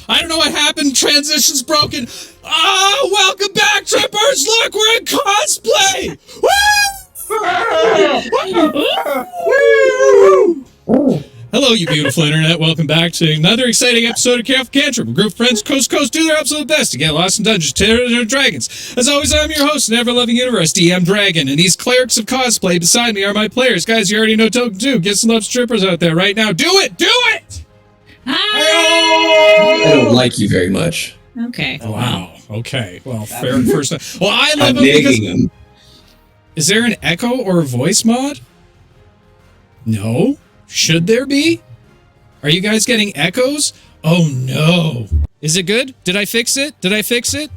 I don't know what happened. Transition's broken. Oh, welcome back, Trippers. Look, we're in cosplay. Woo! Hello, you beautiful internet. Welcome back to another exciting episode of Cantrip. A group of friends coast to coast do their absolute best to get lost in dungeons, terrors, and dragons. As always, I'm your host, an ever-loving universe, DM Dragon, and these clerics of cosplay beside me are my players. Guys, you already know Token 2. Get some love strippers out there right now. Do it! Do it! Hi! I don't like you very much. Okay. Oh, wow. Okay. Well, fair first time. Well, I love them because... Is there an echo or a voice mod? No? Should there be? Are you guys getting echoes? Oh no. Is it good? Did I fix it? Did I fix it?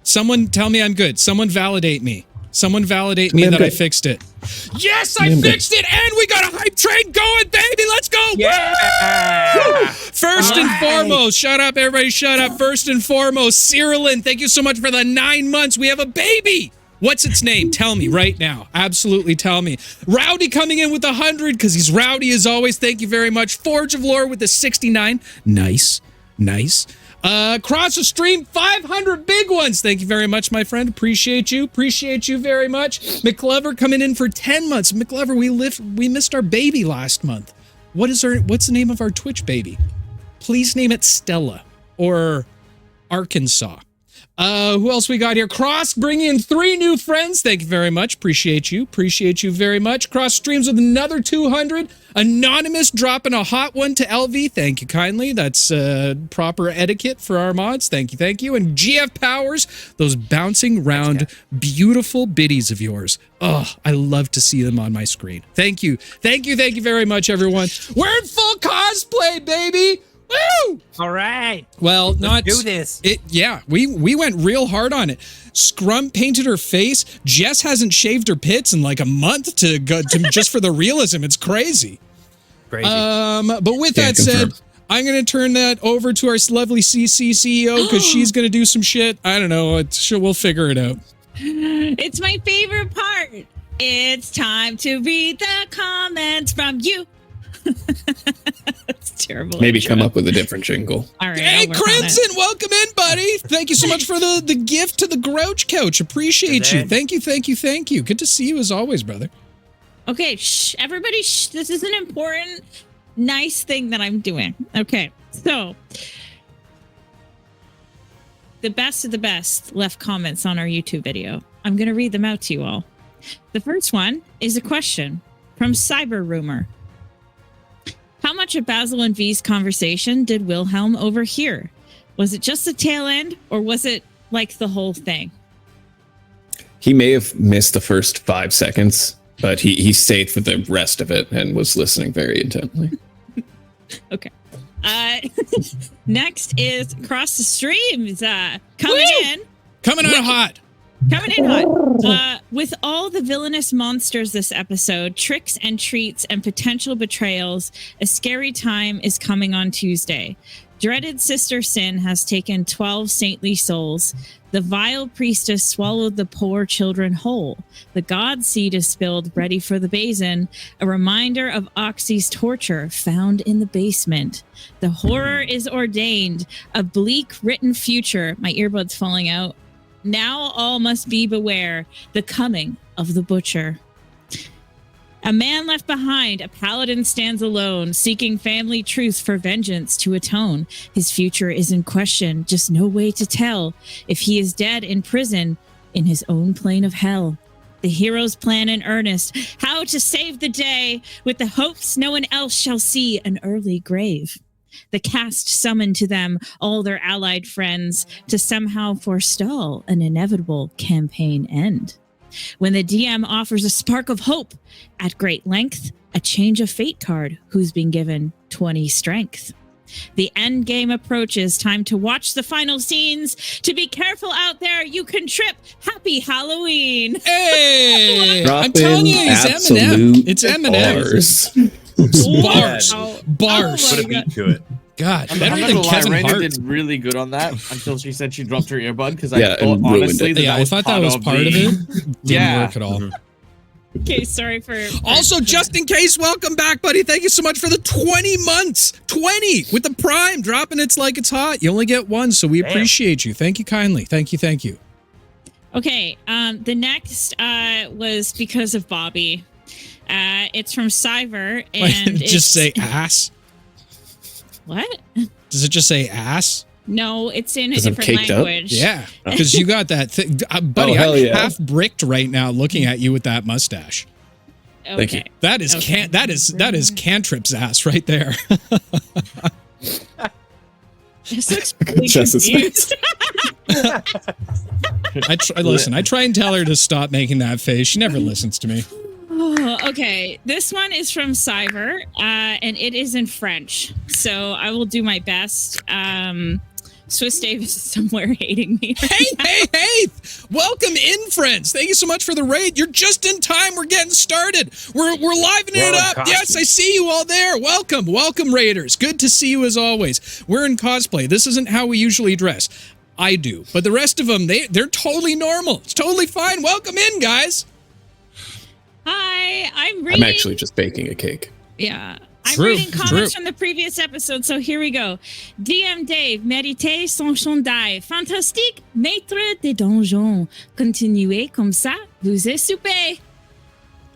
Someone tell me I'm good. Someone validate me. Someone validate me that I fixed it. Yes, I fixed it, and we got a hype train going, baby. Let's go. Yeah. First and foremost, shut up, everybody, shut up. First and foremost, Cyrilin, thank you so much for the 9 months. We have a baby. What's its name? Tell me right now. Absolutely tell me. Rowdy coming in with 100 because he's rowdy as always. Thank you very much. Forge of Lore with the 69. Nice. Nice. Across the stream, 500 big ones. Thank you very much, my friend. Appreciate you. Appreciate you very much. McLever coming in for 10 months. McLever, we missed our baby last month. What's the name of our Twitch baby? Please name it Stella or Arkansas. Who else we got here? Cross bringing in 3 new friends. Thank you very much. Appreciate you. Appreciate you very much. Cross streams with another 200. Anonymous dropping a hot one to LV. Thank you kindly. That's proper etiquette for our mods. Thank you. Thank you. And GF Powers, those bouncing round beautiful biddies of yours. Oh, I love to see them on my screen. Thank you. Thank you. Thank you very much, everyone. We're in full cosplay, baby. Woo! All right. Well, Let's do this. We went real hard on it. Scrum painted her face. Jess hasn't shaved her pits in like a month to just for the realism. It's crazy. Crazy. But with that said, I'm going to turn that over to our lovely CC CEO because she's going to do some shit. I don't know. We'll figure it out. It's my favorite part. It's time to read the comments from you. That's terrible. Maybe come up with a different jingle. All right. Hey, Crimson, welcome in, buddy. Thank you so much for the gift to the Grouch Couch. Appreciate you. Thank you, thank you, thank you. Good to see you as always, brother. Okay, shh, everybody, shh. This is an important, nice thing that I'm doing. Okay, so the best of the best left comments on our YouTube video. I'm going to read them out to you all. The first one is a question from Cyber Rumor. How much of Basil and V's conversation did Wilhelm overhear? Was it just the tail end, or was it like the whole thing? He may have missed the first 5 seconds, but he stayed for the rest of it and was listening very intently. Okay. Next is Across the Streams coming in. Coming in hot. Coming in hot. With all the villainous monsters this episode, tricks and treats and potential betrayals, a scary time is coming on Tuesday. Dreaded Sister Sin has taken 12 saintly souls. The vile priestess swallowed the poor children whole. The god seed is spilled, ready for the basin. A reminder of Oxy's torture found in the basement. The horror is ordained. A bleak written future. My earbud's falling out. Now all must be beware, the coming of the butcher. A man left behind, a paladin stands alone, seeking family truth for vengeance to atone. His future is in question, just no way to tell if he is dead in prison in his own plane of hell. The heroes plan in earnest how to save the day with the hopes no one else shall see an early grave. The cast summon to them all their allied friends to somehow forestall an inevitable campaign end. When the DM offers a spark of hope at great length, a change of fate card who's been given 20 strength. The end game approaches, time to watch the final scenes. To be careful out there, you can trip. Happy Halloween. Hey, I'm telling you, it's Eminem. It's Eminem. Bars. Put a beat to it. God, I'm better not than gonna lie, Kevin Rayna Hart. did really good on that until she said she dropped her earbud because Yeah, I thought and ruined honestly it. that Yeah, that I was thought that part was of part of the- it. Didn't work at all. Okay, sorry for Also, just in case, welcome back, buddy. Thank you so much for the 20 months. 20 with the Prime, dropping it's like it's hot. You only get one, so we appreciate you. Thank you kindly. Thank you. Okay, the next was because of Bobby. It's from Cyver, and just say ass. What? Does it just say ass? No, it's in a Is it different caked up? language. Yeah, because you got that thing. Buddy, hell I'm yeah. half bricked right now looking at you with that mustache. Okay. Thank you. That is that is Cantrip's ass right there. This looks really Jess's confused. Listen, I try and tell her to stop making that face. She never listens to me. Okay, this one is from Cyver, and it is in French. So I will do my best. Swiss Davis is somewhere hating me. Hey! Welcome in, friends. Thank you so much for the raid. You're just in time. We're getting started. We're livening it up. Yes, I see you all there. Welcome, raiders. Good to see you as always. We're in cosplay. This isn't how we usually dress. I do, but the rest of them, they're totally normal. It's totally fine. Welcome in, guys. Hi, I'm reading. I'm actually just baking a cake. Yeah. I'm True, reading comments from the previous episode, so here we go. DM Dave, méritez son chandail. Fantastique, maître des donjons. Continuez comme ça, vous êtes super.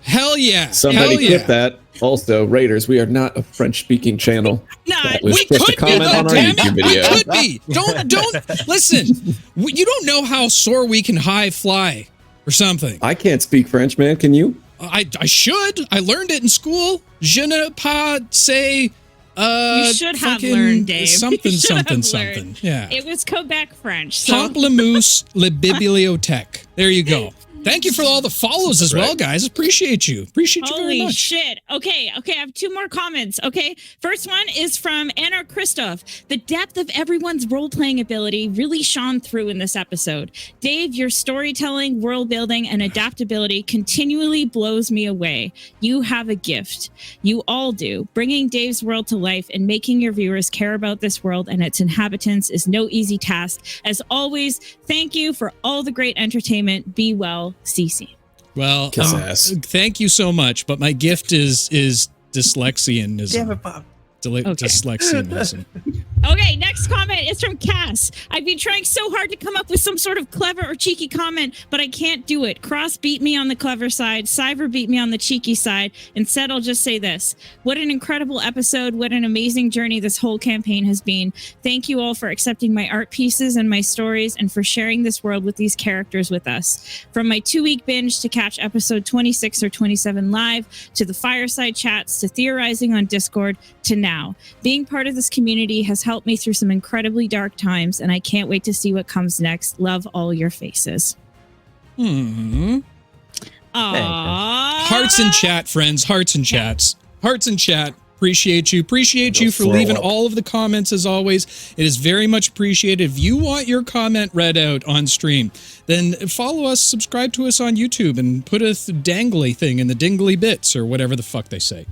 Hell yeah. Somebody Hell yeah. clip that. Also, Raiders, we are not a French-speaking channel. Nah, That was We just a could be, comment though, on our damn YouTube it. video. We could be. Don't listen. You don't know how sore we can high fly or something. I can't speak French, man. Can you? I should. I learned it in school. Je ne pas say. you should have fucking learned, Dave. Something, You should have something. learned. Yeah. It was Quebec French. So. Pamplemousse le bibliothèque. There you go. Thank you for all the follows as well, guys. Appreciate you. Appreciate you very Holy much. shit. Okay, I have two more comments. Okay, first one is from Anna Christoph. The depth of everyone's role-playing ability really shone through in this episode. Dave, your storytelling, world building, and adaptability continually blows me away. You have a gift. You all do. Bringing Dave's world to life and making your viewers care about this world and its inhabitants is no easy task. As always, thank you for all the great entertainment. Be well. Cece. Well, Kiss ass. thank you so much, but my gift is dyslexianism. Damn it, Bob. Dyslexianism. Okay, next comment is from Cass. I've been trying so hard to come up with some sort of clever or cheeky comment, but I can't do it. Cross beat me on the clever side. Cyber beat me on the cheeky side. Instead, I'll just say this. What an incredible episode. What an amazing journey this whole campaign has been. Thank you all for accepting my art pieces and my stories and for sharing this world with these characters with us. From my 2-week binge to catch episode 26 or 27 live, to the fireside chats, to theorizing on Discord, to now. Being part of this community has helped me through some incredibly dark times, and I can't wait to see what comes next. Love all your faces. Hmm. Aww. Hearts in chat, friends. Hearts in chats. Hearts in chat. Appreciate you. Appreciate you for leaving all of the comments as always. It is very much appreciated. If you want your comment read out on stream, then follow us, subscribe to us on YouTube, and put a dangly thing in the dingly bits or whatever the fuck they say.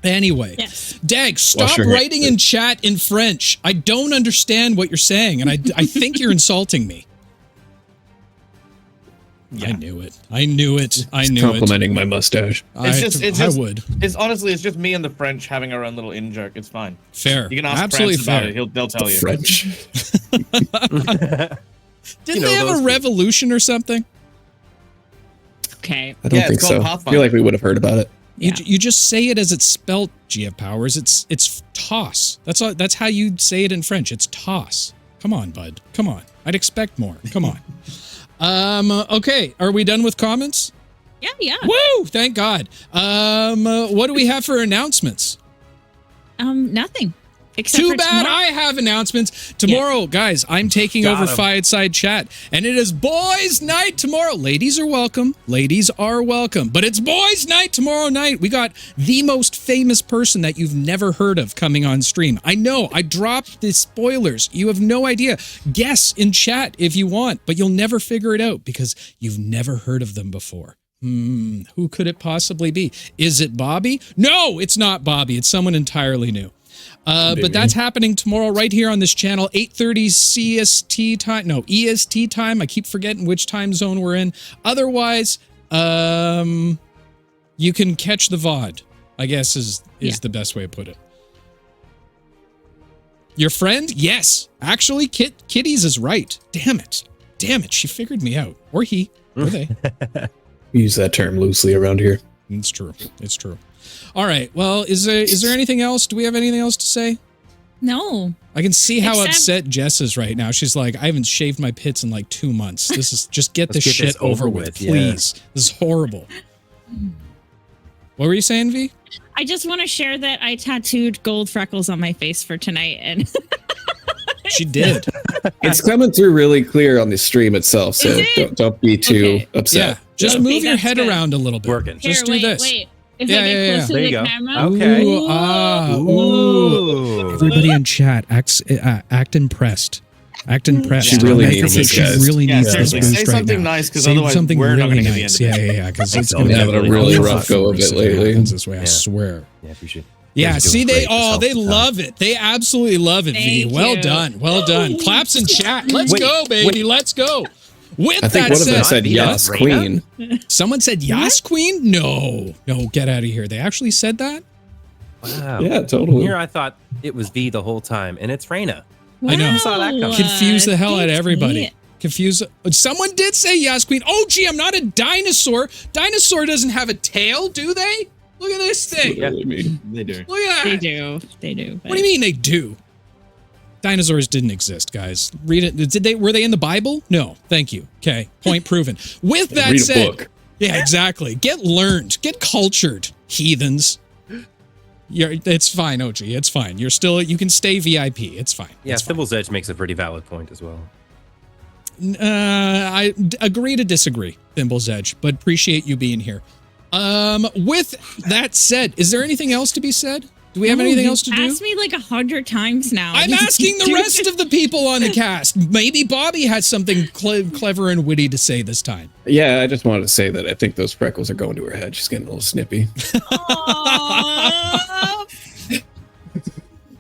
Anyway, Yes. Dag, stop your hands, writing in chat in French. I don't understand what you're saying, and I think you're insulting me. Yeah. I knew it. Complimenting my mustache. I would. It's honestly, it's just me and the French having our own little in joke. It's fine. Fair. You can ask Absolutely France fair. about it. They'll tell you. French. Didn't they have a revolution or something? Okay. I don't Yeah, think it's so. called I Pathfinder. feel like we would have heard about it. Yeah. You just say it as it's spelled, Gia Powers. It's toss. That's how you say it in French. It's toss. Come on, bud. Come on. I'd expect more. Come on. Okay. Are we done with comments? Yeah. Woo! Thank God. What do we have for announcements? Nothing. Except Too for bad tomorrow. I have announcements. Tomorrow, guys, I'm taking Got over 'em. Fireside Chat, and it is boys' night tomorrow. Ladies are welcome. Ladies are welcome. But it's boys' night tomorrow night. We got the most famous person that you've never heard of coming on stream. I know, I dropped the spoilers. You have no idea. Guess in chat if you want, but you'll never figure it out because you've never heard of them before. Who could it possibly be? Is it Bobby? No, it's not Bobby. It's someone entirely new. But that's happening tomorrow right here on this channel, 8:30 CST time. No, EST time. I keep forgetting which time zone we're in. Otherwise, You can catch the VOD, I guess is the best way to put it. Your friend? Yes. Actually, Kitties is right. Damn it. She figured me out. Or he. Or they. We use that term loosely around here. It's true. All right. Well, is there anything else? Do we have anything else to say? No. I can see how upset Jess is right now. She's like, I haven't shaved my pits in like 2 months. This is just get this shit over with, please. Yeah. This is horrible. What were you saying, V? I just want to share that I tattooed gold freckles on my face for tonight, and she did. It's coming through really clear on the stream itself, so don't be too upset. Yeah, just move your head around a little bit. Working. Just do this. Wait. If I get close to the camera. Okay. Ooh. Everybody in chat, act impressed. Act impressed. She really needs this, She guys. really needs this boost Say right something now. nice, because otherwise we're not going to get the end of it. Yeah, because it's going to have a really rough go of it lately. This way, I swear. Yeah, appreciate it. Yeah, see, they love it. They absolutely love it, V. Well done. Claps in chat. Let's go, baby. Let's go. With I think that one of them said Yas Queen. Someone said Yas Queen? No, get out of here. They actually said that? Wow. Yeah, totally. Here I thought it was V the whole time, and it's Rayna. I know. Saw that coming. Confuse the hell out of everybody. Someone did say Yas Queen. Oh, gee, I'm not a dinosaur. Dinosaur doesn't have a tail, do they? Look at this thing. Yeah, They do. They Look at that. do. What do you mean they do? Dinosaurs didn't exist, guys. Read it. Were they in the Bible? No. Thank you. Okay. Point proven. With that Read a said, book. yeah, exactly. Get learned. Get cultured, heathens. It's fine, OG. It's fine. You can stay VIP. It's fine. Yeah, it's fine. Thimble's Edge makes a pretty valid point as well. I agree to disagree, Thimble's Edge, but appreciate you being here. With that said, is there anything else to be said? Do we have anything else to do? Asked me like 100 times now. I'm asking the rest of the people on the cast. Maybe Bobby has something clever and witty to say this time. Yeah, I just wanted to say that I think those freckles are going to her head. She's getting a little snippy.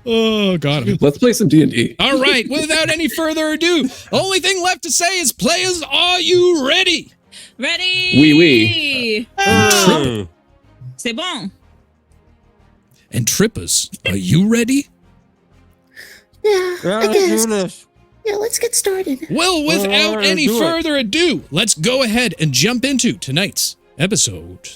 Oh, got him. Let's play some D&D. All right, without any further ado, the only thing left to say is, players, are you ready? Ready? Oui. C'est bon. And Trippers, are you ready? Yeah, I guess. Yeah, let's get started. Well, without any further ado, let's go ahead and jump into tonight's episode.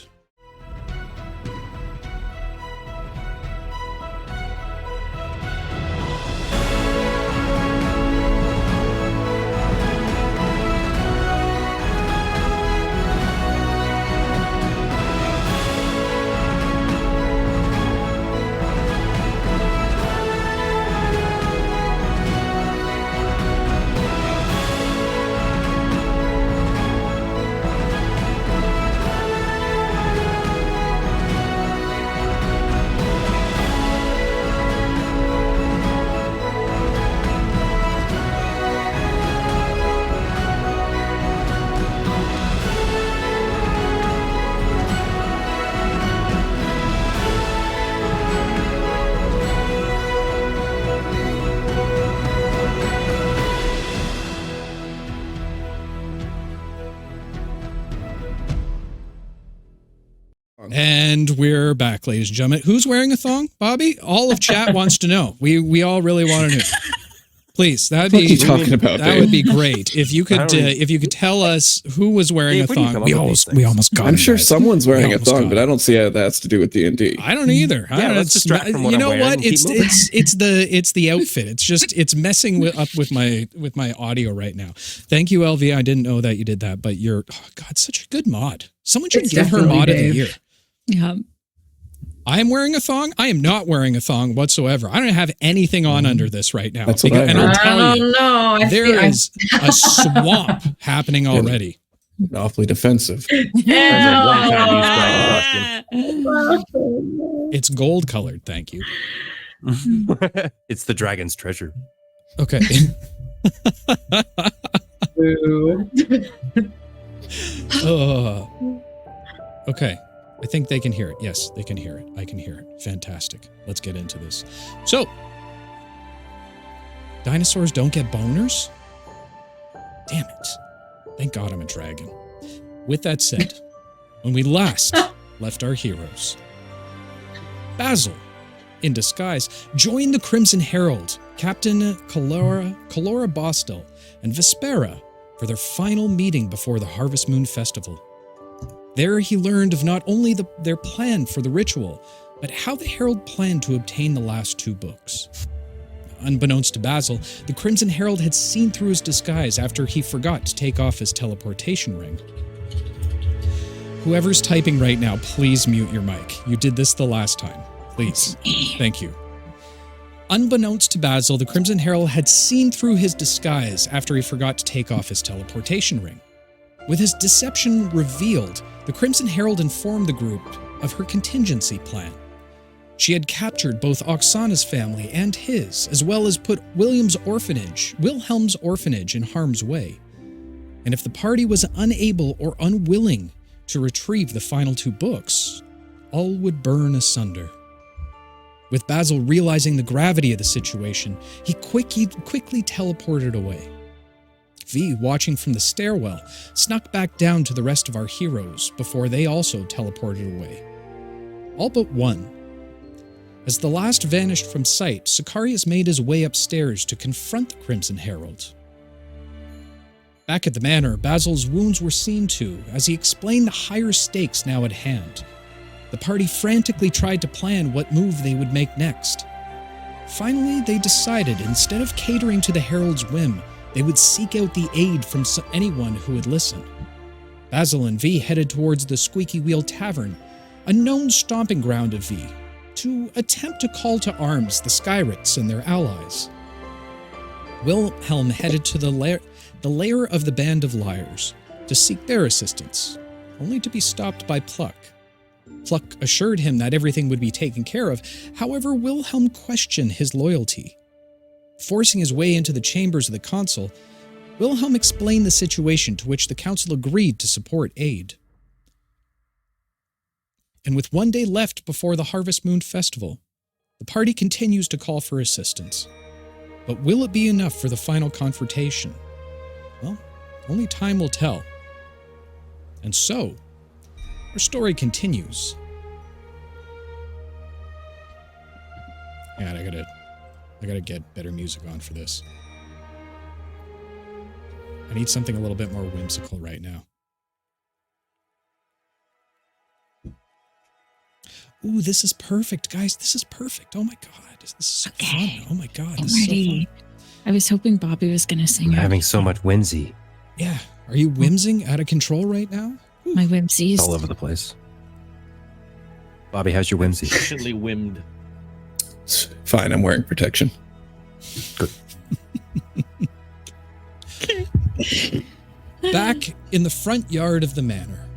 And we're back, ladies and gentlemen. Who's wearing a thong, Bobby? All of chat wants to know. We all really want to know. Please, that would be. What are you talking about, that Dave? would be great if you could tell us who was wearing a thong. We almost got. I'm him, sure guys. someone's wearing a almost thong, got but I don't see how that has to do with D&D. I don't either. Yeah, let's distract from what you I'm know wearing what? and keep moving. It's the outfit. It's messing up with my audio right now. Thank you, LV. I didn't know that you did that, but you're such a good mod. Someone should give her mod of the year. Yeah. I am wearing a thong. I am not wearing a thong whatsoever. I don't have anything on under this right now. That's what I heard. I'll tell you, no. there is a swamp happening already. Awfully defensive. It's gold colored. Thank you. It's the dragon's treasure. Okay. Okay. I think they can hear it. Yes, they can hear it. I can hear it. Fantastic. Let's get into this. So, dinosaurs don't get boners? Damn it. Thank God I'm a dragon. With that said, when we last left our heroes. Basil, in disguise, joined the Crimson Herald, Captain Calora Bostel, and Vespera for their final meeting before the Harvest Moon Festival. There he learned of not only their plan for the ritual, but how the Herald planned to obtain the last 2 books. Unbeknownst to Basil, the Crimson Herald had seen through his disguise after he forgot to take off his teleportation ring. Whoever's typing right now, please mute your mic. You did this the last time. Please. Thank you. Unbeknownst to Basil, the Crimson Herald had seen through his disguise after he forgot to take off his teleportation ring. With his deception revealed, the Crimson Herald informed the group of her contingency plan. She had captured both Oksana's family and his, as well as put Wilhelm's orphanage in harm's way. And if the party was unable or unwilling to retrieve the final 2 books, all would burn asunder. With Basil realizing the gravity of the situation, he quickly teleported away. V, watching from the stairwell, snuck back down to the rest of our heroes before they also teleported away. All but one. As the last vanished from sight, Sicarius made his way upstairs to confront the Crimson Herald. Back at the manor, Basil's wounds were seen to as he explained the higher stakes now at hand. The party frantically tried to plan what move they would make next. Finally, they decided instead of catering to the Herald's whim, they would seek out the aid from anyone who would listen. Basil and V headed towards the Squeaky Wheel Tavern, a known stomping ground of V, to attempt to call to arms the Skyrits and their allies. Wilhelm headed to the lair of the Band of Liars to seek their assistance, only to be stopped by Pluck. Pluck assured him that everything would be taken care of. However, Wilhelm questioned his loyalty. Forcing his way into the chambers of the council, Wilhelm explained the situation, to which the council agreed to support aid. And with 1 day left before the Harvest Moon Festival, the party continues to call for assistance. But will it be enough for the final confrontation? Well, only time will tell. And so, our story continues. God, I gotta get better music on for this. I need something a little bit more whimsical right now. Ooh, this is perfect, guys. This is perfect. Oh my God. This is so fun. Oh my God. This is so fun. I was hoping Bobby was going to sing. I'm having so much whimsy. Yeah. Are you whimsing out of control right now? Ooh. My whimsies. All over the place. Bobby, how's your whimsy? Sufficiently whimmed. It's fine. I'm wearing protection. Good. Back in the front yard of the manor,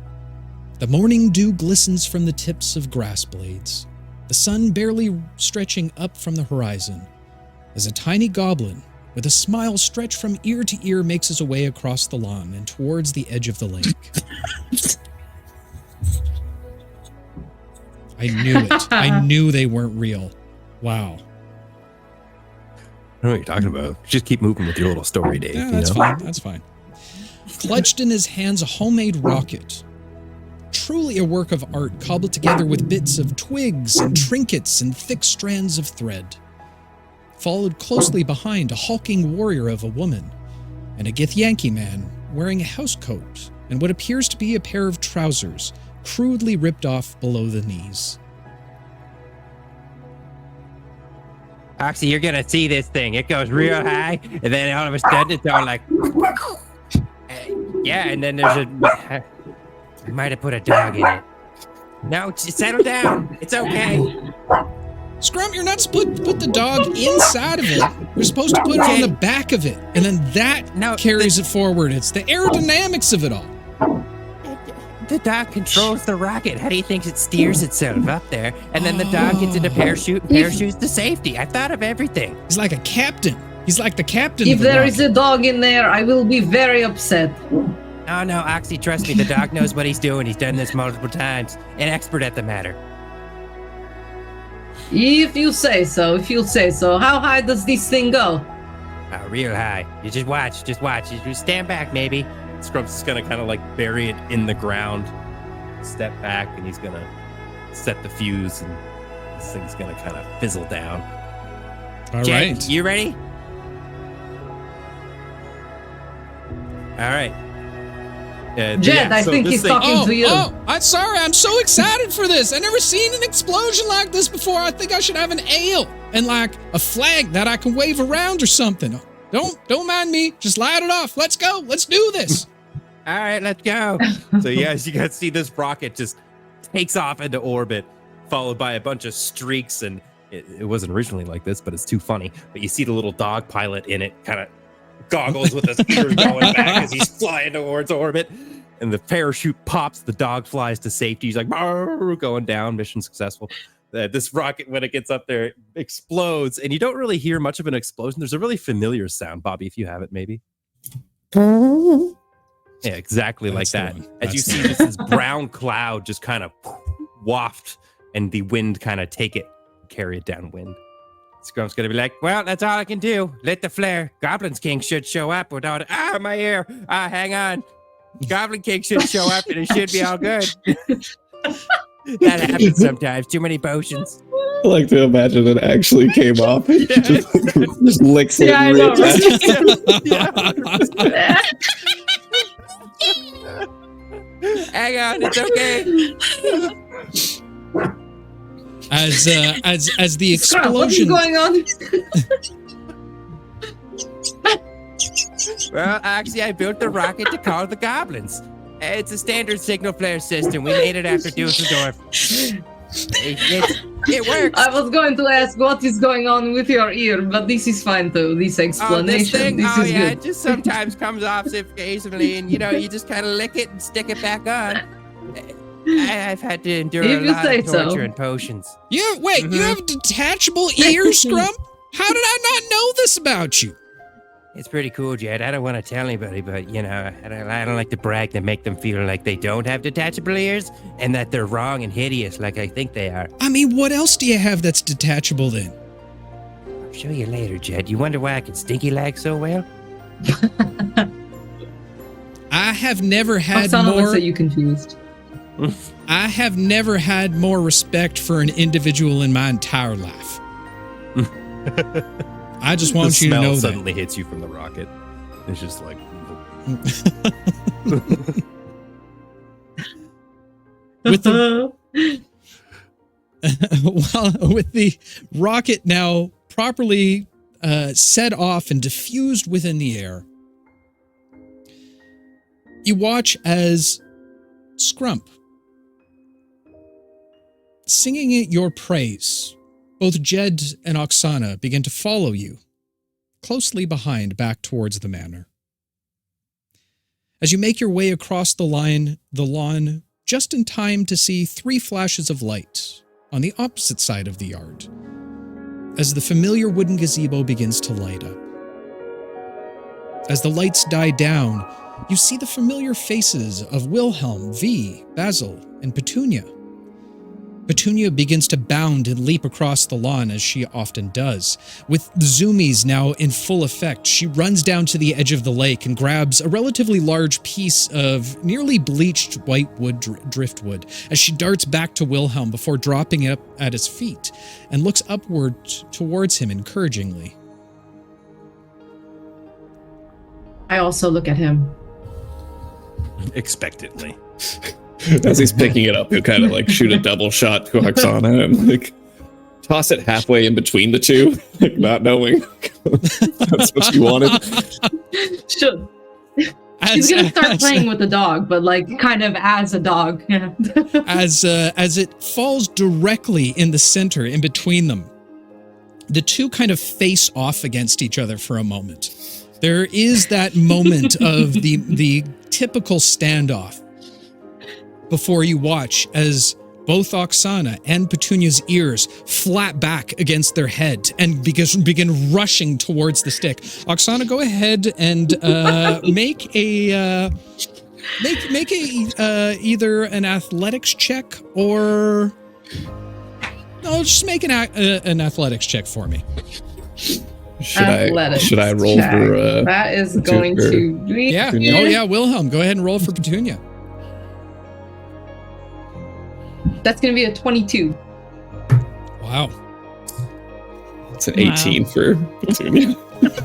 the morning dew glistens from the tips of grass blades, the sun barely stretching up from the horizon, as a tiny goblin, with a smile stretched from ear to ear, makes his way across the lawn and towards the edge of the lake. I knew it. I knew they weren't real. Wow. I don't know what you're talking about. Just keep moving with your little story, Dave. Yeah, that's fine. That's fine. Clutched in his hands a homemade rocket. Truly a work of art cobbled together with bits of twigs and trinkets and thick strands of thread. Followed closely behind a hulking warrior of a woman and a Githyanki man wearing a housecoat and what appears to be a pair of trousers crudely ripped off below the knees. Actually, you're gonna see this thing. It goes real high, and then all of a sudden it's all like, yeah, and then there's a. I might have put a dog in it. No, just settle down. It's okay. Scrump, you're not supposed to put the dog inside of it. You're supposed to put it on the back of it, and then that carries it forward. It's the aerodynamics of it all. The dog controls the rocket. How do you think it steers itself up there? And then the dog gets into parachutes to safety. I thought of everything. He's like a captain. He's like the captain. If there is a dog in there, I will be very upset. Oh, no, Oxy, trust me. The dog knows what he's doing. He's done this multiple times. An expert at the matter. If you say so. How high does this thing go? Oh, real high. You just watch. You just stand back, maybe. Scrubs is gonna kind of like bury it in the ground, step back, and he's gonna set the fuse, and this thing's gonna kind of fizzle down. All Jed, right. you ready? All right. Jed, I think he's talking to you. Oh, I'm sorry. I'm so excited for this. I never seen an explosion like this before. I think I should have an ale and like a flag that I can wave around or something. Don't mind me. Just light it off. Let's go. Let's do this. All right, let's go. So yes, you guys see this rocket just takes off into orbit, followed by a bunch of streaks, and it wasn't originally like this, but it's too funny. But you see the little dog pilot in it kind of goggles with his ears going back as he's flying towards orbit, and the parachute pops, the dog flies to safety. He's like, going down, mission successful. This rocket, when it gets up there, explodes, and you don't really hear much of an explosion. There's a really familiar sound, Bobby, if you have it, maybe. Yeah, exactly. That's like that. As you see this brown cloud just kind of waft, and the wind kind of carry it downwind. Scrump's gonna be like, well, that's all I can do. Lit the flare. Goblin's King should show up without my ear. Hang on. Goblin King should show up, and it should be all good. That happens sometimes. Too many potions. I like to imagine it actually came off. Just licks it. Yeah, I know, right? Hang on, it's okay. As the Scrump, what is explosion going on? Well, actually, I built the rocket to call the goblins. It's a standard signal flare system. We made it after Dusseldorf. It works. I was going to ask what is going on with your ear, but this is fine too. This explanation. This is good. It just sometimes comes off occasionally, and you just kind of lick it and stick it back on. I've had to endure a lot of torture and potions. You have detachable ears, Scrump? How did I not know this about you? It's pretty cool, Jed. I don't want to tell anybody, but I don't like to brag to make them feel like they don't have detachable ears and that they're wrong and hideous like I think they are. I mean, what else do you have that's detachable then? I'll show you later, Jed. You wonder why I can stinky lag so well? I have never had Oksana more. looks at you confused. I have never had more respect for an individual in my entire life. I just want you to know that. The smell suddenly hits you from the rocket. It's just like... with the rocket now properly set off and diffused within the air, you watch as Scrump, singing your praise, both Jed and Oksana begin to follow you, closely behind back towards the manor. As you make your way across the lawn, just in time to see 3 flashes of light on the opposite side of the yard, as the familiar wooden gazebo begins to light up. As the lights die down, you see the familiar faces of Wilhelm V, Basil, and Petunia. Petunia begins to bound and leap across the lawn as she often does. With the zoomies now in full effect, she runs down to the edge of the lake and grabs a relatively large piece of nearly bleached white wood driftwood as she darts back to Wilhelm before dropping it up at his feet and looks upward towards him encouragingly. I also look at him. Expectantly. As he's picking it up, he'll kind of like shoot a double shot to Oksana and like toss it halfway in between the two, like not knowing that's what you wanted. Sure. He's gonna start playing with the dog, but like kind of as a dog. as it falls directly in the center, in between them, the two kind of face off against each other for a moment. There is that moment of the typical standoff before you watch as both Oksana and Petunia's ears flap back against their head and begin rushing towards the stick. Oksana, go ahead and make either an athletics check or just make an athletics check for me. Should I roll check. for that is going to be Wilhelm, go ahead and roll for Petunia. That's going to be a 22. Wow. It's an 18 for Petunia.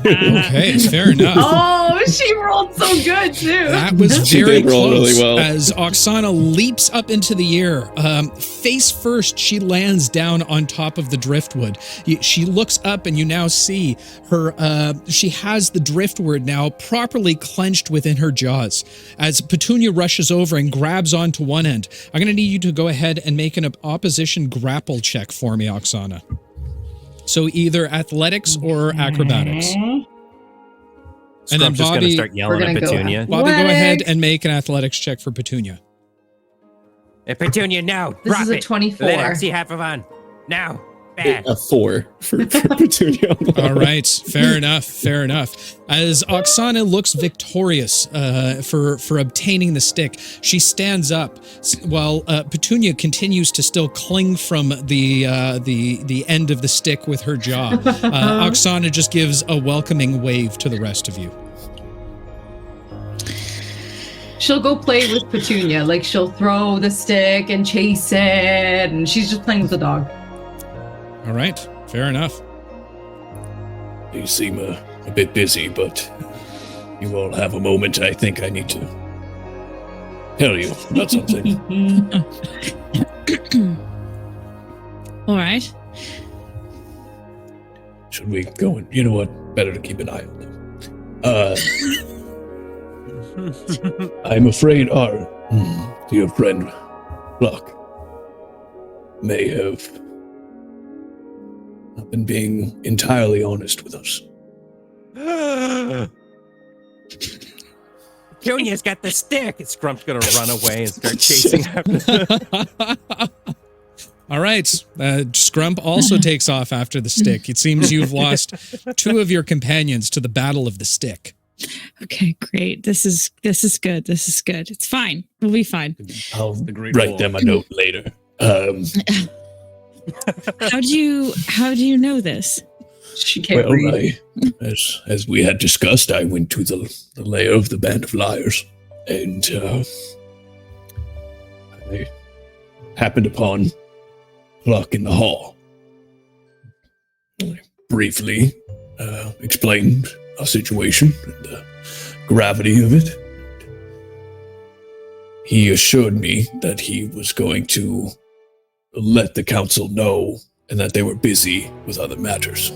Okay, fair enough. Oh, she rolled so good too. That was She very did roll close. really well. As Oksana leaps up into the air, face first, she lands down on top of the driftwood. She looks up, and you now see her. She has the driftwood now properly clenched within her jaws. As Petunia rushes over and grabs onto one end, I'm going to need you to go ahead and make an opposition grapple check for me, Oksana. So either athletics or acrobatics. And And then Scrump's just going Bobby- to start yelling We're at gonna go Petunia. Bobby, go ahead Athletics. and make an athletics check for Petunia. Hey, Petunia, no. This drop is a it. 24. Let Oxy have fun. Now. Bad. A 4 for Petunia. All right, fair enough, fair enough. As Oksana looks victorious for obtaining the stick, she stands up while Petunia continues to still cling from the end of the stick with her jaw. Oksana just gives a welcoming wave to the rest of you. She'll go play with Petunia. Like, she'll throw the stick and chase it, and she's just playing with the dog. All right, fair enough. You seem a bit busy, but you all have a moment. I think I need to tell you about something. All right. Should we go and, you know what? Better to keep an eye on them. I'm afraid our dear friend Pluck may have not been being entirely honest with us. Petunia's got the stick. And Scrump's going to run away and start chasing after. All right, Scrump also takes off after the stick. It seems you've lost two of your companions to the battle of the stick. Okay, great. This is good. This is good. It's fine. We'll be fine. I'll The Great write Wall. them a note later. How do you know this? She can't Well, read. as we had discussed, I went to the lair of the Band of Liars, and I happened upon Pluck in the hall. I briefly explained our situation and the gravity of it. He assured me that he was going to let the council know and that they were busy with other matters.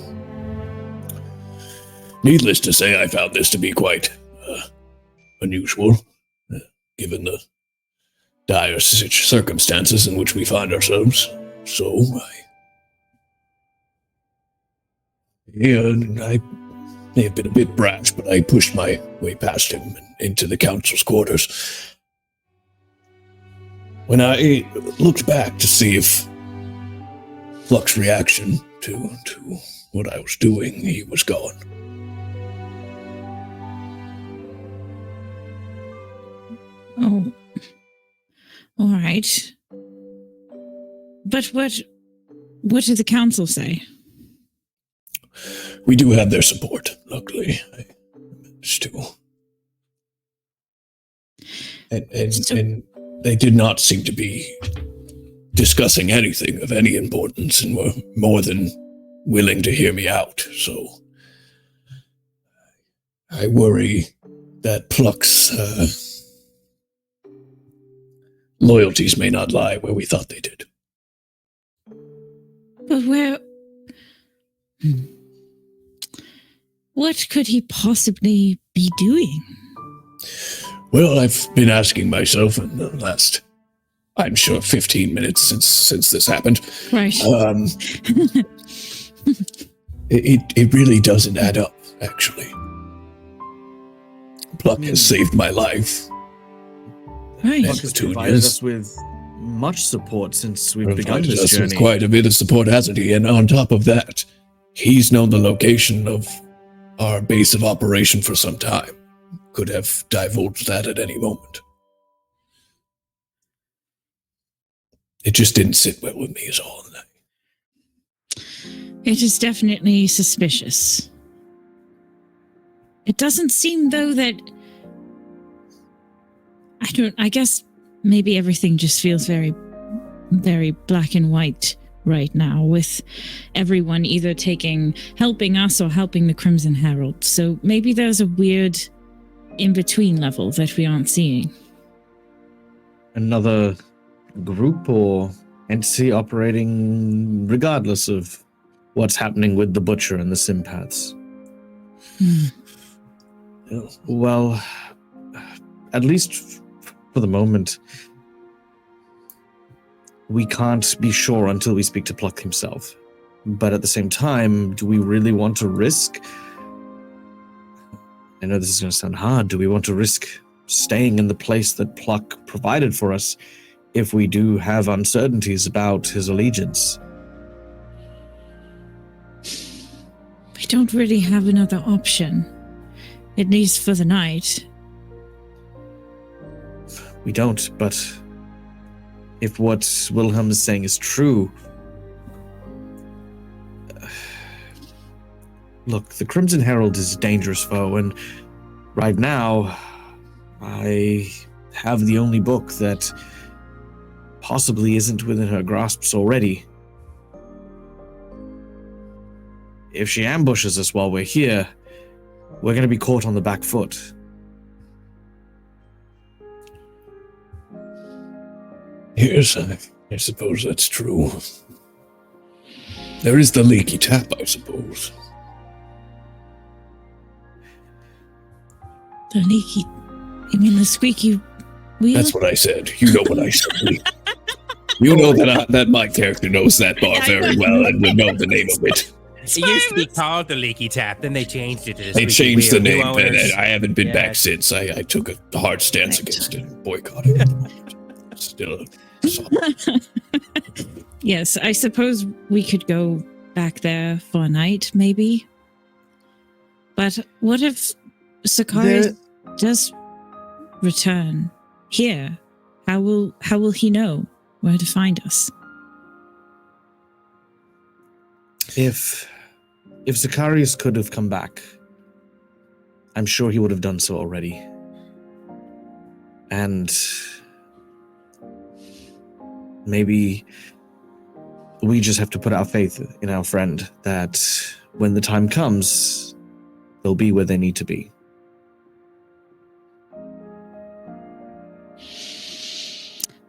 Needless to say, I found this to be quite unusual, given the dire circumstances in which we find ourselves. So, I may have been a bit brash, but I pushed my way past him and into the council's quarters. When I looked back to see if Pluck's reaction to what I was doing, he was gone. Oh, all right. But what did the council say? We do have their support, luckily. I managed to. And they did not seem to be discussing anything of any importance and were more than willing to hear me out. So I worry that Pluck's loyalties may not lie where we thought they did. But where? What could he possibly be doing? Well, I've been asking myself in the last, I'm sure, 15 minutes since this happened. Right. It really doesn't add up, actually. Pluck has saved my life. Right. Pluck Has Petunia's. provided us with much support since we've begun Provided this us with journey. quite a bit of support, hasn't he? And on top of that, he's known the location of our base of operation for some time. Could have divulged that at any moment. It just didn't sit well with me is all. It is definitely suspicious. It doesn't seem, though, that... I guess maybe everything just feels very very black and white right now, with everyone either helping us or helping the Crimson Herald. So maybe there's a weird in-between level that we aren't seeing. Another group or entity operating regardless of what's happening with the Butcher and the Sympaths. Well, at least for the moment, we can't be sure until we speak to Pluck himself. But at the same time, do we really want to risk... I know this is going to sound hard. Do we want to risk staying in the place that Pluck provided for us if we do have uncertainties about his allegiance? We don't really have another option, at least for the night. We don't, but if what Wilhelm is saying is true... Look, the Crimson Herald is a dangerous foe, and right now, I have the only book that possibly isn't within her grasps already. If she ambushes us while we're here, we're going to be caught on the back foot. Yes, I suppose that's true. There is the leaky tap, I suppose. The leaky... You mean the squeaky wheel? That's what I said. You know what I said. You know that my character knows that bar very well and will know the name of it. It used to be called the Leaky Tap, then they changed it to the They changed the name, but and I haven't been back since. I took a hard stance against it and boycotted it. Still Yes, I suppose we could go back there for a night, maybe. But what if Sicarius does return here? How will he know where to find us? If Sicarius could have come back, I'm sure he would have done so already. And maybe we just have to put our faith in our friend that when the time comes, they'll be where they need to be.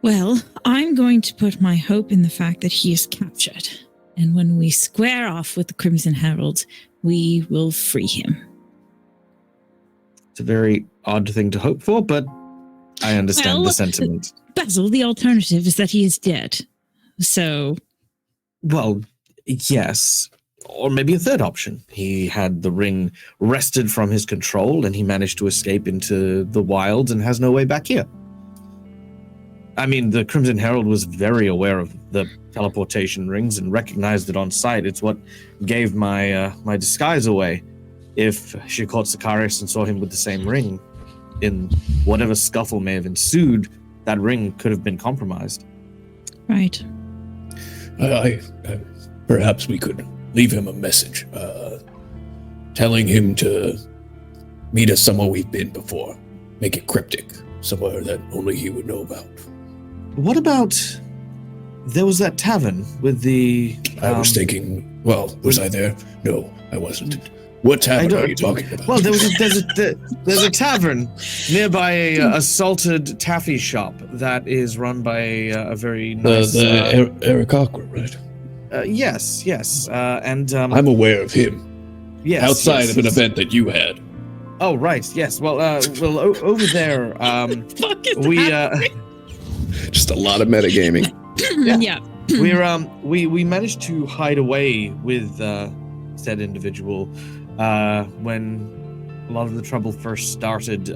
Well, I'm going to put my hope in the fact that he is captured. And when we square off with the Crimson Herald, we will free him. It's a very odd thing to hope for, but I understand the sentiment. Basil, the alternative is that he is dead. So... Well, yes. Or maybe a third option. He had the ring wrested from his control, and he managed to escape into the wilds and has no way back here. I mean, the Crimson Herald was very aware of the teleportation rings and recognized it on sight. It's what gave my my disguise away. If she caught Sicarius and saw him with the same ring, in whatever scuffle may have ensued, that ring could have been compromised. Right. Perhaps we could leave him a message, telling him to meet us somewhere we've been before. Make it cryptic, somewhere that only he would know about. What about... There was that tavern with the... I was thinking, well, was I there? No, I wasn't. What tavern are you talking about? Well, there's a tavern nearby a salted taffy shop that is run by a very nice... Eric Aqua, right? Yes. And I'm aware of him. Yes. Outside of an event that you had. Oh, right. Yes. Well, over there, we just a lot of metagaming. Yeah. We managed to hide away with said individual when a lot of the trouble first started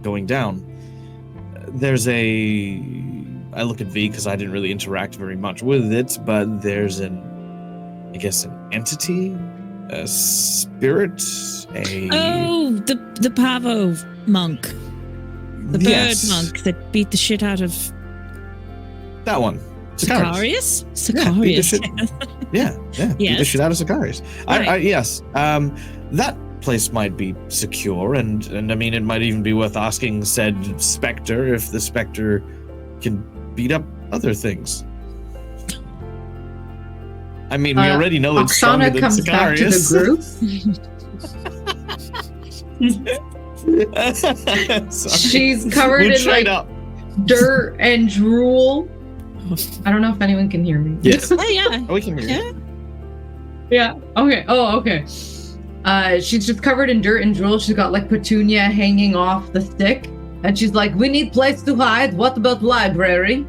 going down. I look at V because I didn't really interact very much with it, but there's an entity, a spirit, the Pavo monk, the bird monk that beat the shit out of that one. Sicarius? Yeah. Beat the shit out of Sicarius. Right. Yes. That place might be secure, and I mean, it might even be worth asking said specter if the specter can beat up other things. I mean, we already know it's stronger Oksana than comes back to the group. She's covered in like dirt and drool. I don't know if anyone can hear me. Yes. Oh yeah. We can hear you. Yeah. Okay. Oh, okay. She's just covered in dirt and drool. She's got like Petunia hanging off the stick, and she's like, "We need place to hide. What about library?"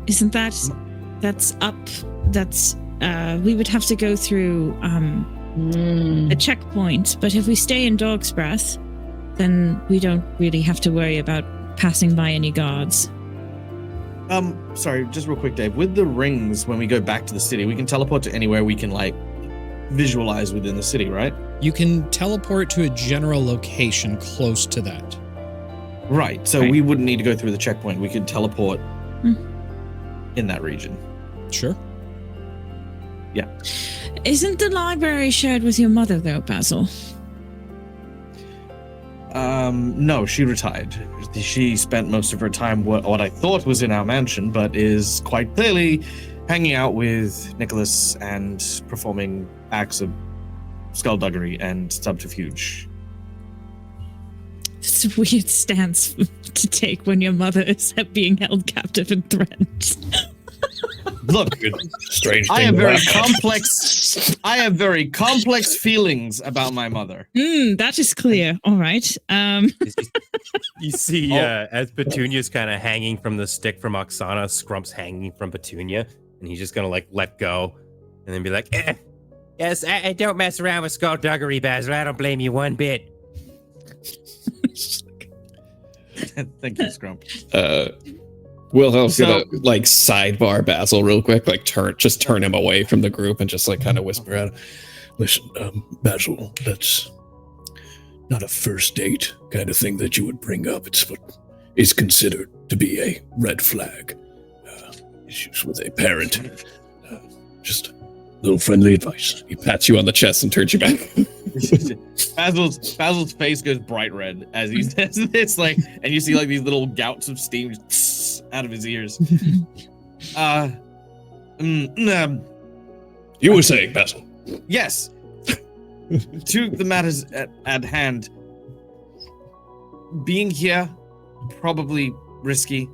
Isn't that's up? That's we would have to go through a checkpoint. But if we stay in Dog's Breath, then we don't really have to worry about passing by any guards. Sorry, just real quick, Dave. With the rings, when we go back to the city, we can teleport to anywhere we can like visualize within the city, right? You can teleport to a general location close to that. Right. So we wouldn't need to go through the checkpoint. We could teleport in that region. Sure. Yeah. Isn't the library shared with your mother though, Basil? No, she retired. She spent most of her time what I thought was in our mansion, but is quite clearly hanging out with Nicholas and performing acts of skullduggery and subterfuge. It's a weird stance to take when your mother is being held captive and threatened. Look, strange. I have very complex. I have very complex feelings about my mother. That is clear. All right. You see, as Petunia's kind of hanging from the stick from Oksana, Scrump's hanging from Petunia, and he's just gonna like let go, and then be like, "Yes, I don't mess around with skullduggery, Basil. I don't blame you one bit." Thank you, Scrump. Wilhelm's gonna like sidebar Basil real quick, like turn him away from the group and just like kind of whisper out, Listen, Basil, that's not a first date kind of thing that you would bring up. It's what is considered to be a red flag. Issues with a parent. Just a little friendly advice. He pats you on the chest and turns you back. Basil's face goes bright red as he says this, like, and you see like these little gouts of steam just out of his ears. You were saying, Basil. Yes. To the matters at hand. Being here, probably risky.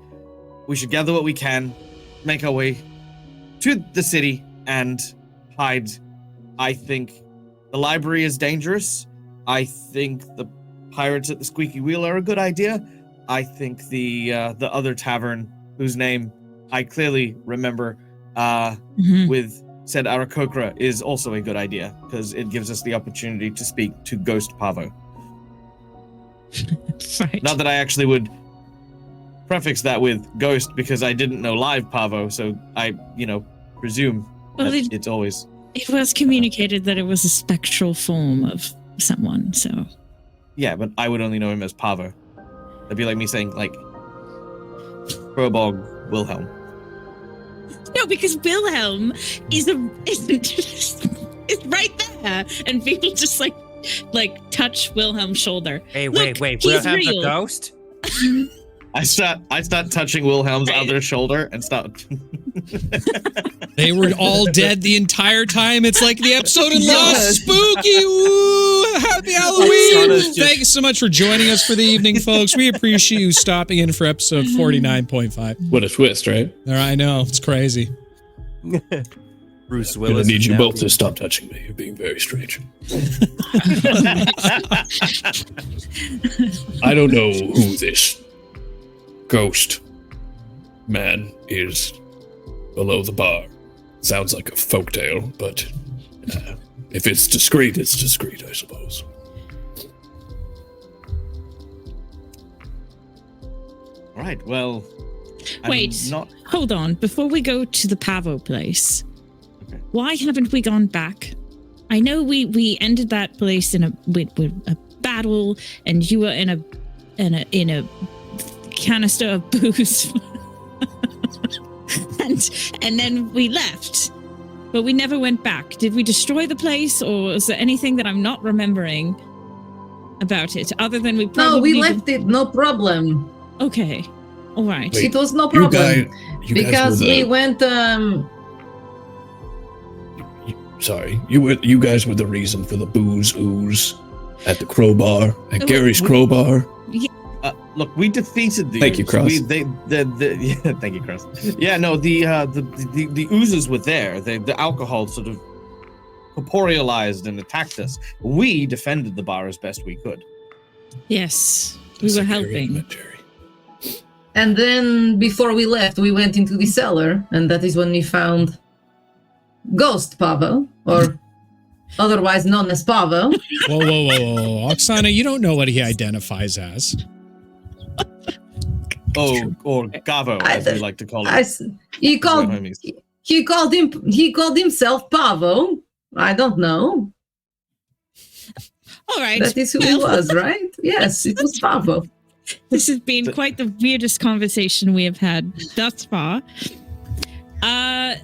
We should gather what we can, make our way to the city, and hide. I think the library is dangerous. I think the pirates at the Squeaky Wheel are a good idea. I think the other tavern, whose name I clearly remember, with said Arakokra, is also a good idea because it gives us the opportunity to speak to Ghost Pavo. Right. Not that I actually would prefix that with Ghost because I didn't know live Pavo, so I, presume that it's always. It was communicated that it was a spectral form of someone, so. Yeah, but I would only know him as Pavo. That'd be like me saying, like, Probog Wilhelm. No, because Wilhelm is right there, and people just like touch Wilhelm's shoulder. Hey, Look, wait, he's Wilhelm's real. a ghost? I start touching Wilhelm's other shoulder and start. They were all dead the entire time. It's like the episode in Lost. Spooky. Woo! Happy Halloween. Thanks so much for joining us for the evening, folks. We appreciate you stopping in for episode 49.5. What a twist, right? I know. It's crazy. Bruce I'm gonna Willis. need you both to stop touching me. You're being very strange. I don't know who this ghost man is below the bar. Sounds like a folktale, but if it's discreet, it's discreet, I suppose. All right, well. Wait, hold on. Before we go to the Pavo place, why haven't we gone back? I know we ended that place with a battle, and you were in a canister of booze, and then we left, but we never went back. Did we destroy the place, or is there anything that I'm not remembering about it, other than we probably... No, we left it, no problem. Okay, all right. Wait, it was no problem you guys because were we went. Sorry, you guys were the reason for the booze ooze at the crowbar, at Gary's crowbar. Look, we defeated the. Thank you, Cross. Yeah, thank you, Cross. Yeah, no, the oozes were there. The alcohol sort of corporealized and attacked us. We defended the bar as best we could. Yes, we were helping. And then before we left, we went into the cellar, and that is when we found Ghost Pavo, or otherwise known as Pavo. Whoa. Oksana, you don't know what he identifies as. Oh, or Gavo, as we like to call him. He called himself Pavo. I don't know. All right. That is who he was, right? Yes, it was Pavo. This has been quite the weirdest conversation we have had thus far. I'm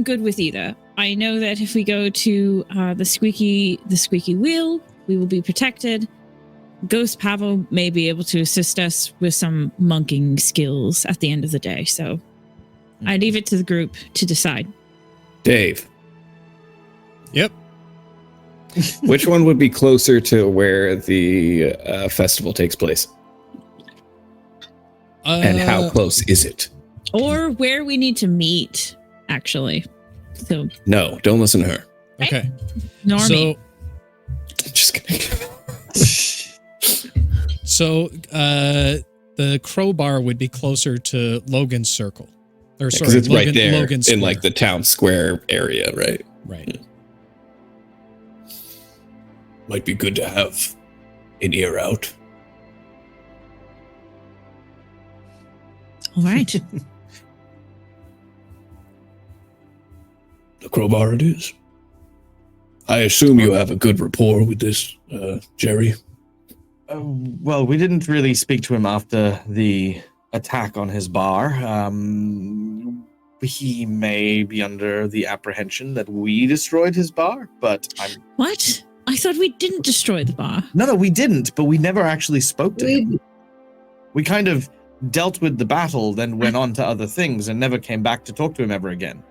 good with either. I know that if we go to the squeaky wheel, we will be protected. Ghost Pavo may be able to assist us with some monking skills at the end of the day. So I leave it to the group to decide. Dave. Yep. Which one would be closer to where the festival takes place? And how close is it? Or where we need to meet, actually. So no, don't listen to her. Okay. Normie. Just kidding. So the crowbar would be closer to Logan's Circle. Or sorry, because it's right there Logan Square. in like the town square area, right? Right. Might be good to have an ear out. All right. The crowbar it is. I assume you have a good rapport with this, Jerry. Well, we didn't really speak to him after the attack on his bar. He may be under the apprehension that we destroyed his bar, but I'm... What? I thought we didn't destroy the bar. No, we didn't, but we never actually spoke to him. We kind of dealt with the battle, then went on to other things, and never came back to talk to him ever again.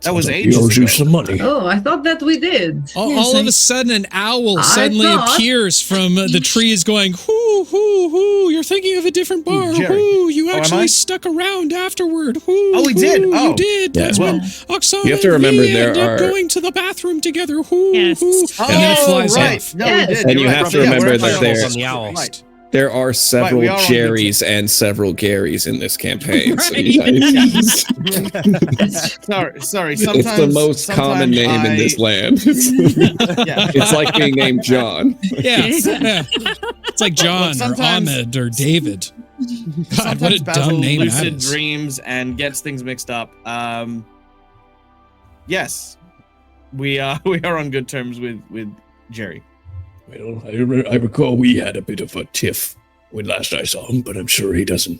That was ages ago. He owes you some money. Oh, I thought that we did. All of a sudden, an owl suddenly appears from the trees going, hoo, hoo, hoo, you're thinking of a different bar. Hoo, you actually stuck around afterward. Hoo, we did. You did. Yeah. That's when Oksana you have to remember and me there ended up are going to the bathroom together. Hoo, Yes. hoo. And then it flies off. No, we did. And you have to remember that on the owls. Right. there are several we are on the Jerrys and several Garys in this campaign. So Right. Sorry. it's the most common name in this land. It's like being named John. Yeah. It's like John or Ahmed or David. God, what a dumb name that lucid is. dreams and gets things mixed up. Yes, we are on good terms with Jerry. Well, I recall we had a bit of a tiff when last I saw him, but I'm sure he doesn't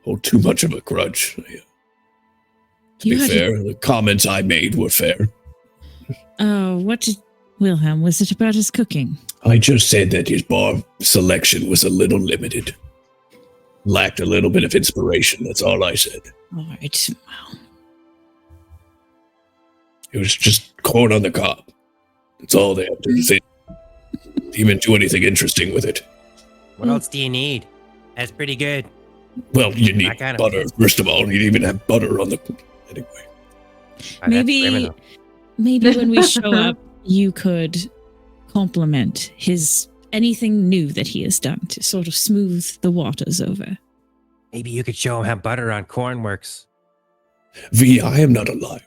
hold too much of a grudge. To be fair, the comments I made were fair. What did Wilhelm? Was it about his cooking? I just said that his bar selection was a little limited. Lacked a little bit of inspiration, that's all I said. All right. Well, It was just corn on the cob. That's all they had to say. Didn't even do anything interesting with it. What else do you need? That's pretty good. Well, you need kind of butter, first of all. You even have butter on the... Anyway. maybe when we show up, you could compliment his anything new that he has done to sort of smooth the waters over. Maybe you could show him how butter on corn works. V, I am not a liar.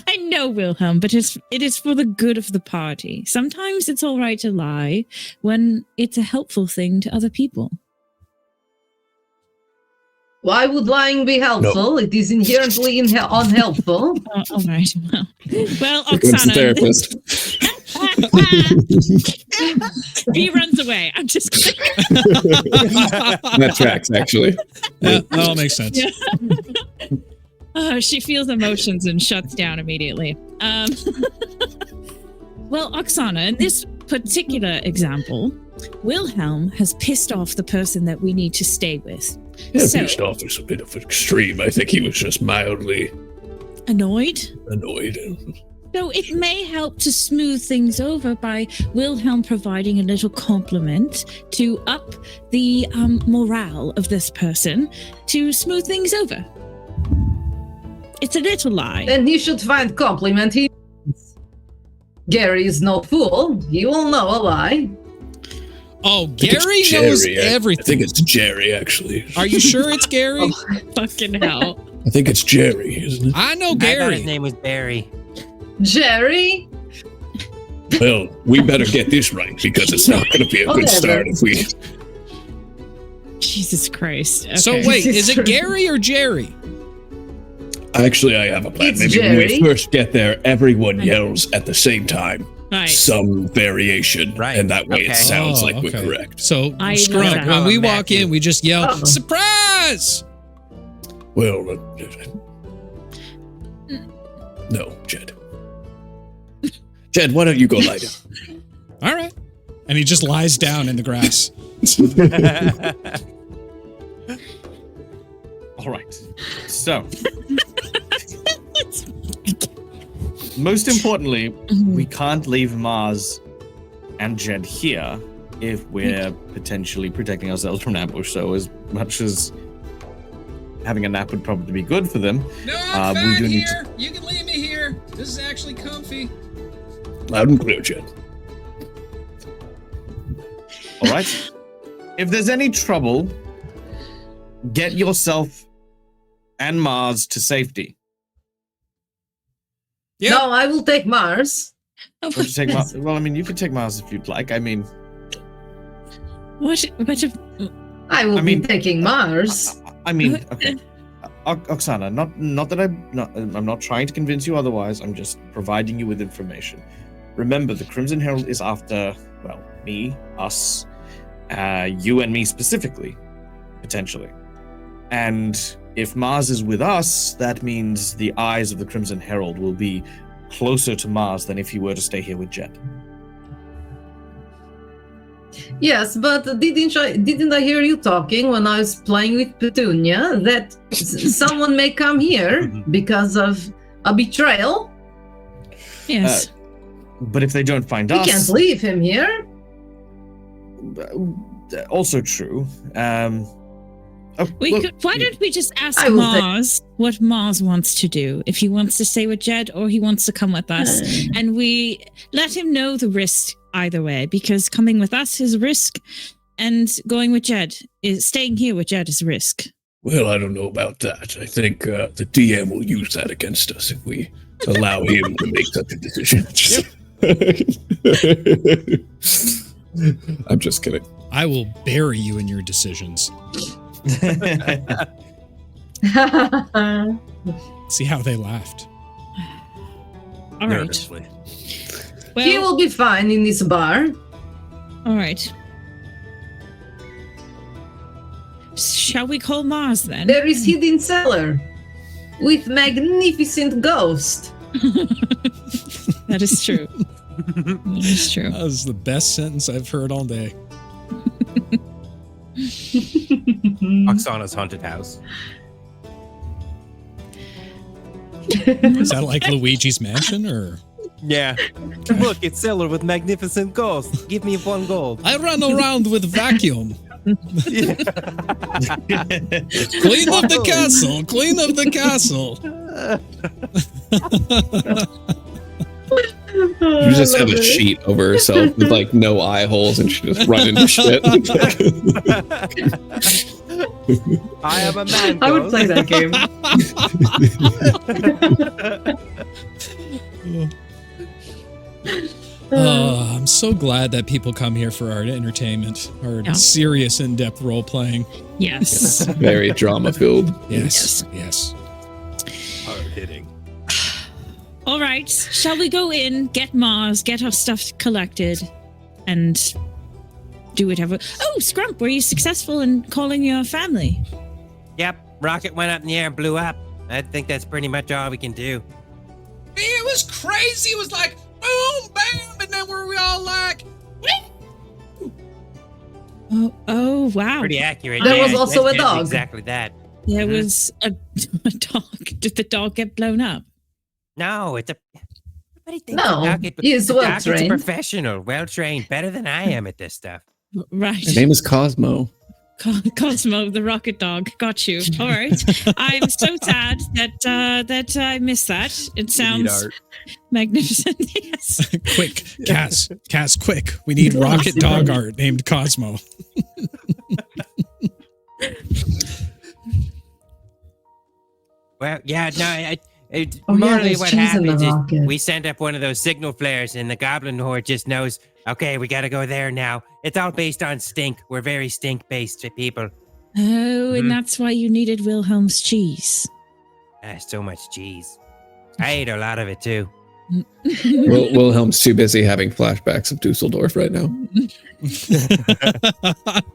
I know, Wilhelm, but it is for the good of the party. Sometimes it's all right to lie when it's a helpful thing to other people. Why would lying be helpful? No. It is inherently unhelpful. All right. Well, Oksana. Therapist. He runs away. I'm just kidding. That tracks, actually. Yeah, that all makes sense. Yeah. She feels emotions and shuts down immediately. Well, Oksana, in this particular example, Wilhelm has pissed off the person that we need to stay with. Yeah, So- pissed off is a bit of an extreme. I think he was just mildly Annoyed? annoyed. So it may help to smooth things over by Wilhelm providing a little compliment to up the morale of this person to smooth things over. It's a little lie. Then he should find compliment. Gary is no fool. He will know a lie. Oh, I think it's Gary knows Jerry. I everything. think it's Jerry, actually. Are you sure it's Gary? Fucking hell. I think it's Jerry, isn't it? I know I thought Gary. his name was Barry. Jerry? Well, we better get this right because it's not going to be a good Okay, start then. if we. Jesus Christ. Okay. So wait, is it Gary or Jerry? Actually, I have a plan. It's Maybe when we Jerry. first get there, everyone yells at the same time. Right. Some variation. Right, And that way okay. it sounds Oh, like we're okay. correct. So, I Scrump, love that. when we Oh, walk in, Matthew. we just yell, Uh-oh. surprise! Well, no, Jed. Jed, why don't you go lie down? All right. And he just lies down in the grass. All right. So, most importantly, we can't leave Mars and Jed here if we're potentially protecting ourselves from ambush. So, as much as having a nap would probably be good for them, No, we do need to. You can leave me here. This is actually comfy. Loud and clear, Jed. All right. If there's any trouble, get yourself and Mars to safety. Yep. No, I will take Mars. Would you take Mars? Well, I mean, you could take Mars if you'd like. I mean, What if I will I mean- be taking Mars. okay. Oksana, not that I'm not trying to convince you otherwise. I'm just providing you with information. Remember, the Crimson Herald is after, well, me, us, you and me specifically, potentially. And if Mars is with us, that means the eyes of the Crimson Herald will be closer to Mars than if he were to stay here with Jed. Yes, but didn't I hear you talking when I was playing with Petunia that someone may come here because of a betrayal? yes. But if they don't find We us, can't leave him here. also true. Why Why don't we just ask I will take- Mars what Mars wants to do? If he wants to stay with Jed or he wants to come with us. And we let him know the risk either way, because coming with us is risk and going with Jed is staying here with Jed is risk. Well, I don't know about that. I think the DM will use that against us if we allow him to make such a decision. I'm just kidding. I will bury you in your decisions. See how they laughed. All right. Nervously. He Well, will be fine in this bar. all right. Shall we call Mars then? There is hidden cellar with magnificent ghost. That is true. That is true. That was the best sentence I've heard all day. Oksana's haunted house. Is that like Luigi's Mansion or? Yeah. Look, it's cellar with magnificent ghost. Give me 1 gold. I run around with vacuum. Clean up the castle. Clean up the castle. You just have a sheet over herself with like no eye holes and she just run into shit. I am a man. I would play that game. Oh, I'm so glad that people come here for our entertainment, our Yeah. serious, in-depth role playing. Yes. Very drama filled. Yes, yes. Hard hitting. All right. Shall we go in, get Mars, get our stuff collected, and do whatever? Oh, Scrump, were you successful in calling your family? Yep. Rocket went up in the air and blew up. I think that's pretty much all we can do. It was crazy. It was like boom, bam, and then were we all like, Oh, wow. Pretty accurate. There yeah, was also that's a dog. Exactly that. There was a dog. Did the dog get blown up? No, it's a. Everybody thinks No, the dog is- he is the well dog is a trained. professional, well trained, better than I am at this stuff. Right. His name is Cosmo. Cosmo, the rocket dog. Got you. All right. I'm so sad that I missed that. It sounds magnificent. Yes. Quick, Cass, quick. We need rocket dog art named Cosmo. Well, yeah, no, Oh, yeah, morally there's what cheese in the happens is rocket. we send up one of those signal flares and the goblin horde just knows, okay, we gotta go there now. It's all based on stink. We're very stink-based people. Oh, and that's why you needed Wilhelm's cheese. So much cheese. I ate a lot of it too. Wilhelm's too busy having flashbacks of Dusseldorf right now.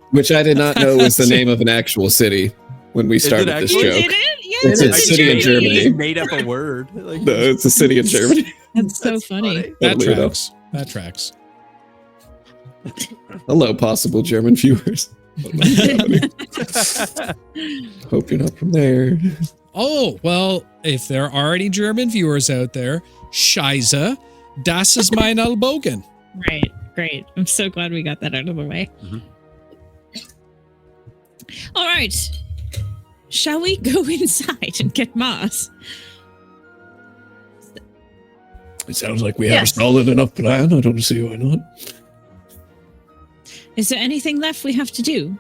Which I did not know was the name of an actual city when we started this actually? joke. Did it? Yeah, It's a city in Germany. He made up a word. Like, No, it's a city in Germany. That's so funny. That Weirdo. tracks. That tracks. Hello, possible German viewers. Hope you're not from there. Oh, well, if there are any German viewers out there, Scheiße, das ist mein Ellbogen. Right. Great. I'm so glad we got that out of the way. All right. Shall we go inside and get Mars? It sounds like we have a Yes. solid enough plan. I don't see why not. Is there anything left we have to do?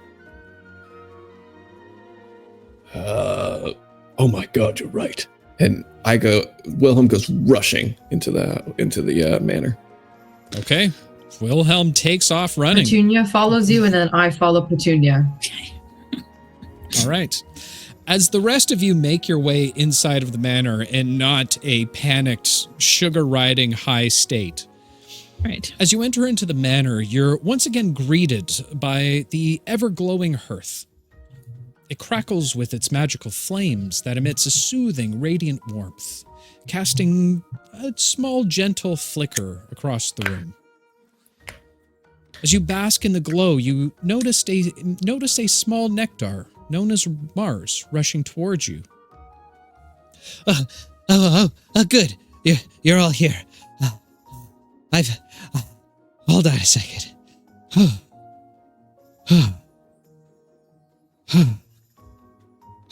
Oh my God, you're right. And Wilhelm goes rushing into the manor. Okay. Wilhelm takes off running. Petunia follows you, and then I follow Petunia. All right. As the rest of you make your way inside of the manor in not a panicked, sugar-riding high state, Right. as you enter into the manor, you're once again greeted by the ever-glowing hearth. It crackles with its magical flames that emits a soothing, radiant warmth, casting a small, gentle flicker across the room. As you bask in the glow, you notice a small nectar known as Mars rushing towards you. Good. You're all here. Hold on a second.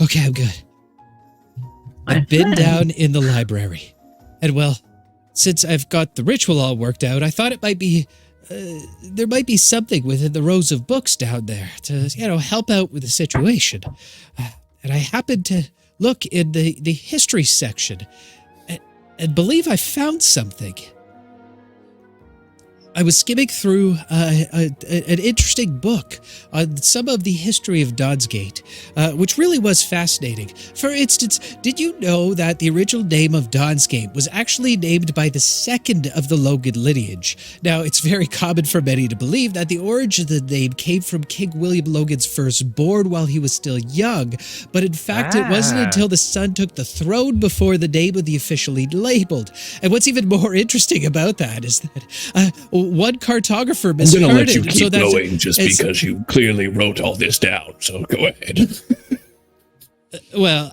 Okay, I'm good. I've been down in the library. And well, since I've got the ritual all worked out, I thought it might be there might be something within the rows of books down there to, help out with the situation. And I happened to look in the history section and believe I found something. I was skimming through an interesting book on some of the history of Donsgate, which really was fascinating. For instance, did you know that the original name of Donsgate was actually named by the second of the Logan lineage? Now, it's very common for many to believe that the origin of the name came from King William Logan's firstborn while he was still young, but in fact, it wasn't until the son took the throne before the name would be officially labeled. And what's even more interesting about that is that one cartographer I'm misheard going to let you it, keep that's- going just it's- because you clearly wrote all this down. So go ahead. Well,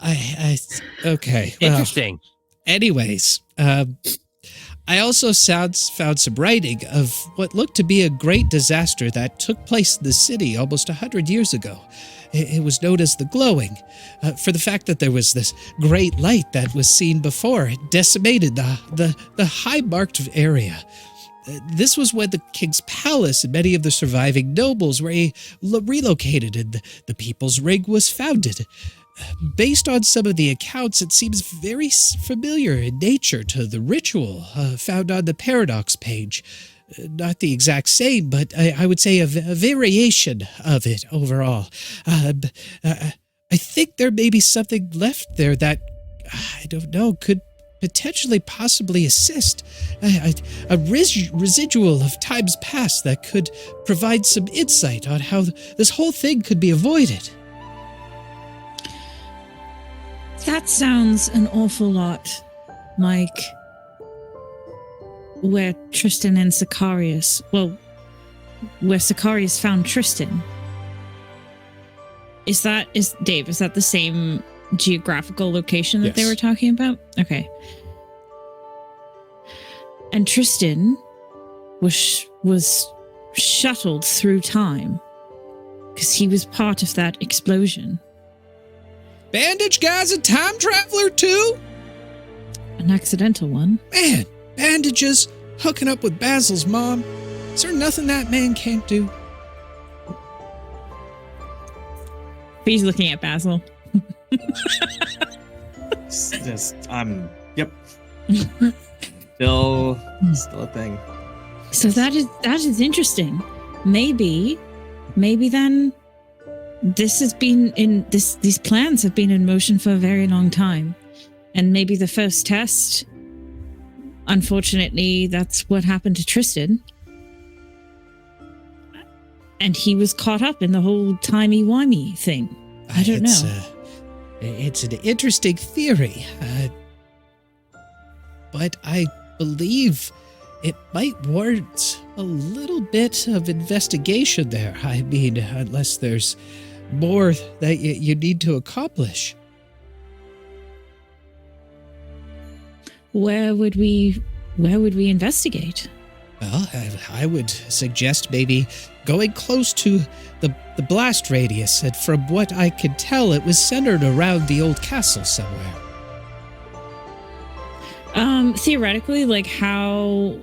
okay. Well, Interesting. anyways, I also found some writing of what looked to be a great disaster that took place in the city almost 100 years ago. It was known as the Glowing, for the fact that there was this great light that was seen before. It decimated the high-marked area. This was when the king's palace and many of the surviving nobles were relocated and the People's Ring was founded. Based on some of the accounts, it seems very familiar in nature to the ritual found on the Paradox page. Not the exact same, but I would say a variation of it overall. I think there may be something left there that, I don't know, could potentially possibly assist. A residual of times past that could provide some insight on how this whole thing could be avoided. That sounds an awful lot like where Tristan and Sicarius, well, where Sicarius found Tristan. Is that the same geographical location that they were talking about? Okay. And Tristan was shuttled through time because he was part of that explosion. Bandage guy's a time traveler too? An accidental one. Man, bandages, hooking up with Basil's mom. Is there nothing that man can't do? He's looking at Basil. Yep. Still a thing. So that is interesting. Maybe then these plans have been in motion for a very long time. And maybe the first test, unfortunately, that's what happened to Tristan. And he was caught up in the whole timey-wimey thing. I don't know. It's an interesting theory. But I believe it might warrant a little bit of investigation there. I mean, unless there's more that you need to accomplish. Where would we investigate? Well, I would suggest maybe going close to the blast radius, and from what I could tell, it was centered around the old castle somewhere. Theoretically, like how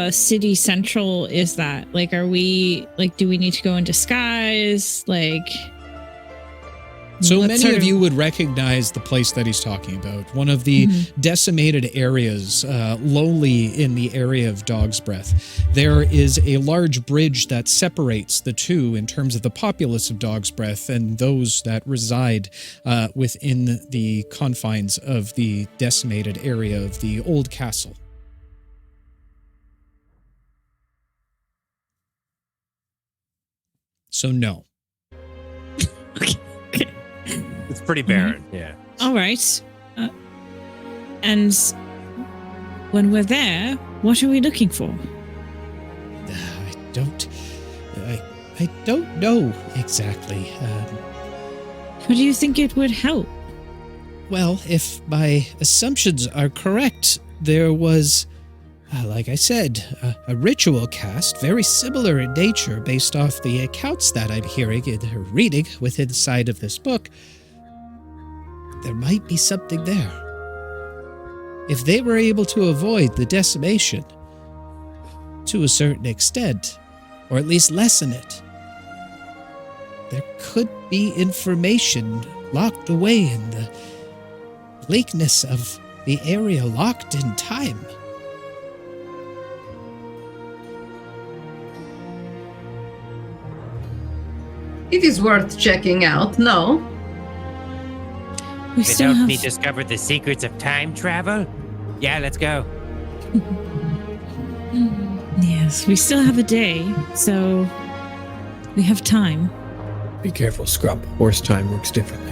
city central is that? Like, are we do we need to go in disguise? Like, so many of you would recognize the place that he's talking about. One of the decimated areas, lowly in the area of Dog's Breath. There is a large bridge that separates the two in terms of the populace of Dog's Breath and those that reside within the confines of the decimated area of the old castle. So no. It's pretty barren, yeah. All right. And when we're there, what are we looking for? I don't know exactly. How do you think it would help? Well, if my assumptions are correct, there was, like I said, a ritual cast, very similar in nature based off the accounts that I'm hearing and reading within the side of this book. There might be something there. If they were able to avoid the decimation to a certain extent, or at least lessen it, there could be information locked away in the bleakness of the area, locked in time. It is worth checking out, no? We It still helped have... me discover the secrets of time travel? Yeah, let's go. Yes, we still have a day, so we have time. Be careful, Scrump. Horse time works differently.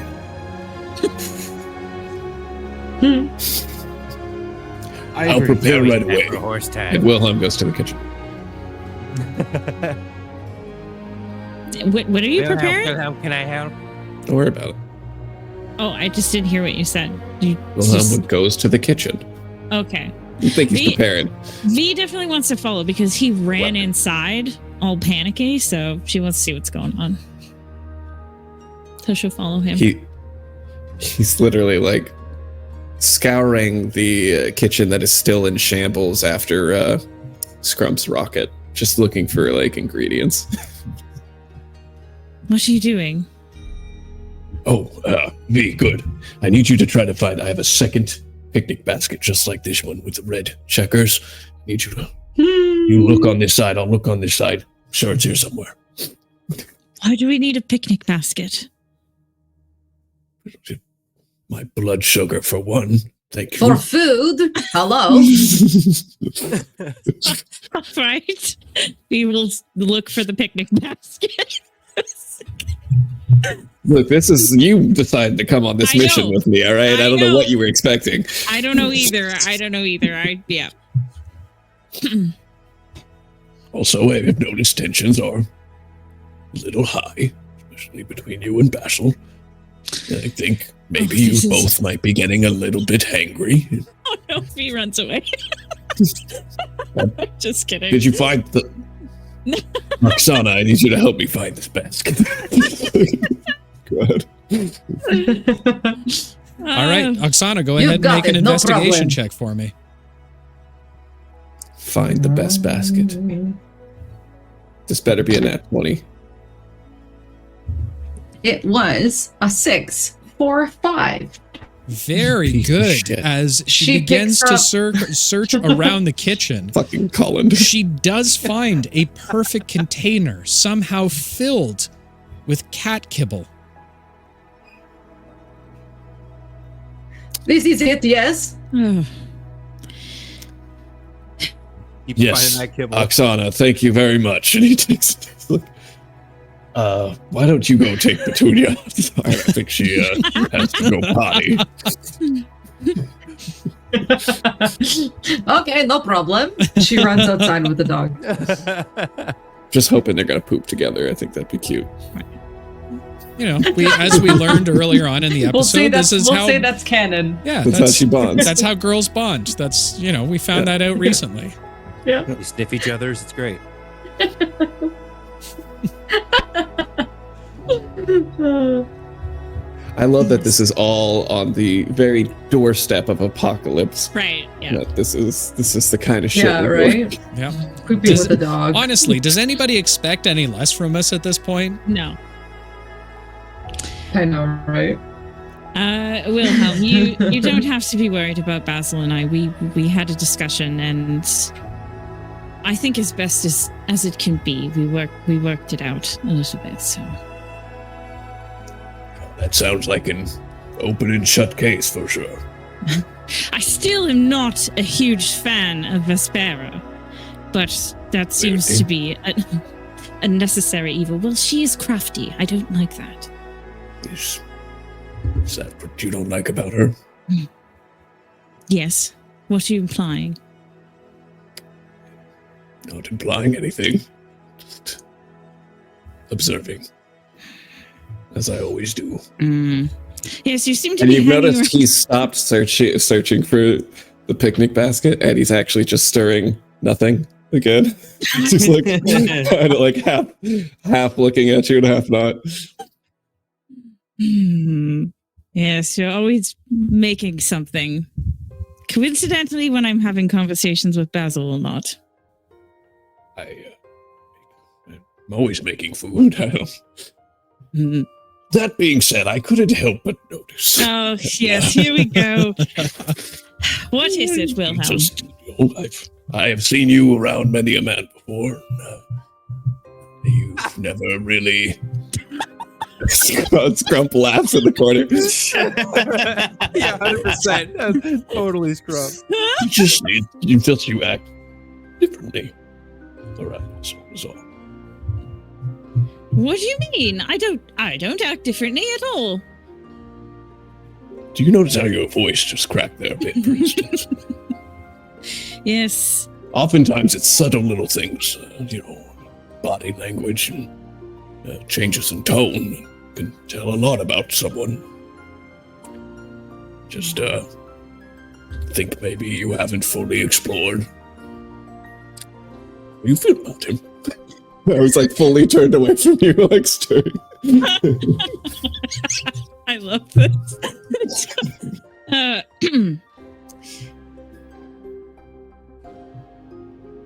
I'll prepare right away. Horse time. And Wilhelm goes to the kitchen. What are you Wilhelm, preparing? Wilhelm, can I help? Don't worry about it. Oh, I just didn't hear what you said. Wilhelm goes to the kitchen. Okay. You think he's preparing. V definitely wants to follow because he ran inside all panicky, so she wants to see what's going on. So she'll follow him. He's literally like scouring the kitchen that is still in shambles after Scrump's rocket, just looking for like ingredients. What are you doing? Oh, V, good. I need you to try to find... I have a second picnic basket just like this one with the red checkers. I need you to... You look on this side, I'll look on this side. I'm sure it's here somewhere. Why do we need a picnic basket? My blood sugar, for one. Thank you. For food? Hello? Right? We will look for the picnic basket. Look, this is... You decided to come on this mission with me, all right? I don't know what you were expecting. I don't know either. Yeah. Also, I have noticed tensions are a little high, especially between you and Basil. I think maybe you both might be getting a little bit hangry. Oh no, he runs away. Just kidding. Did you find the... Roxana, I need you to help me find this basket. Go ahead. All right, Oksana, go ahead and make an investigation check for me. Find the best basket. This better be a nat 20. It was a 6 for 5. Very good. As she begins to search around the kitchen, fucking Colin, she does find a perfect container somehow filled with cat kibble. This is it, yes? Yes, Oksana, thank you very much. And he takes why don't you go take Petunia? I think she has to go potty. Okay, no problem. She runs outside with the dog. Just hoping they're gonna poop together. I think that'd be cute. You know, as we learned earlier on in the episode, we'll say that's canon. Yeah, that's how she bonds. That's how girls bond. That's, you know, we found that out recently. Yeah. You sniff each other's, it's great. I love that this is all on the very doorstep of apocalypse. Right. Yeah. That this is the kind of shit. Yeah, right? Yeah. Creepy with the dog. Honestly, does anybody expect any less from us at this point? No. I know, right? Wilhelm, you don't have to be worried about Basil and I. We had a discussion, and I think as best as it can be, we worked it out a little bit. So that sounds like an open and shut case for sure. I still am not a huge fan of Vespera, but that seems to be a necessary evil. Well, she is crafty. I don't like that. Is that what you don't like about her? Yes. What are you implying? Not implying anything. Just observing. As I always do. Yes, you seem to and be. And you've noticed he's stopped searching for the picnic basket, and he's actually just stirring nothing again. Just like kind of like half looking at you and half not. Yes, you're always making something. Coincidentally, when I'm having conversations with Basil or not. I'm always making food. That being said, I couldn't help but notice. Oh, yes, here we go. What is it, Wilhelm? Just, I have seen you around many a man before. You've never really... Scrump laughs in the corner. Yeah, 100%. Totally Scrump. You act differently. Around us all. What do you mean? I don't act differently at all. Do you notice how your voice just cracked there a bit, for instance? Yes. Oftentimes it's subtle little things, body language and changes in tone can tell a lot about someone. Just think maybe you haven't fully explored. How you feel about him? I was like fully turned away from you, like stirring. I love this.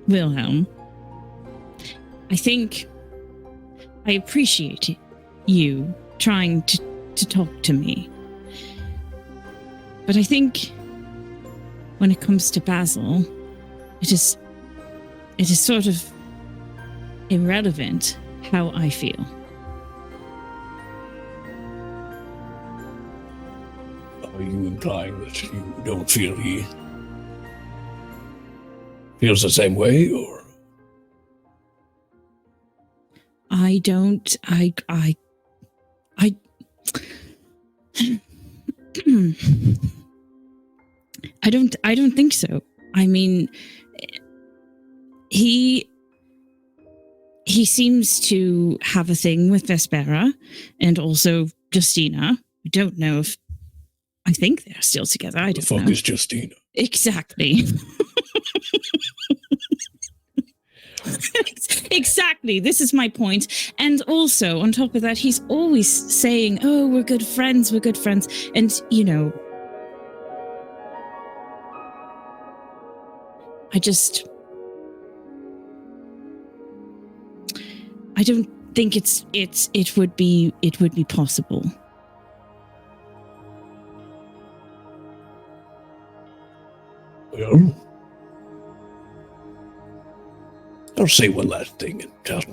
Wilhelm, I think I appreciate you trying to talk to me. But I think when it comes to Basil, it is sort of irrelevant how I feel. Are you implying that you don't feel he feels the same way, or? I don't think so. I mean, he he seems to have a thing with Vespera and also Justina. We don't know if... I think they're still together. I don't know. The fuck is Justina? Exactly. Exactly. This is my point. And also, on top of that, he's always saying, oh, we're good friends. We're good friends. And, you know, I don't think it would be possible. Well, I'll say one last thing and just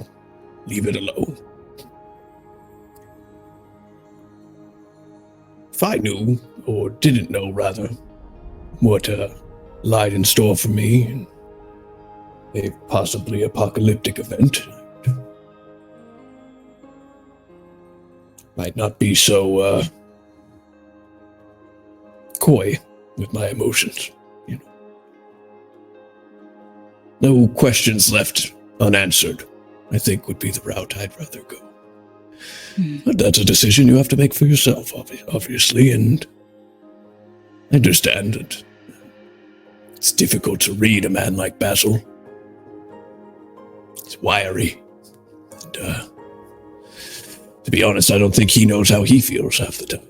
leave it alone. If I knew, or didn't know rather, what lied in store for me in a possibly apocalyptic event, might not be so coy with my emotions. No questions left unanswered, I think, would be the route I'd rather go. But that's a decision you have to make for yourself, obviously, and I understand that it's difficult to read a man like Basil. He's wiry, and to be honest, I don't think he knows how he feels half the time.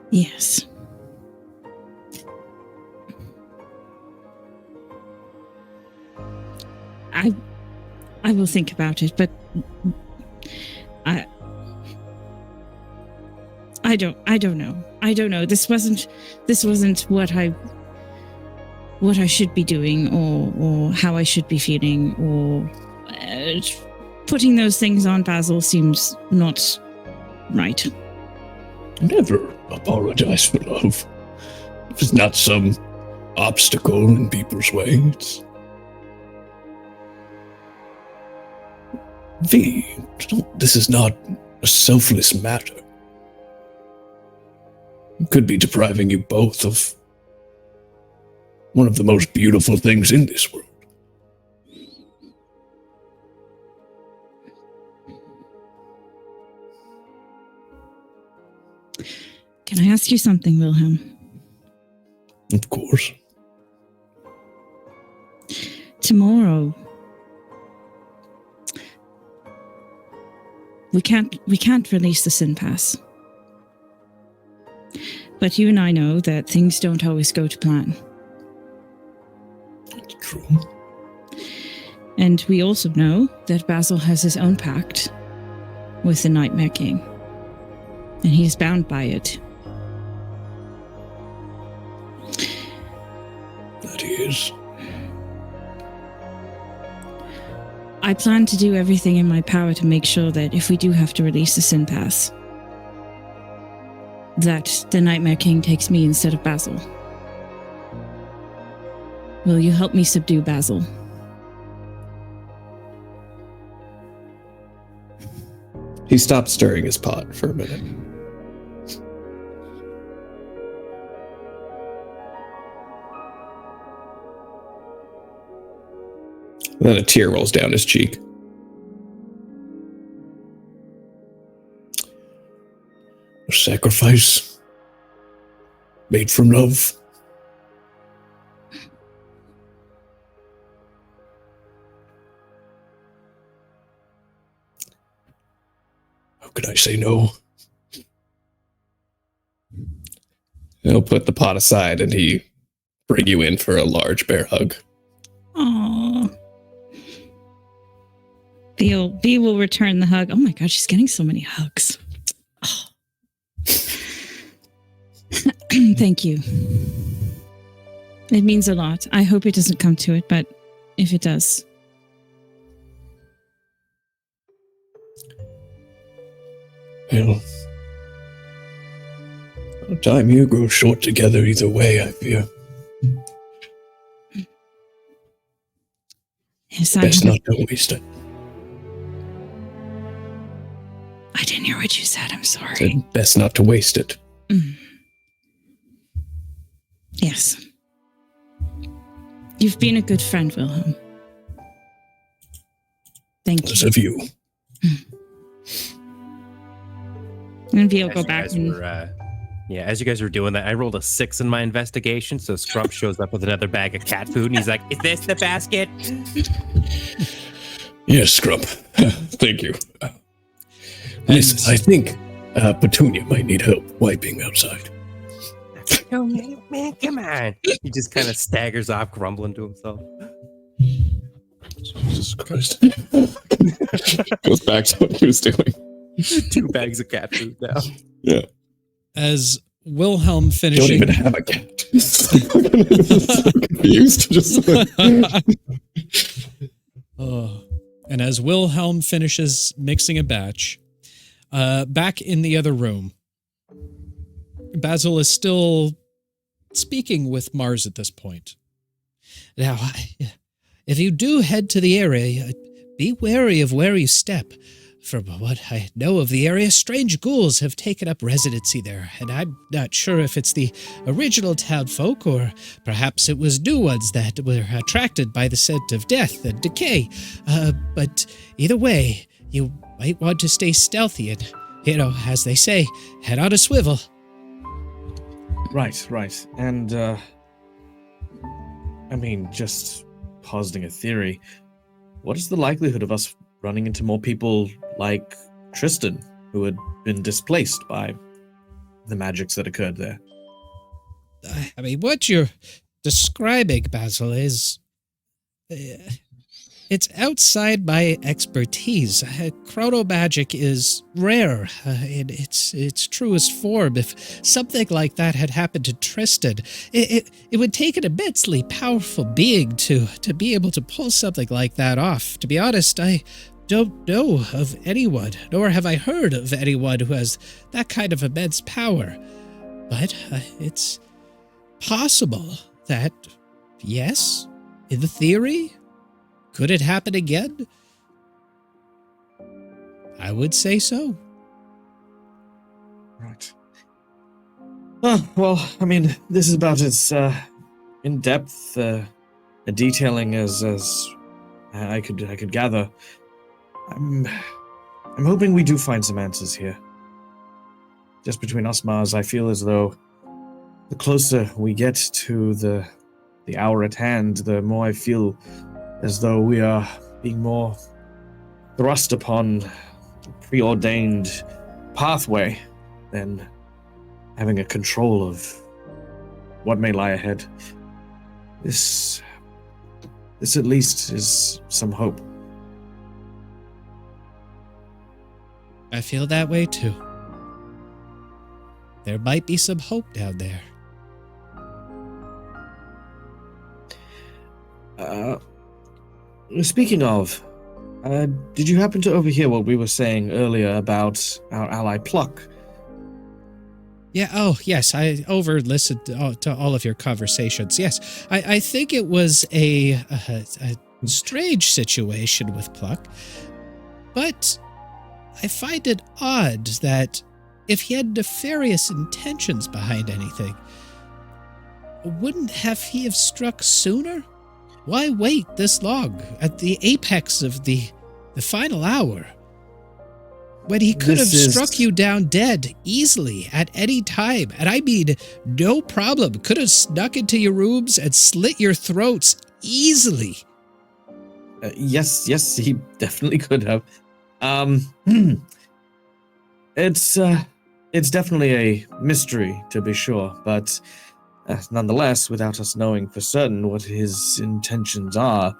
Yes. I will think about it, but I don't know. I don't know. This wasn't what I should be doing, or how I should be feeling, or putting those things on Basil seems not right. Never apologize for love. If it's not some obstacle in people's way, it's... V, this is not a selfless matter. It could be depriving you both of one of the most beautiful things in this world. Can I ask you something, Wilhelm? Of course. Tomorrow, we can't release the Sin Pass. But you and I know that things don't always go to plan. That's true. And we also know that Basil has his own pact with the Nightmare King. And he is bound by it. That he is. I plan to do everything in my power to make sure that if we do have to release the Sin Pass, that the Nightmare King takes me instead of Basil. Will you help me subdue Basil? He stopped stirring his pot for a minute. Then a tear rolls down his cheek. A sacrifice made from love. How could I say no? He'll put the pot aside and he bring you in for a large bear hug. Aww. B will return the hug. Oh my god, she's getting so many hugs. Oh. Thank you. It means a lot. I hope it doesn't come to it, but if it does. Well, our time here grows short together either way, I fear. Yes, Best not to waste it. I didn't hear what you said. I'm sorry. Said best not to waste it. Yes. You've been a good friend, Wilhelm. Thank you. As have you. And Veal go back and... As you guys were doing that, I rolled a 6 in my investigation, so Scrump shows up with another bag of cat food, and he's like, "Is this the basket?" Yes, Scrump. Thank you. Listen, I think Petunia might need help wiping outside. Oh, man, come on. He just kind of staggers off, grumbling to himself. Jesus Christ. Goes back to what he was doing. 2 bags of cat food now. Yeah. As Wilhelm Don't finishing... even have a cat. So confused. Just like, Oh. And as Wilhelm finishes mixing a batch, back in the other room, Basil is still speaking with Mars at this point. Now, if you do head to the area, be wary of where you step. From what I know of the area, strange ghouls have taken up residency there, and I'm not sure if it's the original townfolk or perhaps it was new ones that were attracted by the scent of death and decay. But either way, you might want to stay stealthy and, as they say, head on a swivel. Right. And, just positing a theory, what is the likelihood of us running into more people like Tristan, who had been displaced by the magics that occurred there? What you're describing, Basil, is... it's outside my expertise. Chronomagic is rare in its truest form. If something like that had happened to Tristan, it would take an immensely powerful being to be able to pull something like that off. To be honest, I don't know of anyone, nor have I heard of anyone who has that kind of immense power. But it's possible that, yes, in the theory... Could it happen again? I would say so. Right. Oh, well, this is about as in-depth a detailing as I could gather. I'm hoping we do find some answers here. Just between us, Mars, I feel as though the closer we get to the hour at hand, the more I feel as though we are being more thrust upon a preordained pathway than having a control of what may lie ahead. This at least is some hope. I feel that way too. There might be some hope down there. Speaking of, did you happen to overhear what we were saying earlier about our ally Pluck? Yeah, oh, yes, I over-listened to all of your conversations. Yes, I think it was a strange situation with Pluck, but I find it odd that if he had nefarious intentions behind anything, wouldn't he have struck sooner? Why wait this long at the apex of the final hour? When he could have struck you down dead easily at any time, and I mean no problem, could have snuck into your rooms and slit your throats easily. Yes, he definitely could have. It's definitely a mystery, to be sure, but nonetheless, without us knowing for certain what his intentions are,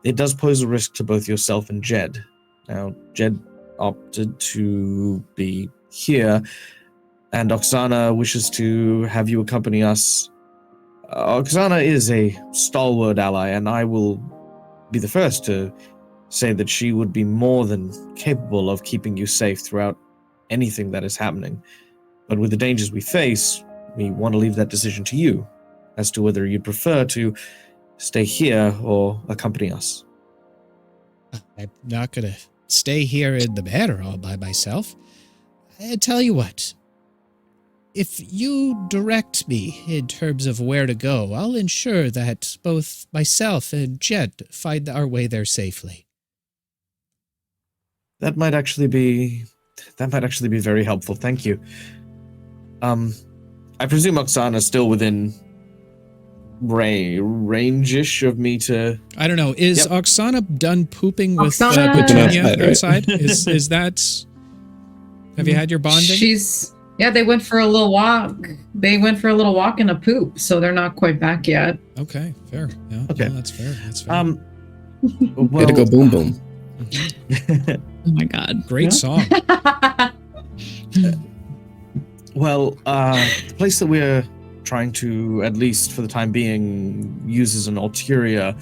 it does pose a risk to both yourself and Jed. Now, Jed opted to be here, and Oksana wishes to have you accompany us. Oksana is a stalwart ally, and I will be the first to say that she would be more than capable of keeping you safe throughout anything that is happening. But with the dangers we face, we want to leave that decision to you as to whether you'd prefer to stay here or accompany us. I'm not going to stay here in the manor all by myself. I tell you what, if you direct me in terms of where to go, I'll ensure that both myself and Jed find our way there safely. That might actually be very helpful. Thank you. I presume Oksana's still within range-ish of me to... I don't know. Is Oksana done pooping with Oksana- Petunia outside? Is that... Have you had your bonding? They went for a little walk. They went for a little walk and a poop, so they're not quite back yet. Okay, fair. Yeah, Okay. yeah, that's fair. That's fair. Way to go, boom boom. Oh my God. Great song. Well, the place that we're trying to, at least for the time being, use as an ulterior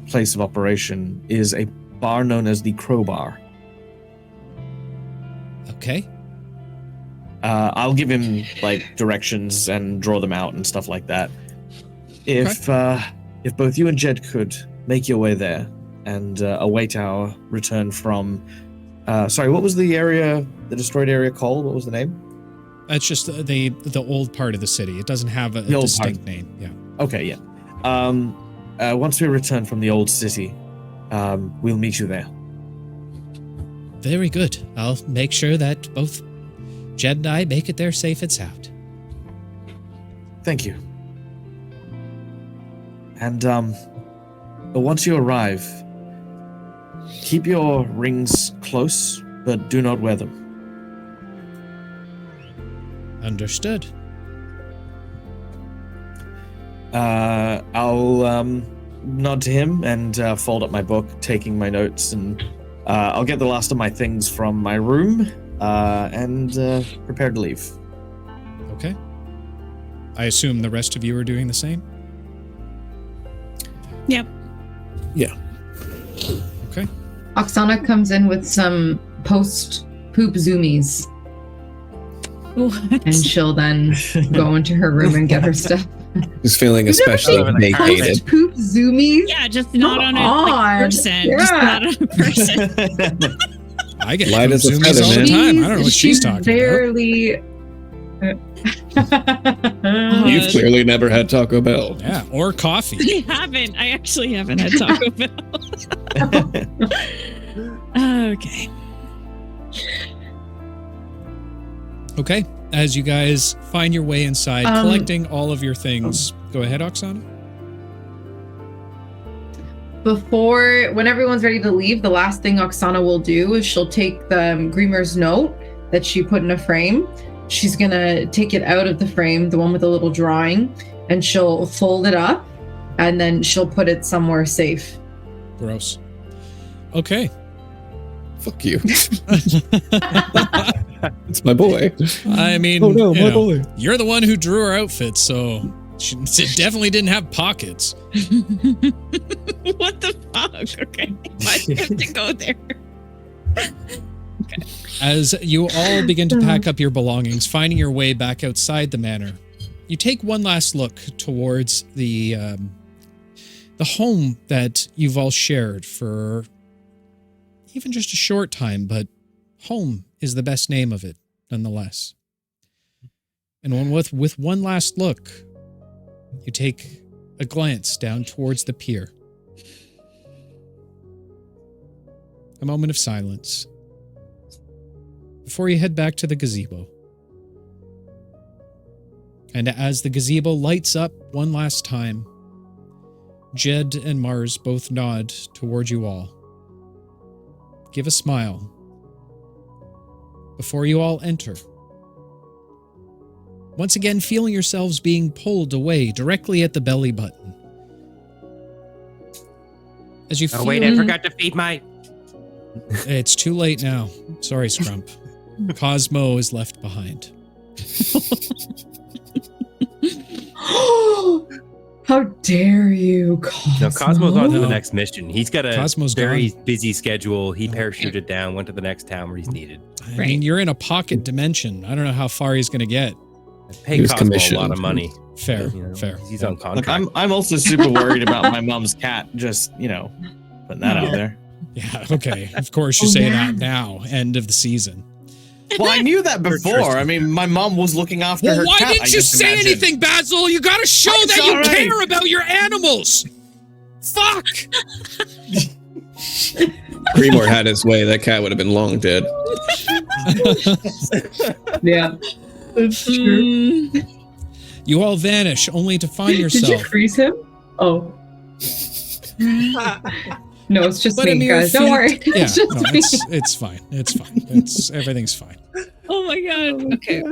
place of operation is a bar known as the Crowbar. Okay. I'll give him like directions and draw them out and stuff like that. If both you and Jed could make your way there and await our return from, sorry, what was the destroyed area called? What was the name? That's just the old part of the city. It doesn't have a distinct name. Yeah. Okay, yeah. Once we return from the old city, we'll meet you there. Very good. I'll make sure that both Jed and I make it there safe and sound. Thank you. And but once you arrive, keep your rings close, but do not wear them. Understood. I'll nod to him and fold up my book, taking my notes, and I'll get the last of my things from my room and prepare to leave. Okay. I assume the rest of you are doing the same? Yep. Yeah. Okay. Oksana comes in with some post-poop zoomies, What? and she'll then go into her room and get her stuff. Who's feeling You've never especially seen vacated. Post-poop zoomies? Yeah, just not on a on. person. Yeah. Just not on a person. I get Light as a zoomies feather, all the man. time. I don't know what she's talking barely... You've clearly never had Taco Bell. about. Yeah, or coffee. I haven't. I actually haven't had Taco Bell. Okay. Okay. As you guys find your way inside, collecting all of your things. Go ahead, Oksana. When everyone's ready to leave, the last thing Oksana will do is she'll take the Grimmer's note that she put in a frame. She's gonna take it out of the frame, the one with the little drawing, and she'll fold it up, and then she'll put it somewhere safe. Gross. Okay. Fuck you. It's my boy. I mean, Oh no, you my know, boy. you're the one who drew her outfit, so it definitely didn't have pockets. What the fuck? Okay. Why do you have to go there? As you all begin to pack up your belongings, finding your way back outside the manor, you take one last look towards the home that you've all shared for even just a short time, but home is the best name of it, nonetheless. And with one last look, you take a glance down towards the pier. A moment of silence before you head back to the gazebo. And as the gazebo lights up one last time, Jed and Mars both nod toward you all. Give a smile before you all enter. Once again, feeling yourselves being pulled away directly at the belly button. As you feel... Oh, wait, I forgot to feed my... It's too late now. Sorry, Scrump. Cosmo is left behind. How dare you, Cosmo? No, Cosmo's on to the next mission. He's got a Cosmo's very gone. busy schedule. He parachuted down, went to the next town where he's needed. I mean, you're in a pocket dimension. I don't know how far he's going to get. I pay He was Cosmo a commissioned. lot of money. Fair, You know, fair. He's on Look, contract. I'm also super worried about my mom's cat. Just putting that out there. Yeah, okay. Of course you say that now, end of the season. Well, I knew that before. I mean, my mom was looking after her Well, why cat, didn't I you just say imagine. anything, Basil? You gotta show I'm that you sorry. care about your animals. Fuck. Greenmore had his way. That cat would have been long dead. Yeah. That's true. You all vanish, only to find yourself. Did you freeze him? Oh. No, it's just But me, a mere guys. Don't feet- worry. Yeah, It's just no, me. it's fine. It's fine. Everything's fine. Oh my god. Okay.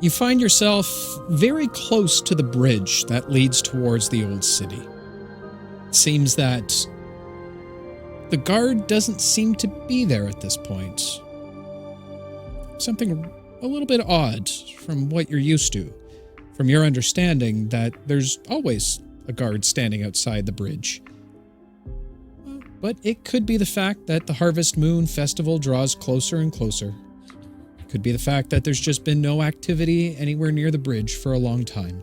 You find yourself very close to the bridge that leads towards the old city. It seems that the guard doesn't seem to be there at this point. Something a little bit odd from what you're used to. From your understanding that there's always a guard standing outside the bridge. But it could be the fact that the Harvest Moon Festival draws closer and closer. It could be the fact that there's just been no activity anywhere near the bridge for a long time.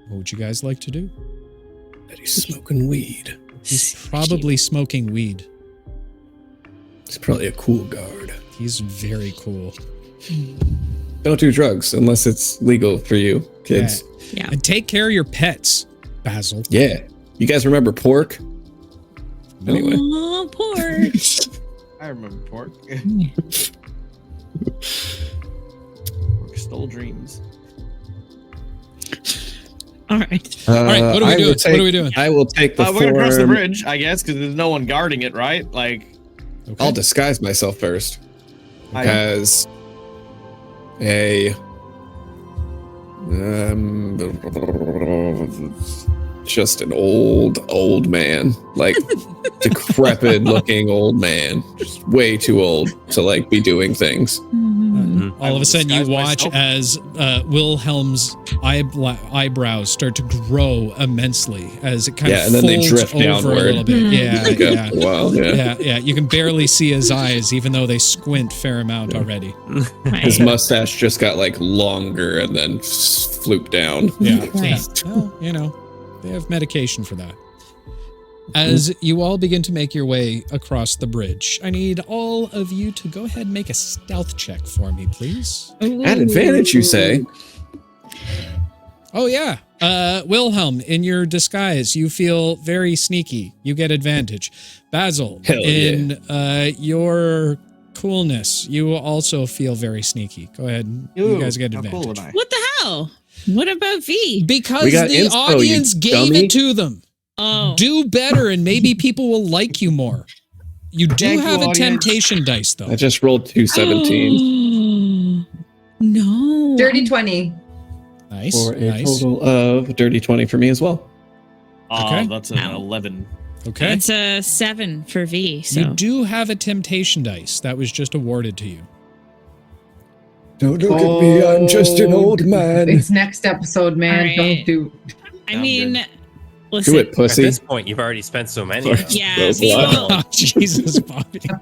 What would you guys like to do? That he's smoking weed. He's probably smoking weed. He's probably a cool guard. He's very cool. Don't do drugs unless it's legal for you, kids. Yeah. And take care of your pets, Basil. Yeah. You guys remember pork? Anyway. Oh, pork. I remember pork. Pork stole dreams. All right. All right, what are we doing? What are we doing? I will take the We're gonna cross the form- bridge, I guess, because there's no one guarding it, right? Like, Okay. I'll disguise myself first I- as a just an old man, like decrepit looking old man, just way too old to like be doing things. All of a sudden, you disguise watch myself. as Wilhelm's eyebrows start to grow immensely as it kind of and then they folds drift over downward. a little bit. Yeah, Like yeah. wow, yeah. Yeah. You can barely see his eyes, even though they squint fair amount already. His mustache just got like longer and then flooped down. Yeah. Right. Well, you know, they have medication for that. As you all begin to make your way across the bridge, I need all of you to go ahead and make a stealth check for me, please. At advantage, you say? Oh, yeah. Wilhelm, in your disguise, you feel very sneaky. You get advantage. Basil, Hell in your coolness, you also feel very sneaky. Go ahead. You guys get how advantage. cool am I? What the hell? What about V? Because We got the inspo, you audience gave dummy. it to them. Oh. Do better and maybe people will like you more. You do Thank you, have a audience. temptation dice, though. I just rolled 2 17s No. Dirty 20. Nice. for a Nice. total of dirty 20 for me as well. Okay. That's an Ow. 11. Okay. It's a 7 for V. So You do have a temptation dice that was just awarded to you. Don't look at me, I'm just an old man. It's next episode, man. All right. Don't do. I Sound mean, good. listen. Do it, At pussy. this point, you've already spent so many. of them. Yeah, That was V a lot. will. Oh, Jesus, Bobby. God,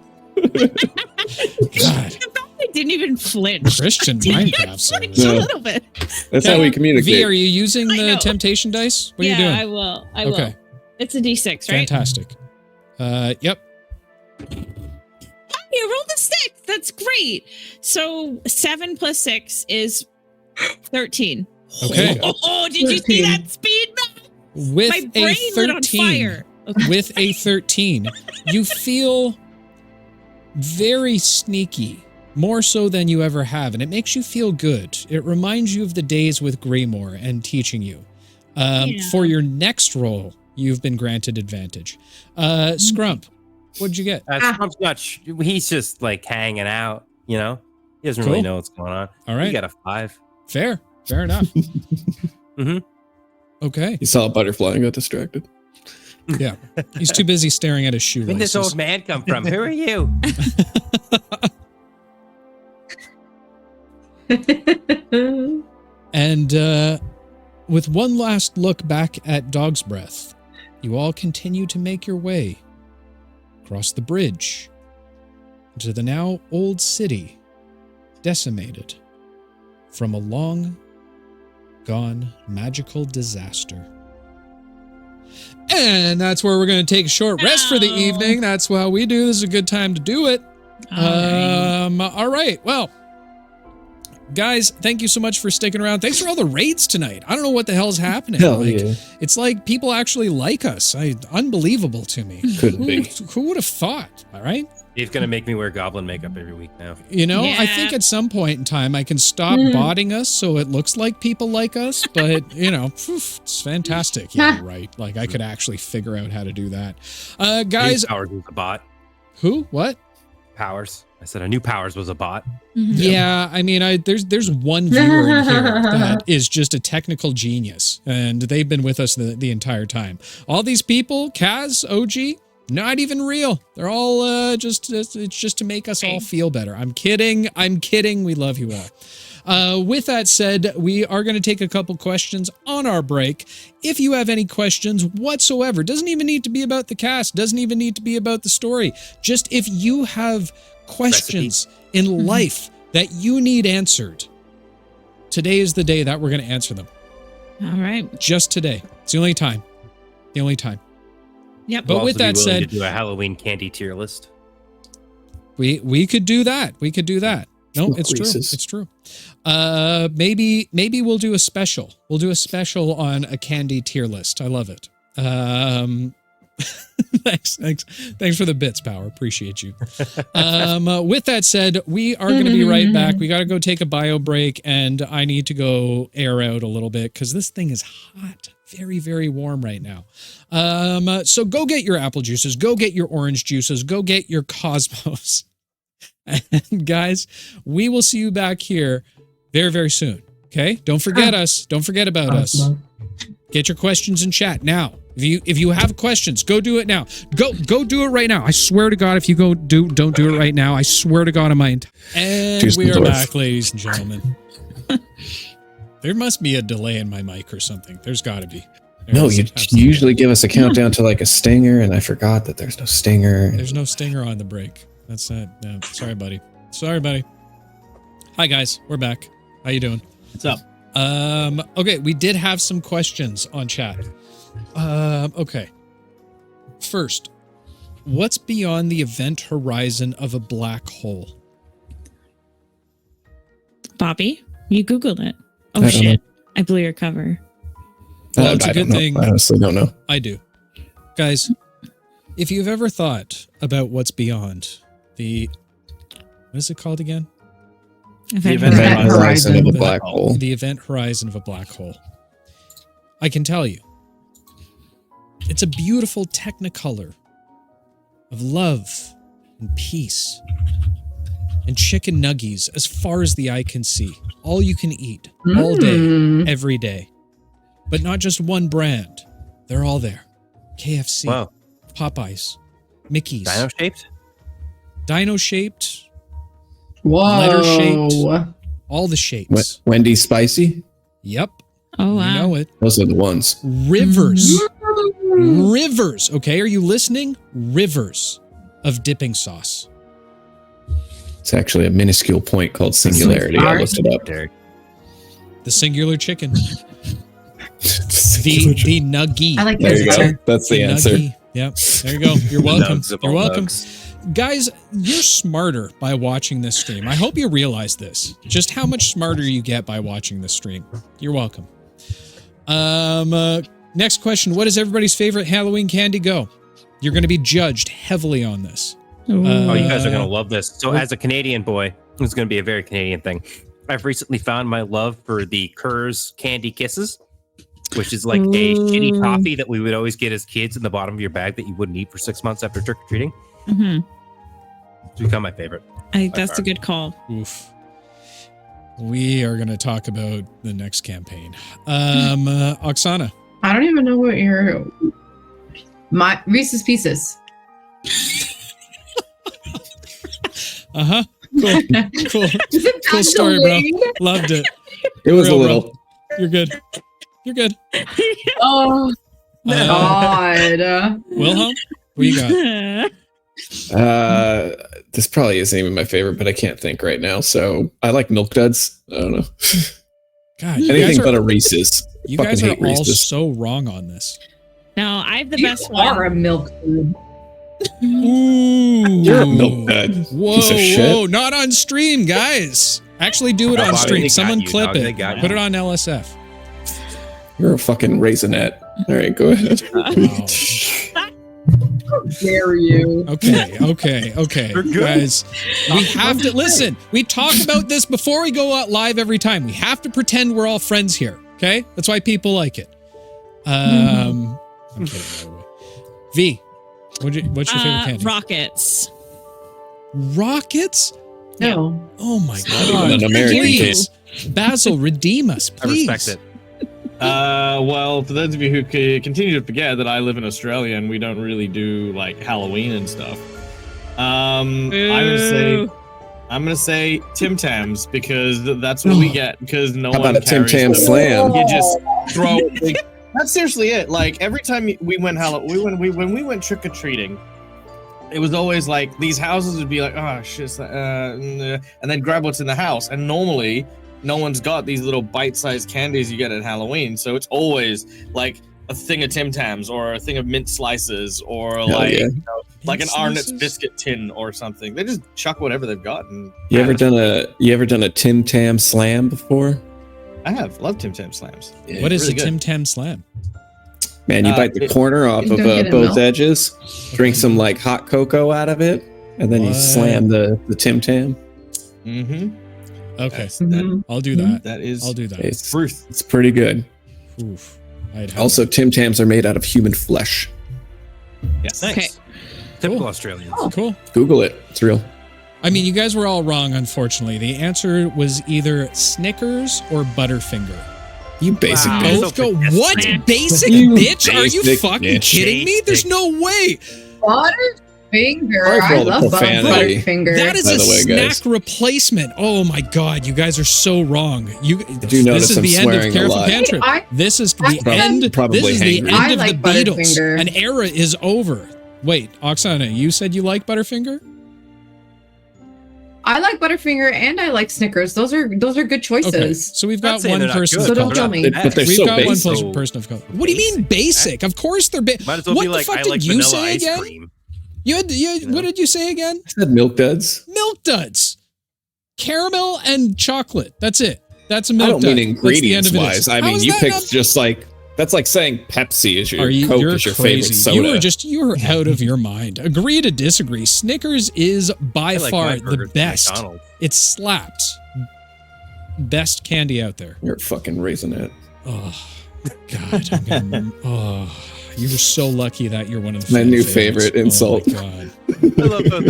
I didn't even flinch. Christian Minecraft Flinch server. a Yeah. little bit. That's how we communicate. V, are you using I the know. temptation dice? What are yeah, you doing? I will. I will. Okay. It's a D6, right? Fantastic. Yep. You rolled a 6. That's great. So 7 plus 6 is 13. Okay. Oh, did you see 13. that speed? With My a brain lit on 13, fire. Okay. with a 13, you feel very sneaky, more so than you ever have, and it makes you feel good. It reminds you of the days with Greymore and teaching you. Yeah. For your next roll, you've been granted advantage. Scrump, what'd you get? Trump's not. He's just like hanging out. You know, he doesn't Cool. really know what's going on. All right. You got a 5. Fair enough. Mm-hmm. Okay. He saw a butterfly and got distracted. Yeah. He's too busy staring at his Where did this shoelaces. old man come from? Who are you? And with one last look back at Dog's Breath, you all continue to make your way across the bridge into the now old city, decimated from a long-gone magical disaster. And that's where we're going to take a short rest for the evening. That's what we do. This is a good time to do it. All right. Well, guys, thank you so much for sticking around. Thanks for all the raids tonight. I don't know what the hell's happening. It's like people actually like us. Unbelievable to me. Couldn't be. Who would have thought? All right. He's going to make me wear goblin makeup every week now. You know, I think at some point in time I can stop botting us so it looks like people like us, but you know, it's fantastic. Yeah, right. Like I could actually figure out how to do that. Guys. Powers was a bot. Who? What? Powers. I said I knew Powers was a bot. Yeah, I mean, there's one viewer in here that is just a technical genius, and they've been with us the entire time. All these people, Kaz, OG, not even real. They're all it's just to make us all feel better. I'm kidding. We love you all. With that said, we are going to take a couple questions on our break. If you have any questions whatsoever, doesn't even need to be about the cast, doesn't even need to be about the story. Just if you have questions in life that you need answered, today is the day that we're going to answer them. All right. Just today. It's the only time. Yep. But with that said, to do a Halloween candy tier list. We could do that. No, it's true. It's true. Maybe we'll do a special. We'll do a special on a candy tier list. I love it. Thanks for the bits, Power. Appreciate you. With that said, we are going to be right back. We got to go take a bio break, and I need to go air out a little bit because this thing is hot. Very, very warm right now. So go get your apple juices. Go get your orange juices. Go get your Cosmos. And guys, we will see you back here very, very soon. Okay? Don't forget us. Don't forget about us. Get your questions in chat now. If you have questions, go do it now. Go do it right now. I swear to God, if you don't do it right now, I swear to God on my And we are back, ladies and gentlemen. There must be a delay in my mic or something. There's got to be. No, you usually give us a countdown to like a stinger, and I forgot that there's no stinger. There's no stinger on the break. That's not. No, sorry, buddy. Hi, guys. We're back. How you doing? What's up? Okay, we did have some questions on chat. Okay. First, what's beyond the event horizon of a black hole? Bobby, you Googled it. Oh, shit. I blew your cover. Well, it's a good thing. I honestly don't know. I do. Guys, if you've ever thought about what's beyond the... What is it called again? The event horizon of a black hole. The event horizon of a black hole. I can tell you, it's a beautiful technicolor of love and peace and chicken nuggies as far as the eye can see. All you can eat, all day, every day. But not just one brand. They're all there. KFC, wow. Popeyes, Mickey's. Dino-shaped? Dino-shaped. Whoa. Letter-shaped. All the shapes. Wendy's Spicy? Yep. Oh, wow. You know it. Those are the ones. Rivers. Rivers. Okay, are you listening? Rivers of dipping sauce. It's actually a minuscule point called singularity. I looked it up. The singular chicken. the nuggy. I like There you that. go. That's the answer. Nuggy. Yep. There you go. You're welcome. Nugs of You're all welcome. nugs. Guys, you're smarter by watching this stream. I hope you realize this. Just how much smarter you get by watching this stream. You're welcome. Next question. What is everybody's favorite Halloween candy? Go. You're going to be judged heavily on this. Oh, you guys are going to love this. So as a Canadian boy, it's going to be a very Canadian thing. I've recently found my love for the Kerr's Candy Kisses, which is like a shitty toffee that we would always get as kids in the bottom of your bag that you wouldn't eat for 6 months after trick-or-treating. It's become my favorite. That's a good call. Oof. We are going to talk about the next campaign. Oksana. I don't even know what your... My Reese's Pieces. Uh-huh. Cool. Cool story, bro. Loved it. It was Real, a little. bro. You're good. You're good. Oh, God. Wilhelm, what you got? This probably isn't even my favorite, but I can't think right now. So I like Milk Duds. I don't know. God, anything but a Reese's. You Fucking guys are hate all Reese's. so wrong on this. No, I have the You best are a one. milk food. Ooh. You're a milk dud. Whoa, Piece of shit. whoa, not on stream, guys. Actually do it No, on Bobby, stream. they got Someone you, clip dog. They it. got Put you. it on LSF. You're a fucking raisinette. All right, go ahead. How dare you? Okay. We're good. Guys, we have to listen. We talk about this before we go out live every time. We have to pretend we're all friends here. Okay? That's why people like it. I'm kidding, by the way. V, what's your favorite candy? Rockets. Rockets? No. Oh my Not god. even an American Please. Basil, redeem us, I please. respect it. Well, for those of you who continue to forget that I live in Australia and we don't really do like Halloween and stuff, I'm gonna say Tim Tams because that's what we get because no How one about a Tim carries Tam them. Slam? You just throw. That's seriously it. Like every time we went when we went trick or treating, it was always like these houses would be like, oh shit, and then grab what's in the house. And normally, no one's got these little bite-sized candies you get at Halloween, so it's always like a thing of Tim Tams or a thing of mint slices or like yeah. like an Mint Arnott's slices? biscuit tin or something. They just chuck whatever they've got. And You ever done a Tim Tam Slam before? I have loved Tim Tam slams. Yeah, What is really a good. Tim Tam Slam? Man, you bite the corner off You of don't get it both milk? edges, drink some like hot cocoa out of it, and then you What? slam the Tim Tam. Mm-hmm. Okay. Mhm. I'll do that. That is I'll do that. It's, truth. it's pretty good. Oof. I'd have Also, Tim Tams are made out of human flesh. Yes. Okay. Typical Australians. Cool. Google it. It's real. I mean, you guys were all wrong, unfortunately. The answer was either Snickers or Butterfinger. You basic Wow. bitch. Both go, Yes, what? man. Basic You bitch? Are you basic fucking bitch. kidding me? There's no way. Butterfinger. Sorry for I all the love profanity. Butterfinger. That is By a the way, snack guys. replacement. Oh my god, you guys are so wrong. Did you notice this is I'm the end of swearing a Careful lot? Cantrip. I- This is the I- end. Probably This is the hangry. end I of like the Beatles. Butterfinger. An era is over. Wait, Oksana, you said you like Butterfinger? I like Butterfinger and I like Snickers. Those are good choices. Okay, so we've Not got saying one they're not person good, of So don't color. kill me. But they're We've so got basic. one person of color. What do you mean basic? Of course they're basic. Might as well What be the like, fuck I did like you vanilla say ice again? cream. What did you say again? I said milk duds. Milk duds. Caramel and chocolate. That's it. That's a I milk don't dud. mean That's the end ingredients of it. wise. I How mean, is you that picked not- just like that's like saying Pepsi is your Coke you're is your crazy. favorite soda. You were out of your mind. Agree to disagree. Snickers is by I like far my the burgers from best. McDonald's. It slaps. Best candy out there. You're a fucking raisinette. Oh God. Oh, you're so lucky that you're one of the My fan new favorites. favorite insult. Oh my God. I love how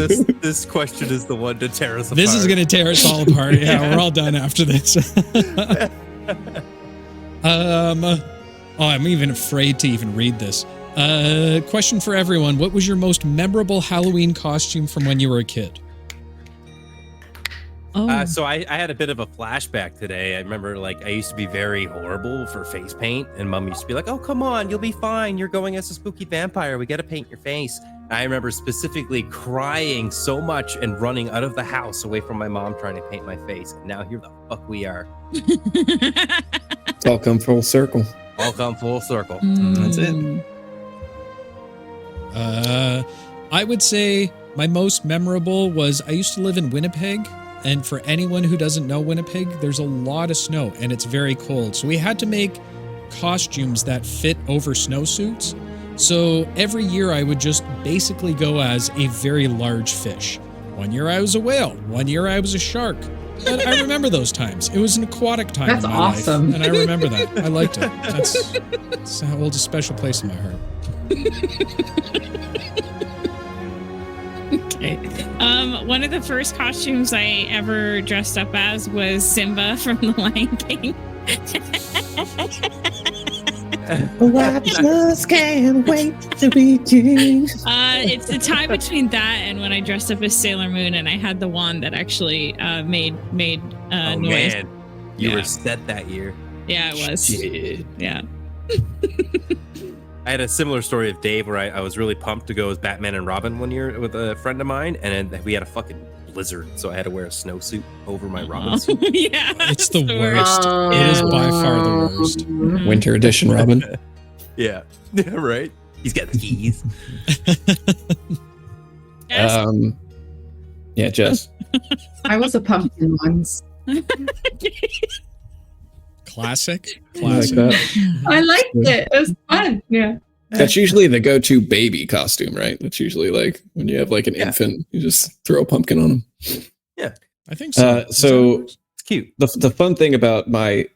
this question is the one to tear us apart. This is gonna tear us all apart. Yeah, we're all done after this. Oh, I'm even afraid to even read this. Question for everyone. What was your most memorable Halloween costume from when you were a kid? Oh, So I had a bit of a flashback today. I remember like I used to be very horrible for face paint, and Mom used to be like, "Oh, come on, you'll be fine. You're going as a spooky vampire. We got to paint your face." I remember specifically crying so much and running out of the house away from my mom trying to paint my face. And now here the fuck we are. It's all come full circle. All come full circle. That's it. I would say my most memorable was I used to live in Winnipeg. And for anyone who doesn't know Winnipeg, there's a lot of snow and it's very cold. So we had to make costumes that fit over snowsuits. So every year I would just basically go as a very large fish. One year I was a whale. One year I was a shark. But I remember those times. It was an aquatic time That's in my awesome. life. And I remember that. I liked it. That's holds a special place in my heart. okay. One of the first costumes I ever dressed up as was Simba from The Lion King. I just can't wait to be king. It's the time between that and when I dressed up as Sailor Moon and I had the wand that actually made Oh noise. man, you Yeah. were set that year. Yeah, it was. Shit. Yeah. I had a similar story of Dave where I was really pumped to go as Batman and Robin one year with a friend of mine, and then we had a fucking blizzard, so I had to wear a snowsuit over my Robin suit. Yeah. It's the worst. worst. It is by far the worst. Winter edition, Robin. Yeah. Yeah, right. He's got the keys. Yeah, Jess. I was a pumpkin once. Classic. Like that. I liked it. It was fun. Yeah. That's usually the go-to baby costume, right? That's usually like when you have like an infant, you just throw a pumpkin on them. Yeah, I think so. So it's cute. The fun thing about my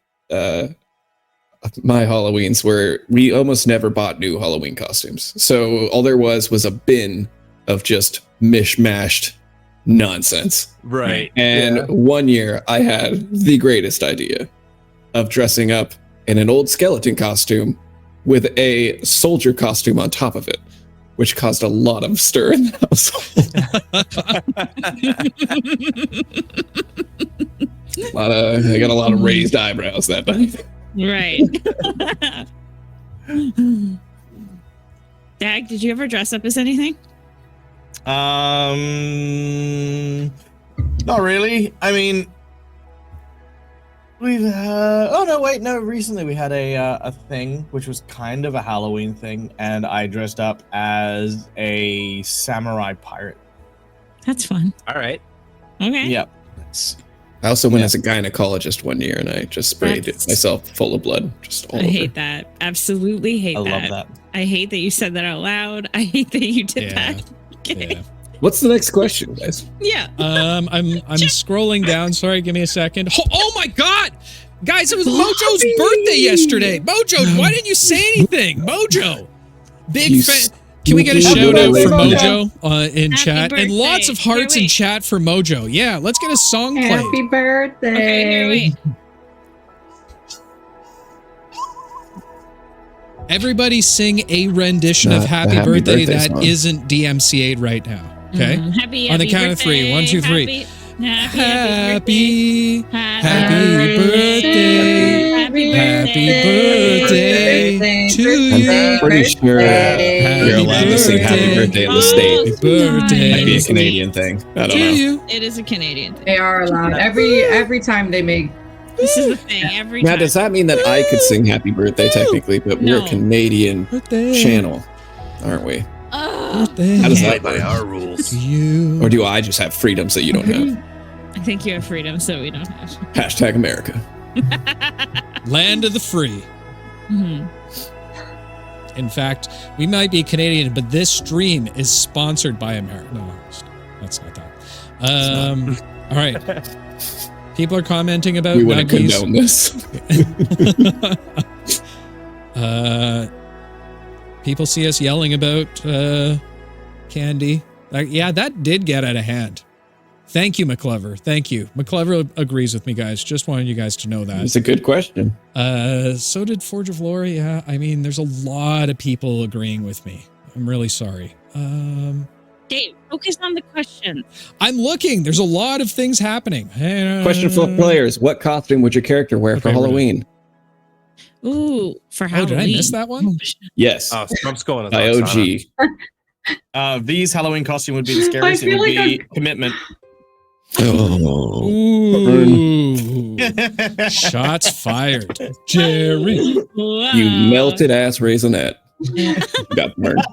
Halloweens were we almost never bought new Halloween costumes. So all there was a bin of just mishmashed nonsense. Right. And one year I had the greatest idea of dressing up in an old skeleton costume with a soldier costume on top of it, which caused a lot of stir in the household. I got a lot of raised eyebrows that night. Right. Dag, did you ever dress up as anything? Not really. I mean, we've recently we had a thing which was kind of a Halloween thing, and I dressed up as a samurai pirate. That's fun. All right. Okay. Yep. I also went as a gynecologist one year, and I just sprayed myself full of blood. Just all I over. hate that. Absolutely hate that. I love that. I hate that you said that out loud. I hate that you did that. Okay. Yeah. What's the next question, guys? Yeah. I'm scrolling down. Sorry, give me a second. Oh my God, guys! It was Mojo's birthday yesterday. Mojo, why didn't you say anything, Mojo? Big fan. Can we get a shout out for Mojo in Happy chat birthday. and lots of hearts Here, in wait. chat for Mojo? Yeah, let's get a song played. Happy birthday. Okay, here, wait. Everybody sing a rendition of The Happy Happy Birthday Birthday that song. isn't DMCA'd right now. Okay? Happy, On the happy count of three. birthday. 1, 2, 3. Happy Happy birthday. Happy Happy birthday to you. I'm pretty sure you're allowed to sing Happy Birthday in the state. Happy birthday. Might be a Canadian thing. I don't To know. you. It is a Canadian thing. They are allowed every time they make. This is the thing. Every Now, time. does that mean that I could sing Happy Birthday technically, but we're No. a Canadian Birthday. channel, aren't we? Birthday. How does Play that by work? our rules. to you. Or do I just have freedoms that you don't have? I think you have freedom, so we don't have. Hashtag America. Land of the free. Mhm. In fact, we might be Canadian, but this stream is sponsored by America. No, that's not that. All right. People are commenting about We wouldn't Nuggies. condone this. People see us yelling about candy. Yeah, that did get out of hand. Thank you, McClever. Thank you. McClever agrees with me, guys. Just wanted you guys to know that. It's a good question. So did Forge of Lore. Yeah, I mean, there's a lot of people agreeing with me. I'm really sorry. Dave, focus on the question. I'm looking. There's a lot of things happening. Question for the players. What costume would your character wear for Okay, we're Halloween? Ooh, for Oh, Halloween. did I miss that one? Yes. Oh, Trump's going By OG. V's Halloween costume would be the scariest. It feel would like be commitment. Oh. Ooh. Shots fired. Jerry. Wow. You melted ass raisinette. Got burned.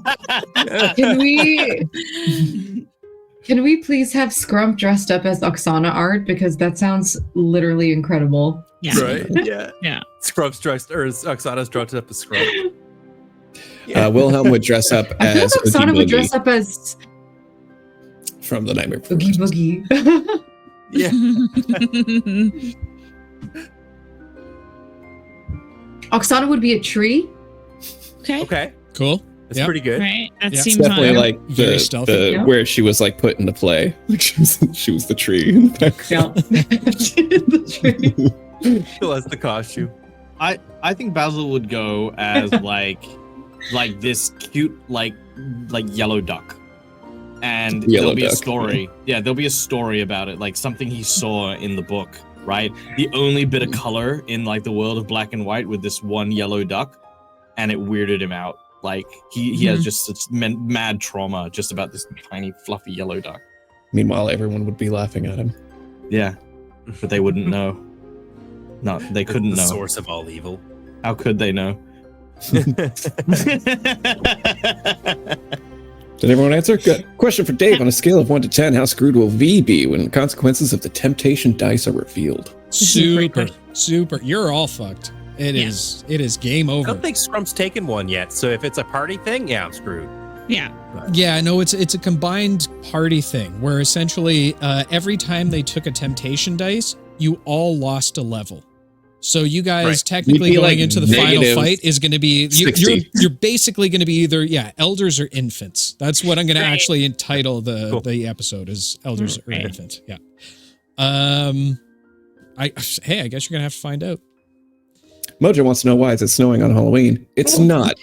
Can we please have Scrump dressed up as Oksana art, because that sounds literally incredible. Yeah. Right? Yeah. Yeah. Scrub's dressed, or Oksana's dressed up as Scrub. Wilhelm would dress up I feel as like Oogie Oksana would Boogie dress up as from the Nightmare Before Oogie Christmas. Boogie. Yeah. Oksana would be a tree. Okay. Okay. Cool. That's Yep. pretty good. Right. That Yeah. seems Definitely on. like Very the stealthy. Yeah. where she was like put into play. Like she was the tree in the background. The tree. Still has the costume. I think Basil would go as like this cute like yellow duck, and Yellow there'll be a duck. story. Yeah, there'll be a story about it, like something he saw in the book. Right, the only bit of color in like the world of black and white with this one yellow duck, and it weirded him out. Like he has just such mad trauma just about this tiny fluffy yellow duck. Meanwhile, everyone would be laughing at him. Yeah, but they wouldn't know. No, they couldn't the know. source of all evil. How could they know? Did everyone answer? Good. Question for Dave. On a scale of 1 to 10, how screwed will V be when the consequences of the temptation dice are revealed? Super. You're all fucked. It is game I over. don't think Scrump's taken one yet. So if it's a party thing, yeah, I'm screwed. Yeah. Yeah, no, it's a combined party thing where essentially every time they took a temptation dice, you all lost a level. So you guys technically going into the final fight is going to be you're basically going to be either elders or infants. That's what I'm going to actually entitle the episode is elders or infants. Yeah. I guess you're going to have to find out. Mojo wants to know why is it snowing on Halloween. It's not.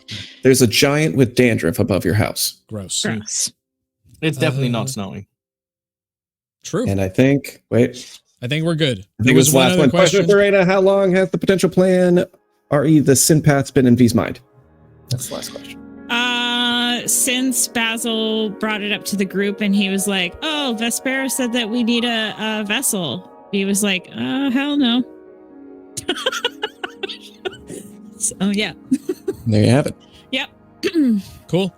There's a giant with dandruff above your house. Gross. It's definitely not snowing. True. And I think we're good. I think it was the last one. Question for Rayna. How long has the potential plan, re the sin paths, been in V's mind? That's the last question. Since Basil brought it up to the group and he was like, oh, Vespera said that we need a vessel. He was like, hell no. So, yeah. There you have it. Yep. Cool.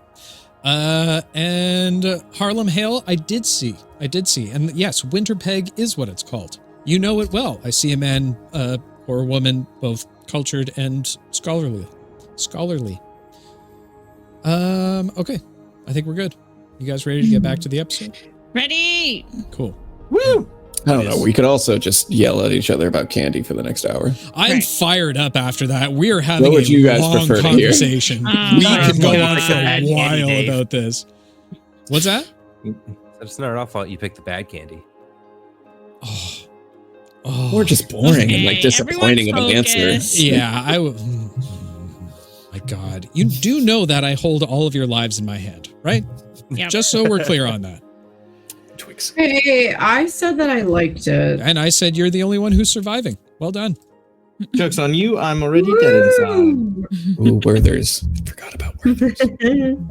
And Harlem Hale, I did see. And yes, Winterpeg is what it's called. You know it well. I see a man or a woman, both cultured and scholarly. Okay. I think we're good. You guys ready to get back to the episode? Ready. Cool. Woo! I don't know. We could also just yell at each other about candy for the next hour. I'm fired up after that. We are having what would you guys long prefer conversation. To hear? We could go on for a while about this. What's that? It's not our fault you picked the bad candy. Oh, or just boring and like disappointing of an answer. Yeah, my God. You do know that I hold all of your lives in my hand, right? Yep. Just so we're clear on that. Twix. Hey, I said that I liked it. And I said you're the only one who's surviving. Well done. Joke's on you. I'm already dead inside. Ooh, Werther's. Forgot about Werther's.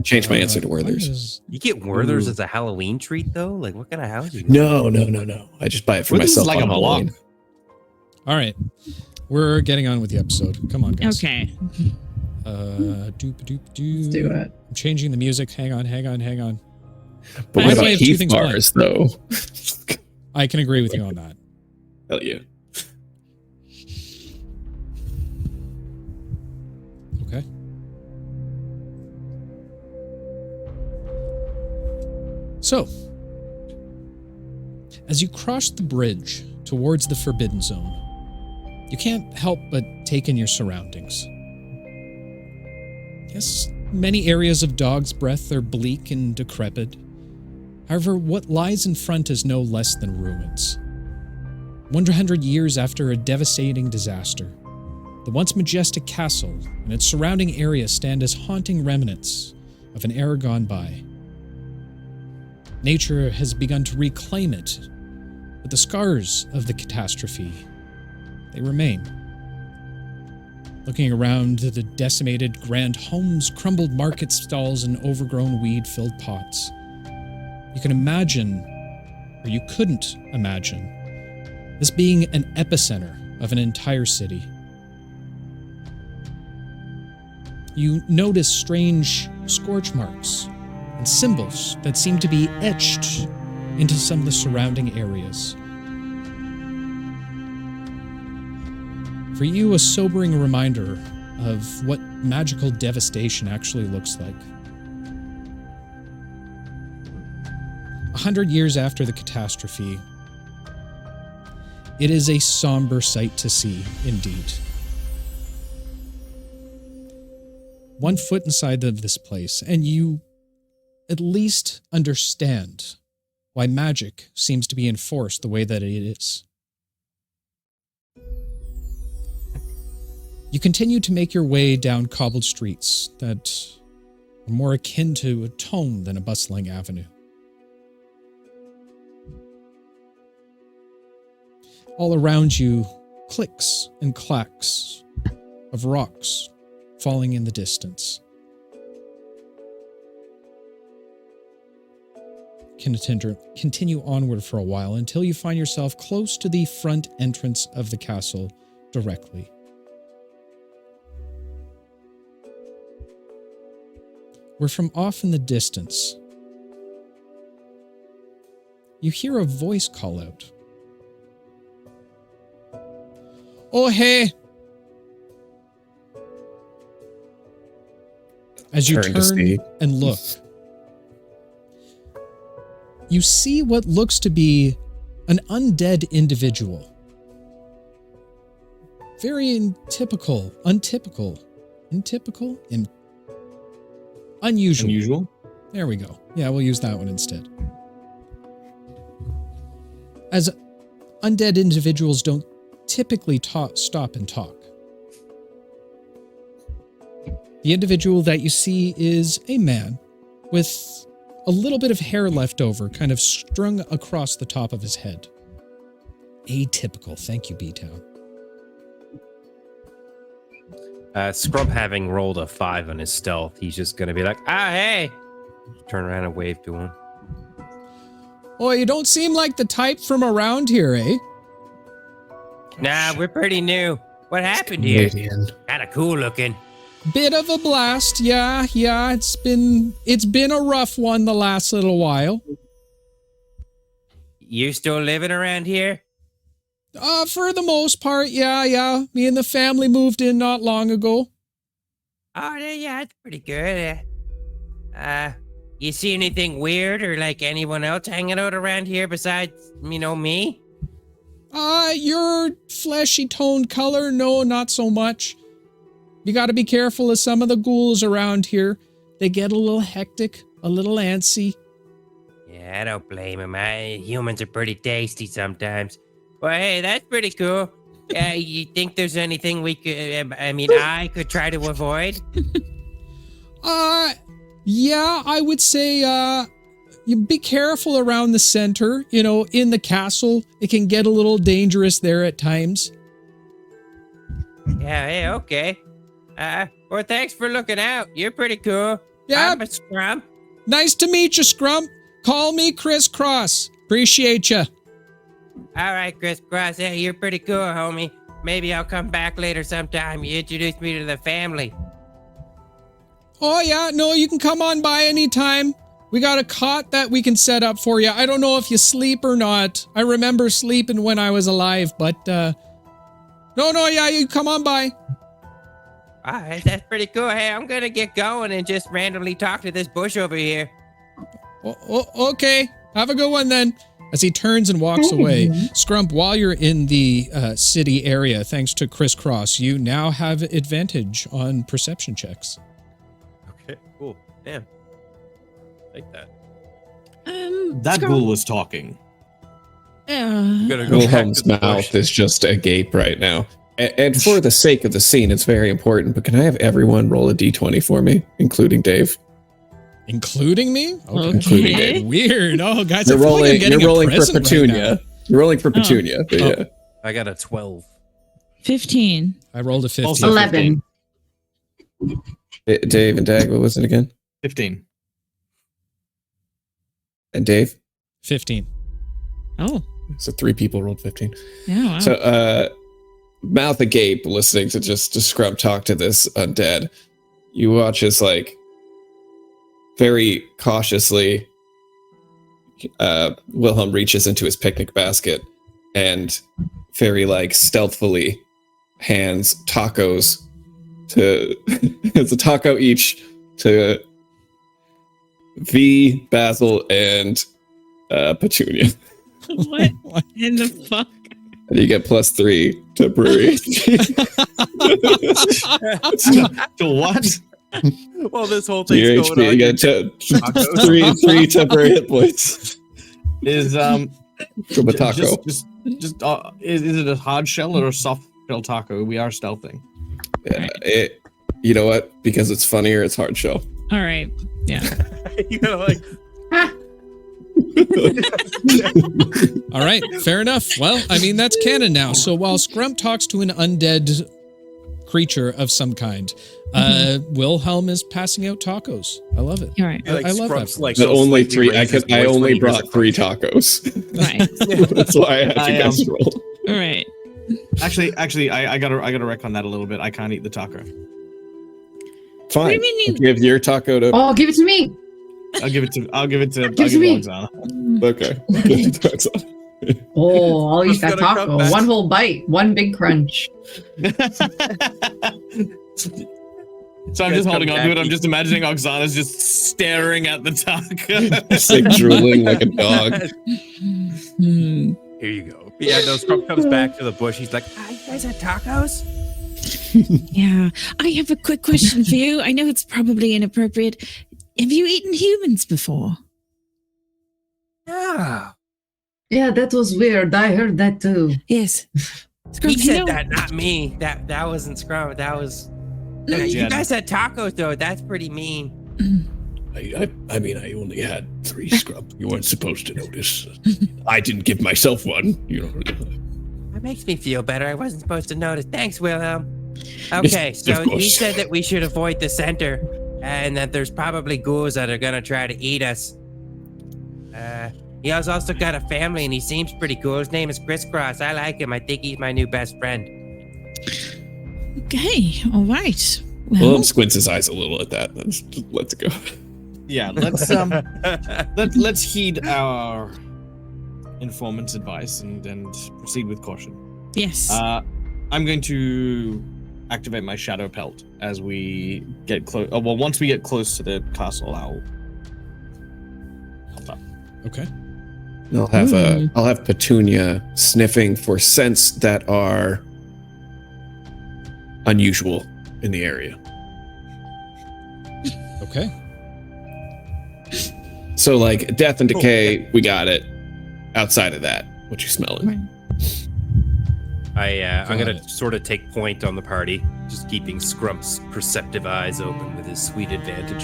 Changed my answer to Werther's. You get Werther's as a Halloween treat, though? Like, what kind of house you No. I just buy it for myself like on a block. Halloween. All right. We're getting on with the episode. Come on, guys. Okay. Let's do it. I'm changing the music. Hang on. But what about Heath bars, though? I can agree with you on that. Hell yeah. Okay. So, as you cross the bridge towards the Forbidden Zone, you can't help but take in your surroundings. Yes, many areas of Dog's Breath are bleak and decrepit. However, what lies in front is no less than ruins. 100 years after a devastating disaster, the once majestic castle and its surrounding area stand as haunting remnants of an era gone by. Nature has begun to reclaim it, but the scars of the catastrophe, they remain. Looking around the decimated grand homes, crumbled market stalls, and overgrown weed-filled pots, you can imagine, or you couldn't imagine, this being an epicenter of an entire city. You notice strange scorch marks and symbols that seem to be etched into some of the surrounding areas. For you, a sobering reminder of what magical devastation actually looks like. 100 years after the catastrophe, it is a somber sight to see, indeed. One foot inside of this place, and you at least understand why magic seems to be enforced the way that it is. You continue to make your way down cobbled streets that are more akin to a tome than a bustling avenue. All around you, clicks and clacks of rocks falling in the distance. Continue onward for a while until you find yourself close to the front entrance of the castle directly. where from off in the distance, you hear a voice call out. Oh, hey. As you turn and look, you see what looks to be an undead individual. Very unusual. There we go. Yeah, we'll use that one instead. As undead individuals don't typically stop and talk. The individual that you see is a man with a little bit of hair left over, kind of strung across the top of his head. Atypical. Thank you, B-Town. Scrub having rolled a 5 on his stealth, he's just gonna be like, hey! Turn around and wave to him. Oh, you don't seem like the type from around here, eh? Nah, we're pretty new. What happened here? Kinda cool looking. Bit of a blast, yeah. It's been a rough one the last little while. You still living around here? For the most part, yeah. Me and the family moved in not long ago. Oh, yeah, that's pretty good. You see anything weird or like anyone else hanging out around here besides, me? Your fleshy toned color, no, not so much. You gotta be careful of some of the ghouls around here. They get a little hectic, a little antsy. Yeah, I don't blame them. Humans are pretty tasty sometimes. Well, hey, that's pretty cool. You think there's anything we could, I could try to avoid? Yeah, I would say, you be careful around the center, in the castle. It can get a little dangerous there at times. Yeah, hey, okay. Well, thanks for looking out. You're pretty cool. Yeah. I'm a Scrump. Nice to meet you, Scrump. Call me Crisscross. Appreciate you. All right, Crisscross. Hey, you're pretty cool, homie. Maybe I'll come back later sometime. You introduce me to the family. Oh, yeah. No, you can come on by anytime. We got a cot that we can set up for you. I don't know if you sleep or not. I remember sleeping when I was alive, but, yeah, you come on by. All right, that's pretty cool. Hey, I'm gonna get going and just randomly talk to this bush over here. Okay. Have a good one then. As he turns and walks away, Scrump, while you're in the city area, thanks to Crisscross, you now have advantage on perception checks. Okay, cool. Damn. Like that. That ghoul was talking. Wilhelm's mouth is just agape right now. And for the sake of the scene, it's very important, but can I have everyone roll a d20 for me, including Dave? Including me? Okay. Including Dave. Weird. Oh, guys, you're rolling for Petunia. Right, you're rolling for Petunia, but yeah. I got a 12. 15. I rolled a 15. 11. Dave and Dag, what was it again? 15. And Dave? 15. Oh. So 3 people rolled 15. Yeah, wow. So, mouth agape, listening to just Scrump talk to this undead. You watch as, very cautiously, Wilhelm reaches into his picnic basket and very, stealthily hands tacos to... it's a taco each to V, Basil, and Petunia. What in the fuck? And you get +3 temporary. To what? Well, this whole thing's your going HP, on. you get three temporary hit points. Is from a taco. Is it a hard shell or a soft shell taco? We are stealthing. You know what? Because it's funnier, it's hard shell. All right. Yeah. You gotta All right, fair enough. Well, that's canon now. So while Scrump talks to an undead creature of some kind, Wilhelm is passing out tacos. I love it. All right. I love that. But only 3. I only brought 3 tacos. Right. That's why I had to guess roll. All right. Actually, I gotta wreck on that a little bit. I can't eat the taco. Fine. What do you mean you- Give your taco to. Oh, give it to me. I'll give it to me. Oksana. Okay. Give it to Oksana. Oh, I'll eat that Gonna come taco. back. One whole bite, one big crunch. So I'm Guys just holding come on to back, it. I'm just imagining Oksana's just staring at the taco. Just like drooling like a dog. Hmm. Here you go. Yeah, no, Scrump comes back to the bush. He's like, "Ah, you guys had tacos?" Yeah. I have a quick question for you. I know it's probably inappropriate. Have you eaten humans before? Yeah. Yeah, that was weird. I heard that too. Yes. He Scrump, you said know- that, not me. That wasn't Scrum. That was. You Yeah. guys had tacos though. That's pretty mean. I mean, I only had 3 scrub. You weren't supposed to notice. I didn't give myself one. You know. That makes me feel better. I wasn't supposed to notice. Thanks, Wilhelm. Okay, Yes, so of course. he said that we should avoid the center, and that there's probably ghouls that are gonna try to eat us. He has also got a family, and he seems pretty cool. His name is Crisscross. I like him. I think he's my new best friend. Okay. All right. Willem squints his eyes a little at that. Let's go. Yeah, let's heed our informant's advice and proceed with caution. Yes. I'm going to activate my shadow pelt as we get close. Well, once we get close to the castle, I'll pop up. Okay. I'll have Petunia sniffing for scents that are unusual in the area. Okay. So like death and decay, we got it. Outside of that, what you smelling? I'm gonna sort of take point on the party, just keeping Scrump's perceptive eyes open with his sweet advantage.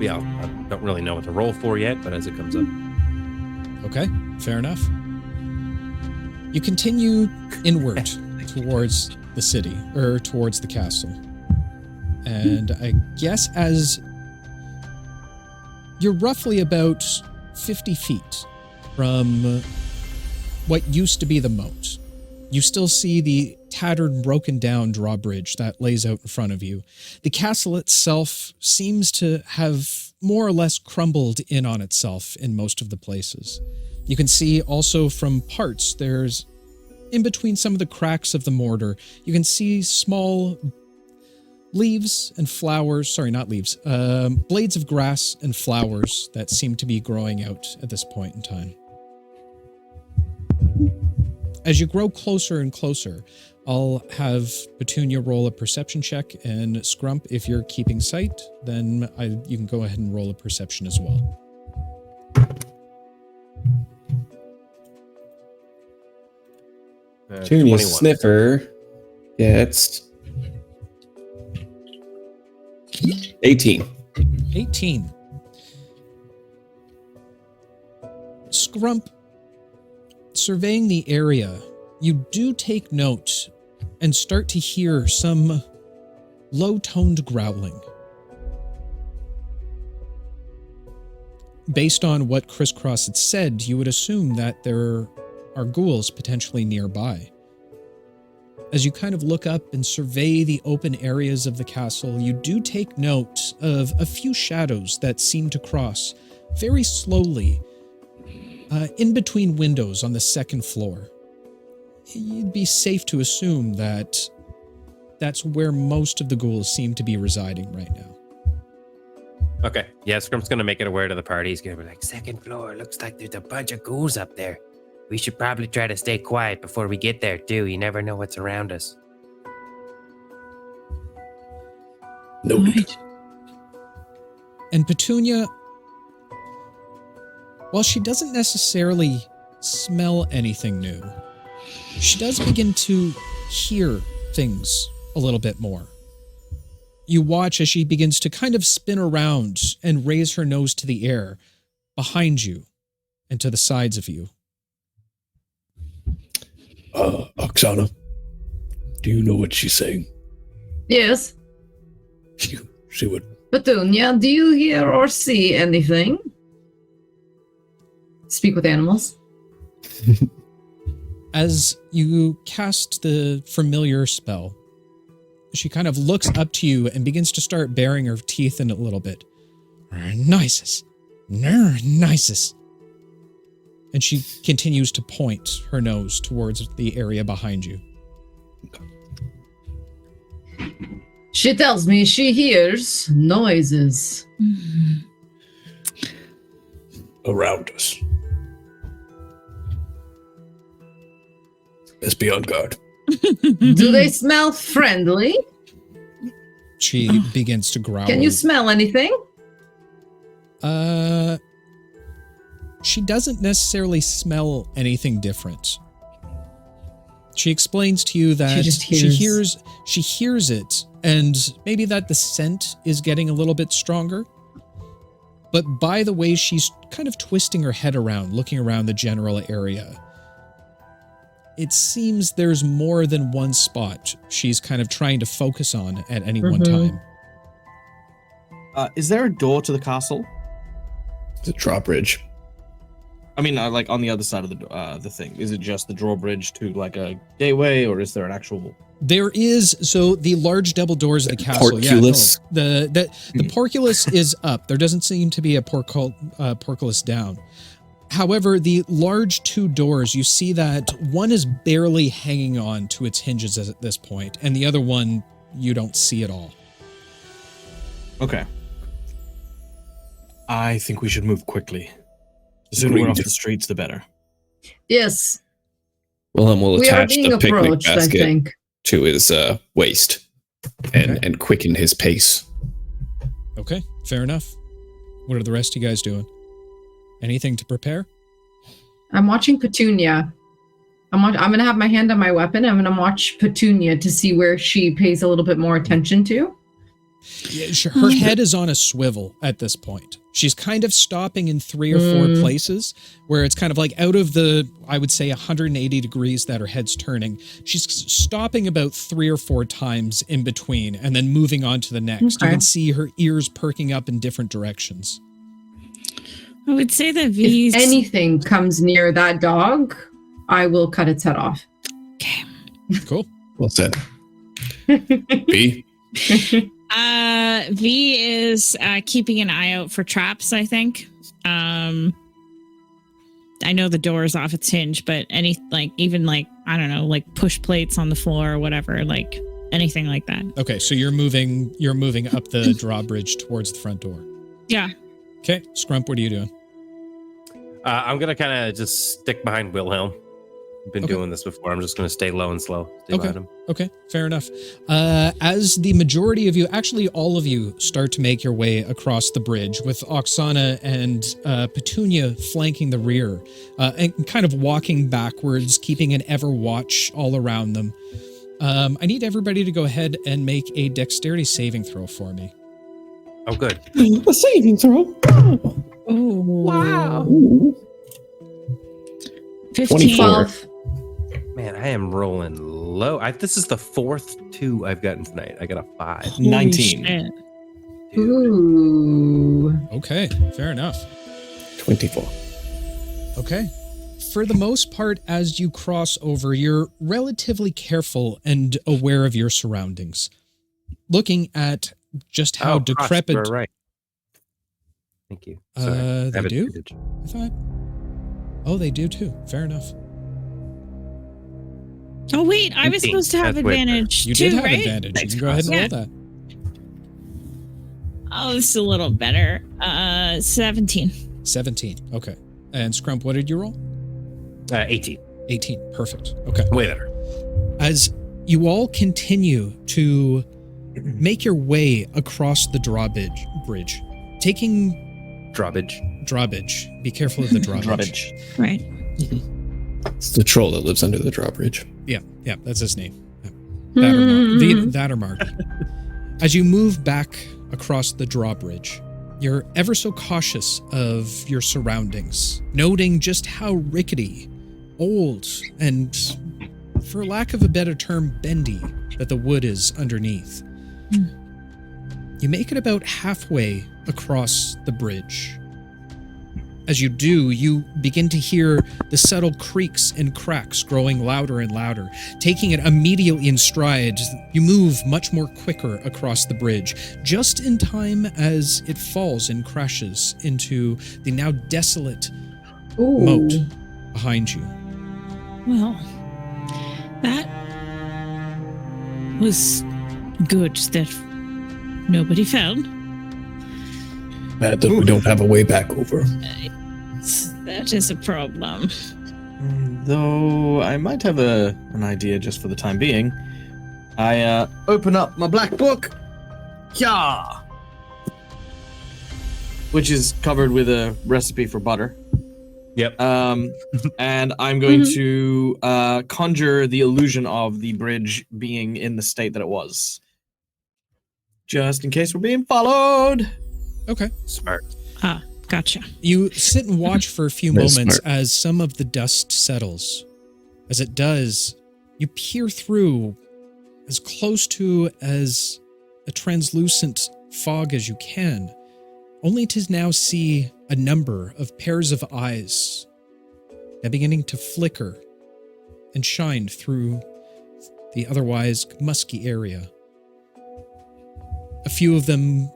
Yeah, I don't really know what to roll for yet, but as it comes up. Okay, fair enough. You continue inward towards the city, or towards the castle. And I guess as you're roughly about 50 feet from what used to be the moat, you still see the tattered, broken down drawbridge that lays out in front of you. The castle itself seems to have more or less crumbled in on itself in most of the places. You can see also from parts, there's in between some of the cracks of the mortar, you can see small leaves and flowers, sorry, not leaves, blades of grass and flowers that seem to be growing out at this point in time. As you grow closer and closer, I'll have Petunia roll a perception check, and Scrump, if you're keeping sight, then you can go ahead and roll a perception as well. Petunia 21. sniffer gets 18. 18. Scrump, surveying the area, you do take note and start to hear some low-toned growling. Based on what Crisscross had said, you would assume that there are ghouls potentially nearby. As you kind of look up and survey the open areas of the castle, you do take note of a few shadows that seem to cross very slowly in between windows on the second floor. You'd be safe to assume that that's where most of the ghouls seem to be residing right now. Okay. Yeah, Scrump's gonna make it aware to the party. He's gonna be like, second floor, looks like there's a bunch of ghouls up there. We should probably try to stay quiet before we get there, too. You never know what's around us. Noted. And Petunia, while she doesn't necessarily smell anything new, she does begin to hear things a little bit more. You watch as she begins to kind of spin around and raise her nose to the air behind you and to the sides of you. Oksana, do you know what she's saying? Yes. She would. Petunia, do you hear or see anything? Speak with animals. As you cast the familiar spell, she kind of looks up to you and begins to start baring her teeth in a little bit. Nisus. Nisus. And she continues to point her nose towards the area behind you. She tells me she hears noises. Around us. Let's be on guard. Do they smell friendly? She begins to growl. Can you smell anything? She doesn't necessarily smell anything different. She explains to you that she hears it, and maybe that the scent is getting a little bit stronger. But by the way she's kind of twisting her head around, looking around the general area, it seems there's more than one spot she's kind of trying to focus on at any one time. Is there a door to the castle? The drawbridge. I mean, like on the other side of the thing. Is it just the drawbridge to like a gateway, or is there an actual? There is, so the large double doors of the castle. Portcullis. Yeah, the portcullis is up. There doesn't seem to be a portcullis down. However, the large two doors, you see that one is barely hanging on to its hinges at this point, and the other one you don't see at all. Okay. I think we should move quickly. The sooner we're off the streets, the better. Yes. Wilhelm will We are attach being the picnic approached, I basket think. to his waist and quicken his pace. Okay, fair enough. What are the rest of you guys doing? Anything to prepare? I'm watching Petunia. I'm going to have my hand on my weapon. I'm going to watch Petunia to see where she pays a little bit more attention to. Yeah, her head is on a swivel at this point. She's kind of stopping in 3 or 4 places where it's kind of like out of the, I would say, 180 degrees that her head's turning. She's stopping about 3 or 4 times in between and then moving on to the next. You can see her ears perking up in different directions. I would say that V's... If anything comes near that dog, I will cut its head off. Okay. Cool. Well said. B? V is keeping an eye out for traps, I think. I know the door is off its hinge, but I don't know, like push plates on the floor or whatever, like anything like that. Okay, so you're moving up the drawbridge towards the front door. Yeah. Okay, Scrump, what are you doing? I'm going to kind of just stick behind Wilhelm. I've been doing this before. I'm just going to stay low and slow. Stay behind him. Okay, fair enough. As the majority of you, actually all of you, start to make your way across the bridge with Oksana and Petunia flanking the rear and kind of walking backwards, keeping an ever watch all around them. I need everybody to go ahead and make a dexterity saving throw for me. Oh, good. A saving throw. Oh, wow. 24. Man, I am rolling low. This is the 4th 2 I've gotten tonight. I got a 5. 19. Ooh. Okay, fair enough. 24. Okay. For the most part, as you cross over, you're relatively careful and aware of your surroundings. Looking at just how decrepit... Gosh, you're right. Thank you. Sorry. They do? I thought... Oh, they do too. Fair enough. Oh, wait. I was supposed to have advantage You too, did have right? advantage. You can go ahead and roll that. Oh, this is a little better. 17. 17. Okay. And Scrump, what did you roll? 18. 18. Perfect. Okay. Way better. As you all continue to make your way across the drawbridge, taking... Drawbridge. Be careful of the drawbridge. Right. It's the troll that lives under the drawbridge. Yeah, that's his name. That or Mark. As you move back across the drawbridge, you're ever so cautious of your surroundings, noting just how rickety, old, and, for lack of a better term, bendy that the wood is underneath. You make it about halfway across the bridge, as you do, you begin to hear the subtle creaks and cracks growing louder and louder. Taking it immediately in stride, you move much more quicker across the bridge, just in time as it falls and crashes into the now desolate moat behind you. Well, that was good that nobody fell. Bad that we don't have a way back over. That is a problem. Though I might have an idea just for the time being. I open up my black book. Yeah. Which is covered with a recipe for butter. Yep. And I'm going to conjure the illusion of the bridge being in the state that it was. Just in case we're being followed. Okay. Smart. Ah, gotcha. You sit and watch for a few Very moments smart. as some of the dust settles. As it does, you peer through as close to as a translucent fog as you can, only to now see a number of pairs of eyes now beginning to flicker and shine through the otherwise musky area. A few of them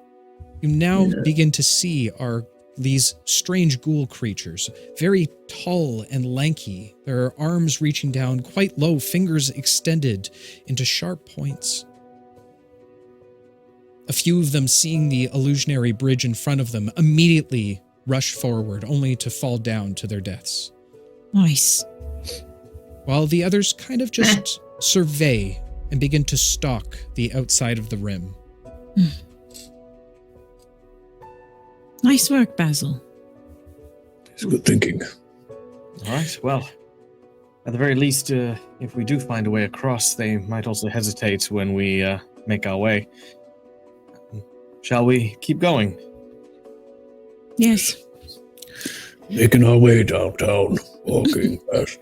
you now begin to see are these strange ghoul creatures, very tall and lanky, their arms reaching down quite low, fingers extended into sharp points. A few of them, seeing the illusionary bridge in front of them, immediately rush forward, only to fall down to their deaths. Nice. While the others kind of just survey and begin to stalk the outside of the rim. Nice work, Basil. It's good thinking. All right. Well, at the very least, if we do find a way across, they might also hesitate when we make our way. Shall we keep going? Yes. Making our way downtown, walking fast.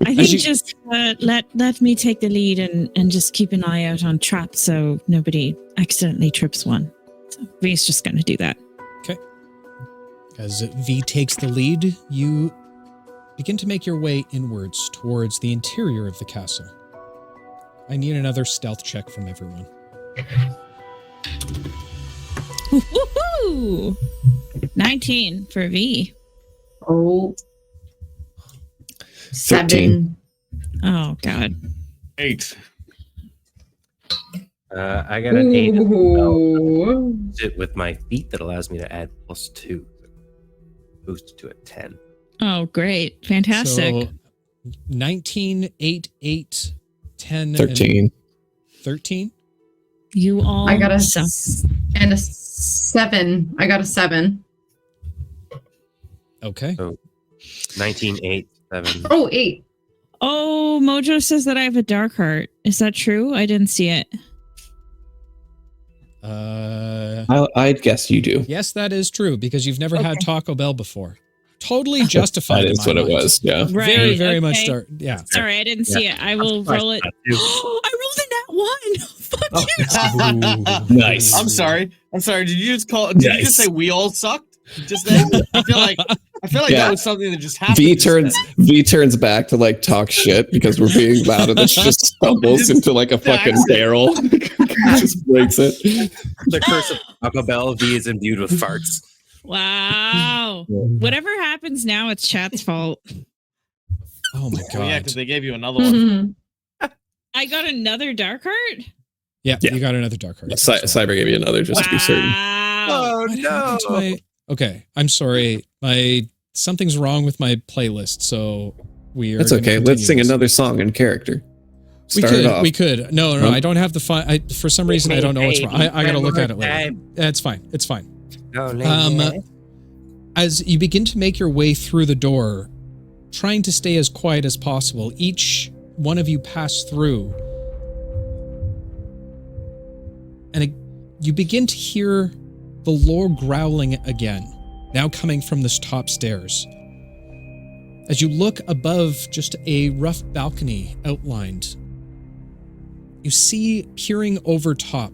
I think just let me take the lead and just keep an eye out on traps so nobody accidentally trips one. So V's just going to do that. Okay. As V takes the lead, you begin to make your way inwards towards the interior of the castle. I need another stealth check from everyone. Woohoo! 19 for V. Oh. 13. 7. Oh, God. 8. I got an 8. Ooh. Sit with my feet that allows me to add +2. Boosted to a 10. Oh, great. Fantastic. So 19, 8, 8, 10, 13. and 13? You all I got a suck. and a 7. I got a 7. Okay. 19, 8, 7. Oh, 8. Oh, Mojo says that I have a dark heart. Is that true? I didn't see it. I'd guess you do. Yes, that is true, because you've never had Taco Bell before. Totally justified. That is what it was, yeah. Very, very much okay. start. Yeah. Sorry, I didn't see it. I will roll it. I rolled a nat 1. Fuck you. Nice. I'm sorry. Did you just call? Did you just say we all sucked? Just then? I feel like Yeah. that was something that just happened. V turns back to like talk shit because we're being loud, and then she just stumbles into like a fucking barrel. Just breaks it. The curse of Taco Bell. V is imbued with farts. Wow. Whatever happens now, it's chat's fault. Oh my god. Oh, yeah, because they gave you another one. I got another dark heart? Yeah, you got another dark heart. Cyber gave you another just to be certain. Wow. Oh no. Okay, I'm sorry. Something's wrong with my playlist, so we are. That's gonna okay. continue Let's sing this. another song in character. We Start could. it off. We could. No, Huh? I don't have the file. For some reason, I don't know what's wrong. I gotta look at it later. It's fine. It's fine. As you begin to make your way through the door, trying to stay as quiet as possible, each one of you pass through, and you begin to hear the low growling again, now coming from this top stairs. As you look above just a rough balcony outlined, you see peering over top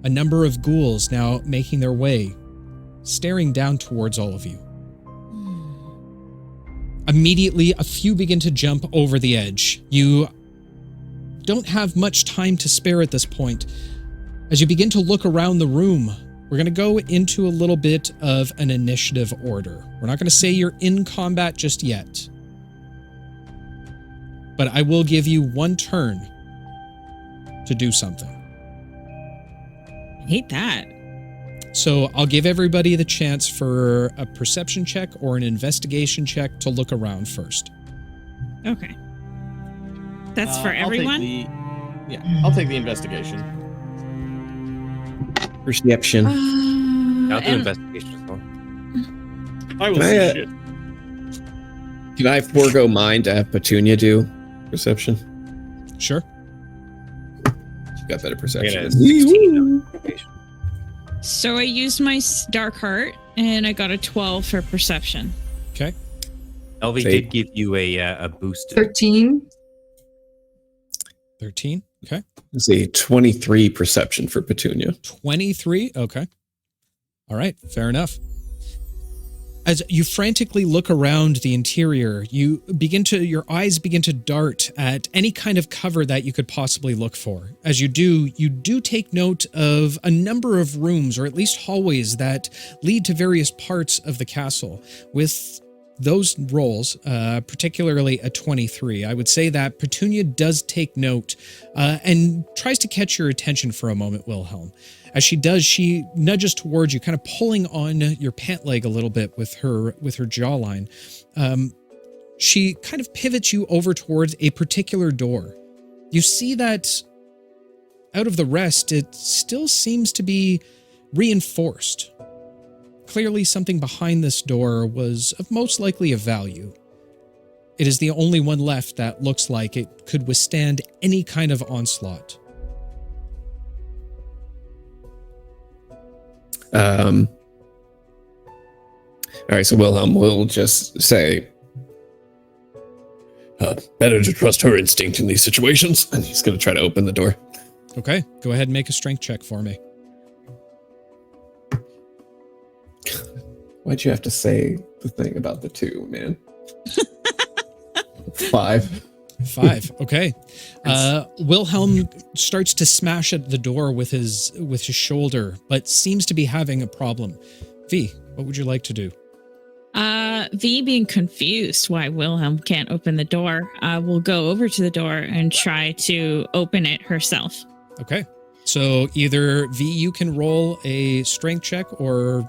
a number of ghouls now making their way, staring down towards all of you. Immediately, a few begin to jump over the edge. You don't have much time to spare at this point. As you begin to look around the room, we're going to go into a little bit of an initiative order. We're not going to say you're in combat just yet, but I will give you one turn to do something. I hate that. So I'll give everybody the chance for a perception check or an investigation check to look around first. Okay. That's for everyone? I'll take the investigation. Perception. I'll do investigation as well. I will see shit. Can I forego mine to have Petunia do perception? Sure. She's got better perception. So I used my dark heart, and I got a 12 for perception. Okay. LV did give you a boost. 13. 13. Okay. Let's see, 23 perception for Petunia. 23. Okay. All right. Fair enough. As you frantically look around the interior, your eyes begin to dart at any kind of cover that you could possibly look for. As you do take note of a number of rooms, or at least hallways, that lead to various parts of the castle. With those rolls, particularly a 23, I would say that Petunia does take note and tries to catch your attention for a moment, Wilhelm. As she does, she nudges towards you, kind of pulling on your pant leg a little bit with her jawline. She kind of pivots you over towards a particular door. You see that out of the rest, it still seems to be reinforced. Clearly, something behind this door was of most likely of value. It is the only one left that looks like it could withstand any kind of onslaught. All right, so Wilhelm will just say, better to trust her instinct in these situations. and he's going to try to open the door. Okay, go ahead and make a strength check for me. Why'd you have to say the thing about the 2, man? 5. 5. Okay. Wilhelm starts to smash at the door with his shoulder, but seems to be having a problem. V, what would you like to do? V, being confused why Wilhelm can't open the door, will go over to the door and try to open it herself. Okay. So either V, you can roll a strength check, or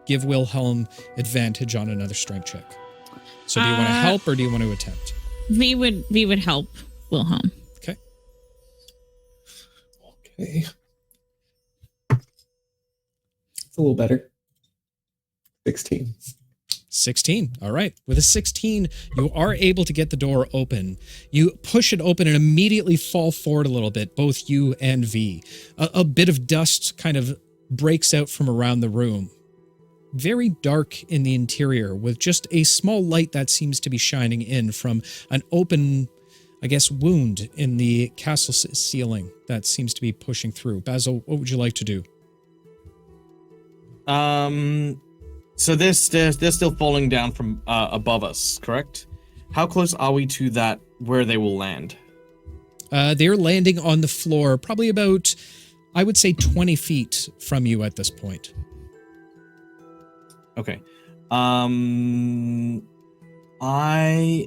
give Wilhelm advantage on another strength check. So do you want to help, or do you want to attempt? V would help Wilhelm. Okay. Okay. It's a little better. 16. 16. All right. With a 16, you are able to get the door open. You push it open and immediately fall forward a little bit, both you and V. A bit of dust kind of breaks out from around the room. Very dark in the interior, with just a small light that seems to be shining in from an open, I guess, wound in the castle ceiling that seems to be pushing through. Basil, what would you like to do? So they're still falling down from above us, correct? How close are we to that where they will land? They're landing on the floor, probably about, I would say, 20 feet from you at this point. Okay. I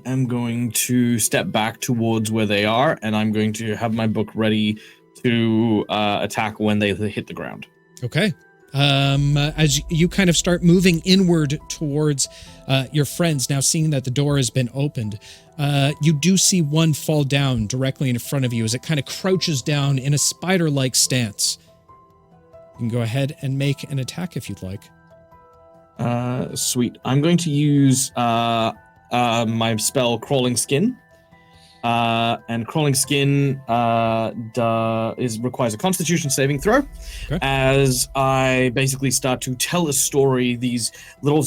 am going to step back towards where they are, and I'm going to have my book ready to attack when they hit the ground. Okay. As you kind of start moving inward towards your friends, now seeing that the door has been opened, you do see one fall down directly in front of you as it kind of crouches down in a spider-like stance. You can go ahead and make an attack if you'd like. Sweet. I'm going to use my spell Crawling Skin. And Crawling Skin requires a Constitution saving throw. Okay. As I basically start to tell a story, these little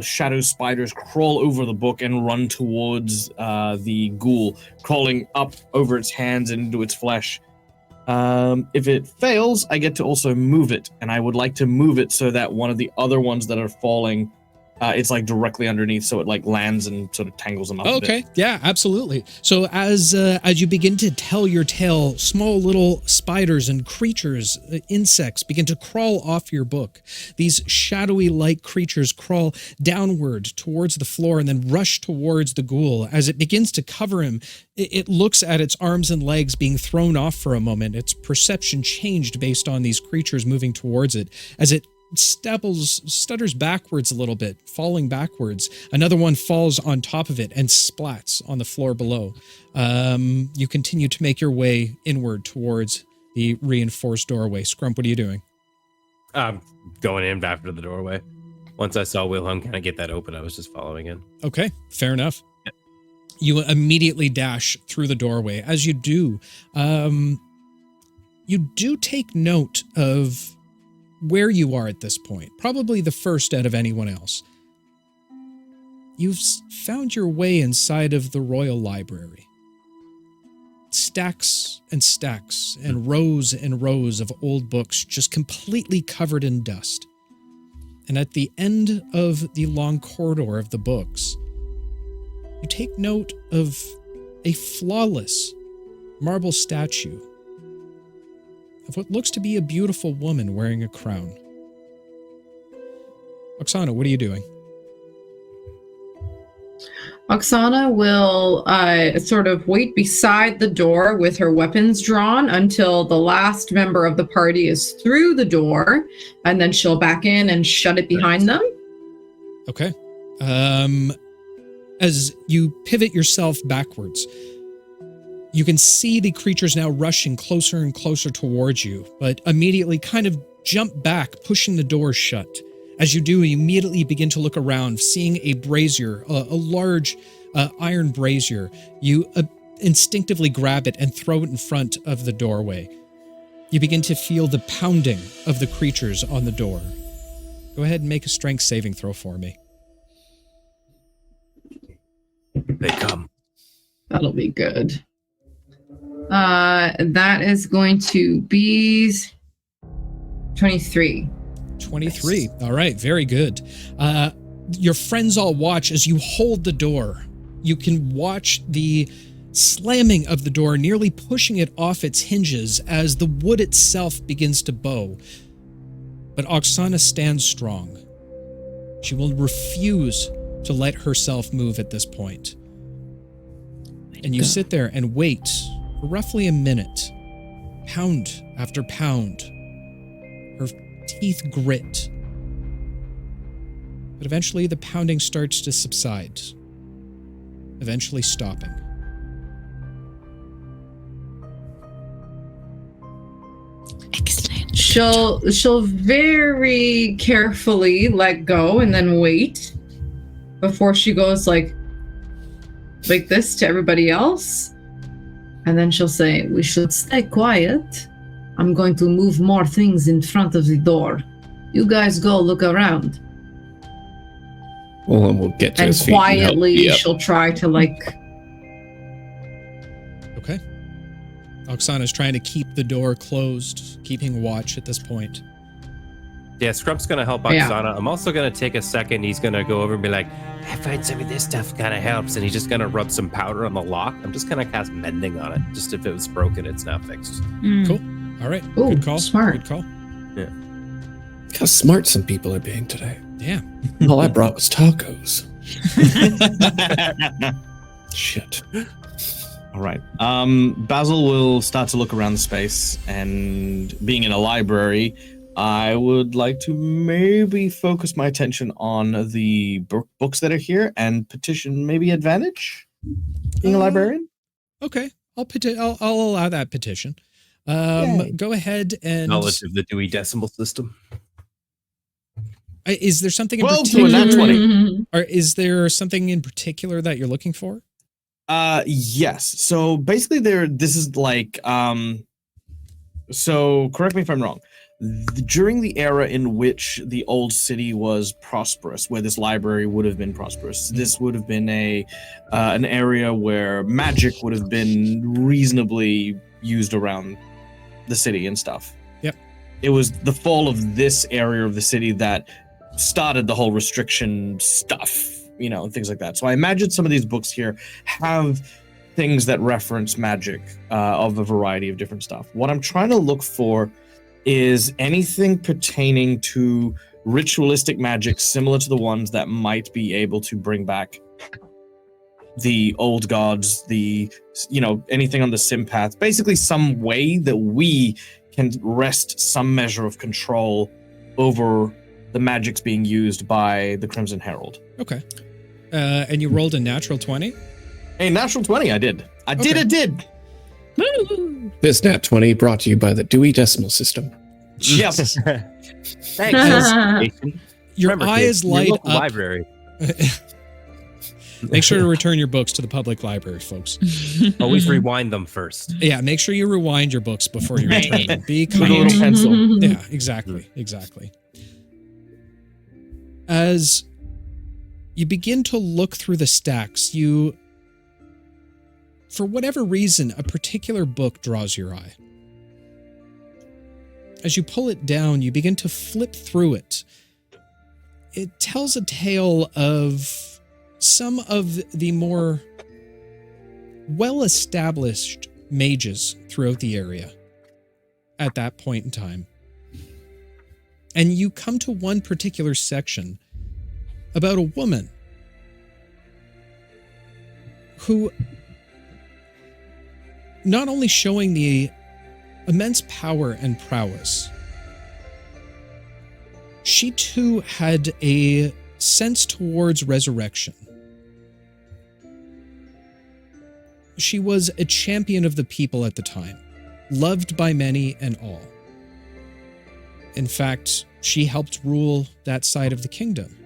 shadow spiders crawl over the book and run towards the ghoul, crawling up over its hands and into its flesh. If it fails, I get to also move it, and I would like to move it so that one of the other ones that are falling, it's like directly underneath, so it like lands and sort of tangles them up. Okay, yeah, absolutely. So as you begin to tell your tale, small little spiders and creatures, insects begin to crawl off your book. These shadowy light creatures crawl downward towards the floor and then rush towards the ghoul. As it begins to cover him, it looks at its arms and legs being thrown off for a moment. Its perception changed based on these creatures moving towards it. As it stutters backwards a little bit, falling backwards. Another one falls on top of it and splats on the floor below. You continue to make your way inward towards the reinforced doorway. Scrump, what are you doing? I'm going in after the doorway. Once I saw Wilhelm kind of get that open, I was just following in. Okay, fair enough. You immediately dash through the doorway. As you do take note of where you are at this point, probably the first out of anyone else. You've found your way inside of the Royal Library. Stacks and stacks and rows of old books just completely covered in dust. And at the end of the long corridor of the books, you take note of a flawless marble statue of what looks to be a beautiful woman wearing a crown. Oksana, what are you doing? Oksana will sort of wait beside the door with her weapons drawn until the last member of the party is through the door, and then she'll back in and shut it behind them. Okay. As you pivot yourself backwards, you can see the creatures now rushing closer and closer towards you, but immediately kind of jump back, pushing the door shut. As you do, you immediately begin to look around, seeing a brazier, a large iron brazier. You instinctively grab it and throw it in front of the doorway. You begin to feel the pounding of the creatures on the door. Go ahead and make a strength saving throw for me. They come. That'll be good. That is going to be 23. 23. All right, very good. Your friends all watch as you hold the door. You can watch the slamming of the door, nearly pushing it off its hinges as the wood itself begins to bow. But Oksana stands strong. She will refuse to let herself move at this point. And you sit there and wait for roughly a minute, pound after pound. Her teeth grit. But eventually the pounding starts to subside, eventually stopping. Excellent. She'll very carefully let go and then wait before she goes like this to everybody else. And then she'll say, "We should stay quiet. I'm going to move more things in front of the door. You guys go look around." Well, and we'll get to and his feet. quietly, she'll try to Okay. Oksana's trying to keep the door closed, keeping watch at this point. Yeah, Scrump's going to help Oksana. I'm also going to take a second. He's going to go over and be like, I find some of this stuff kind of helps. And he's just going to rub some powder on the lock. I'm just going to cast mending on it. Just if it was broken, it's now fixed. Cool. All right. Ooh, good call. Smart. Good call. Yeah. Look how smart some people are being today. Yeah. All I brought was tacos. Shit. All right. Basil will start to look around the space, and being in a library, I would like to maybe focus my attention on the books that are here and petition maybe advantage being a librarian. Okay. I'll allow that petition. Go ahead and Knowledge of the Dewey Decimal System. Is there something in 12 to a nat 20. Or is there something in particular that you're looking for? Yes. So basically this is like, so correct me if I'm wrong. During the era in which the old city was prosperous, where this library would have been prosperous, this would have been an area where magic would have been reasonably used around the city and stuff. Yep. It was the fall of this area of the city that started the whole restriction stuff, you know, things like that. So I imagine some of these books here have things that reference magic of a variety of different stuff. What I'm trying to look for is anything pertaining to ritualistic magic similar to the ones that might be able to bring back the old gods, the, you know, anything on the sympath, basically some way that we can wrest some measure of control over the magics being used by the Crimson Herald. Okay. And you rolled a natural 20? A natural 20, I did. I did. Woo! This nat 20 brought to you by the Dewey Decimal System. Yes. Thanks. Your Remember, eyes kids, your light local up. library. Make sure to return your books to the public library, folks. Always rewind them first. Yeah, make sure you rewind your books before you return them. Be With a little kind. pencil. Yeah, exactly. As you begin to look through the stacks, you, for whatever reason, a particular book draws your eye. As you pull it down, you begin to flip through it. It tells a tale of some of the more well-established mages throughout the area at that point in time. And you come to one particular section about a woman who, not only showing the immense power and prowess, she too had a sense towards resurrection. She was a champion of the people at the time, loved by many and all. In fact, she helped rule that side of the kingdom.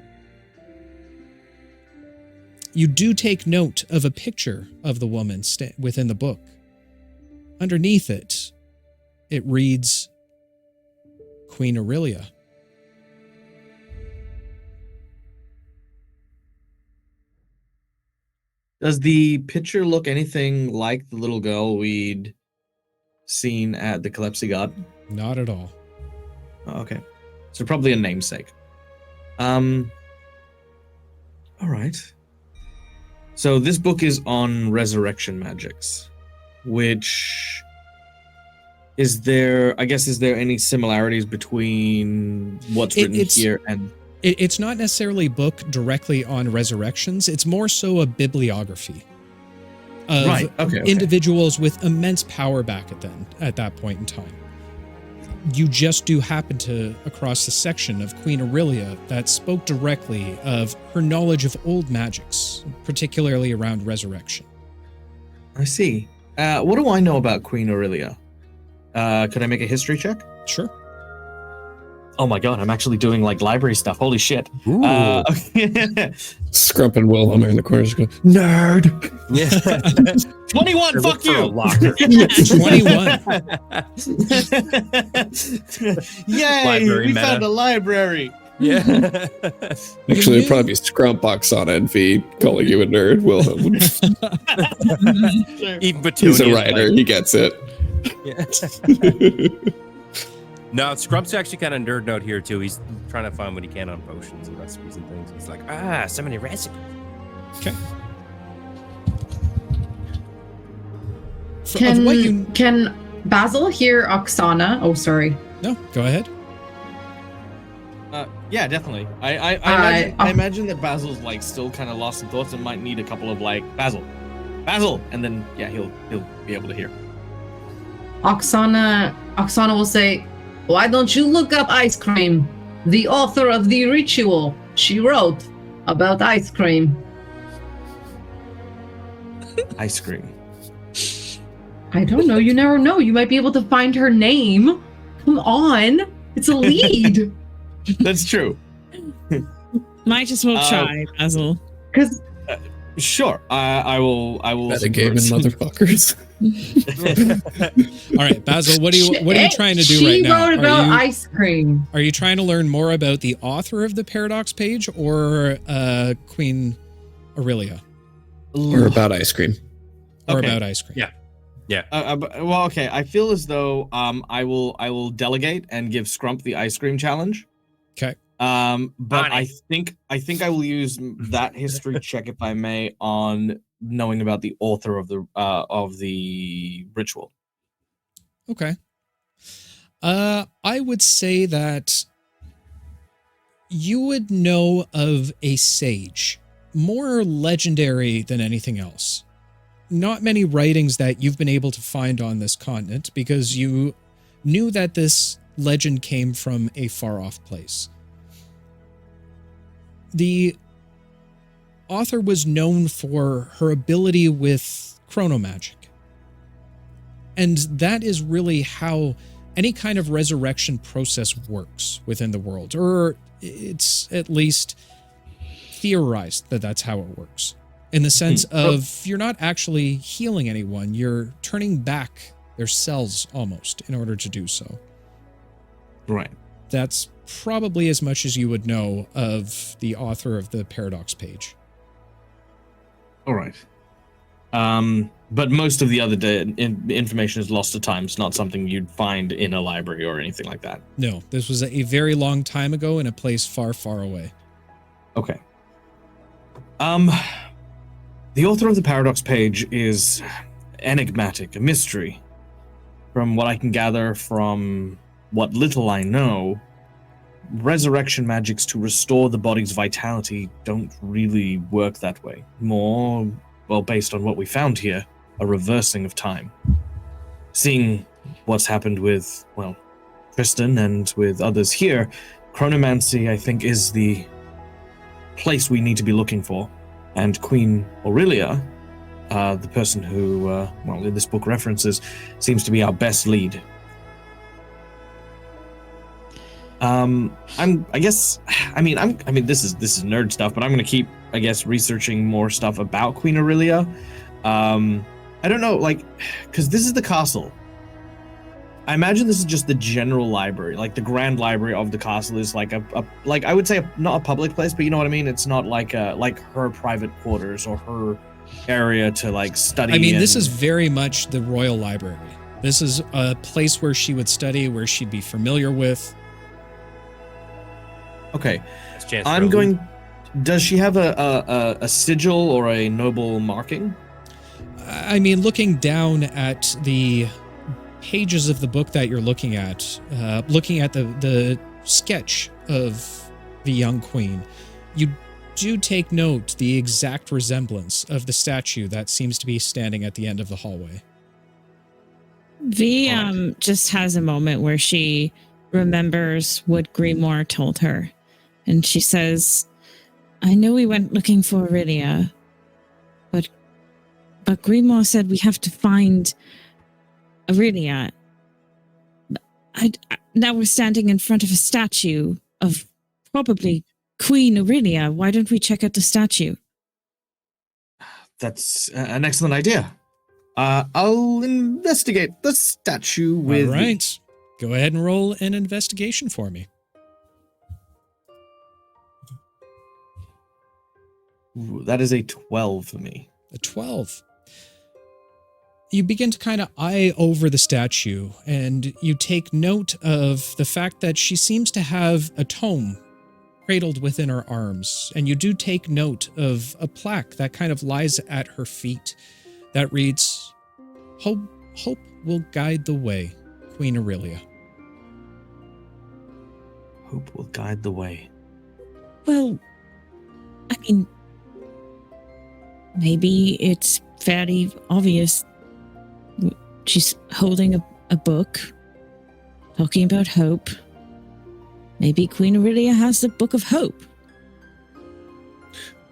You do take note of a picture of the woman within the book. Underneath it, it reads, Queen Aurelia. Does the picture look anything like the little girl we'd seen at the Calypso Garden? Not at all. Oh, okay. So probably a namesake. All right. So this book is on resurrection magics, which is there any similarities between what's written here and It's not necessarily a book directly on resurrections. It's more so a bibliography of individuals with immense power back at that point in time. You just do happen to across the section of Queen Aurelia that spoke directly of her knowledge of old magics, particularly around resurrection. I see. What do I know about Queen Aurelia? Could I make a history check? Sure. Oh my god, I'm actually doing like library stuff. Holy shit. Scrump and Wilhelm are in the corners going, nerd! Yeah. 21, fuck you! 21. Yay, Library we meta. found a library. Yeah. Actually, it'd probably be Scrump, Oksana, and V calling you a nerd, Wilhelm. Even Petunia. He's a writer, he gets it. Yeah. No, Scrump's actually kind of nerd note here too. He's trying to find what he can on potions and recipes and things. He's like, so many recipes. Okay. Can Basil hear Oksana? Oh, sorry. No, go ahead. Yeah, definitely. I imagine that Basil's like still kind of lost in thoughts and might need a couple of like Basil, and then yeah, he'll be able to hear. Oksana will say, "Why don't you look up ice cream? The author of the ritual, she wrote about ice cream." Ice cream. I don't know. You never know. You might be able to find her name. Come on, it's a lead. That's true. Might just well try, Basil. Because sure, I will. Metagaming motherfuckers. All right, Basil, what are you trying to do right now? She wrote about ice cream. Are you trying to learn more about the author of the Paradox page or Queen Aurelia? Or about ice cream. Or about ice cream. Yeah. Yeah. Well, okay. I feel as though I will delegate and give Scrump the ice cream challenge. Okay. But I think I will use that history check, if I may, on knowing about the author of the ritual. Okay. I would say that you would know of a sage, more legendary than anything else. Not many writings that you've been able to find on this continent, because you knew that this legend came from a far-off place. The author was known for her ability with chronomagic. And that is really how any kind of resurrection process works within the world, or it's at least theorized that that's how it works. In the sense of you're not actually healing anyone, you're turning back their cells almost in order to do so. Right. That's probably as much as you would know of the author of the Paradox page. All right. But most of the other information is lost to time. It's not something you'd find in a library or anything like that. No, this was a very long time ago in a place far, far away. Okay. The author of the Paradox page is enigmatic, a mystery. From what I can gather from what little I know, resurrection magics to restore the body's vitality don't really work that way. More, well, based on what we found here, a reversing of time. Seeing what's happened with, well, Tristan and with others here, chronomancy, I think, is the place we need to be looking for. And Queen Aurelia, the person who, well, in this book references, seems to be our best lead. This is nerd stuff, but I'm going to keep, I guess, researching more stuff about Queen Aurelia. I don't know, like, because this is the castle. I imagine this is just the general library, like the grand library of the castle is like like I would say not a public place, but you know what I mean. It's not like her private quarters or her area to like study. I mean, this is very much the royal library. This is a place where she would study, where she'd be familiar with. Okay, I'm going. Does she have a sigil or a noble marking? I mean, looking down at the pages of the book that you're looking at the sketch of the young queen, you do take note the exact resemblance of the statue that seems to be standing at the end of the hallway. V just has a moment where she remembers what Grimoire told her, and she says, "I know we went looking for Aurelia, but Grimoire said we have to find Aurelia. Now we're standing in front of a statue of probably Queen Aurelia. Why don't we check out the statue?" That's an excellent idea. I'll investigate the statue with... All right. Go ahead and roll an investigation for me. Ooh, that is a 12 for me. A 12. You begin to kind of eye over the statue, and you take note of the fact that she seems to have a tome cradled within her arms, and you do take note of a plaque that kind of lies at her feet that reads, Hope will guide the way, Queen Aurelia. Hope will guide the way. Well, I mean, maybe it's fairly obvious. She's holding a book talking about hope. Maybe Queen Aurelia has the Book of Hope.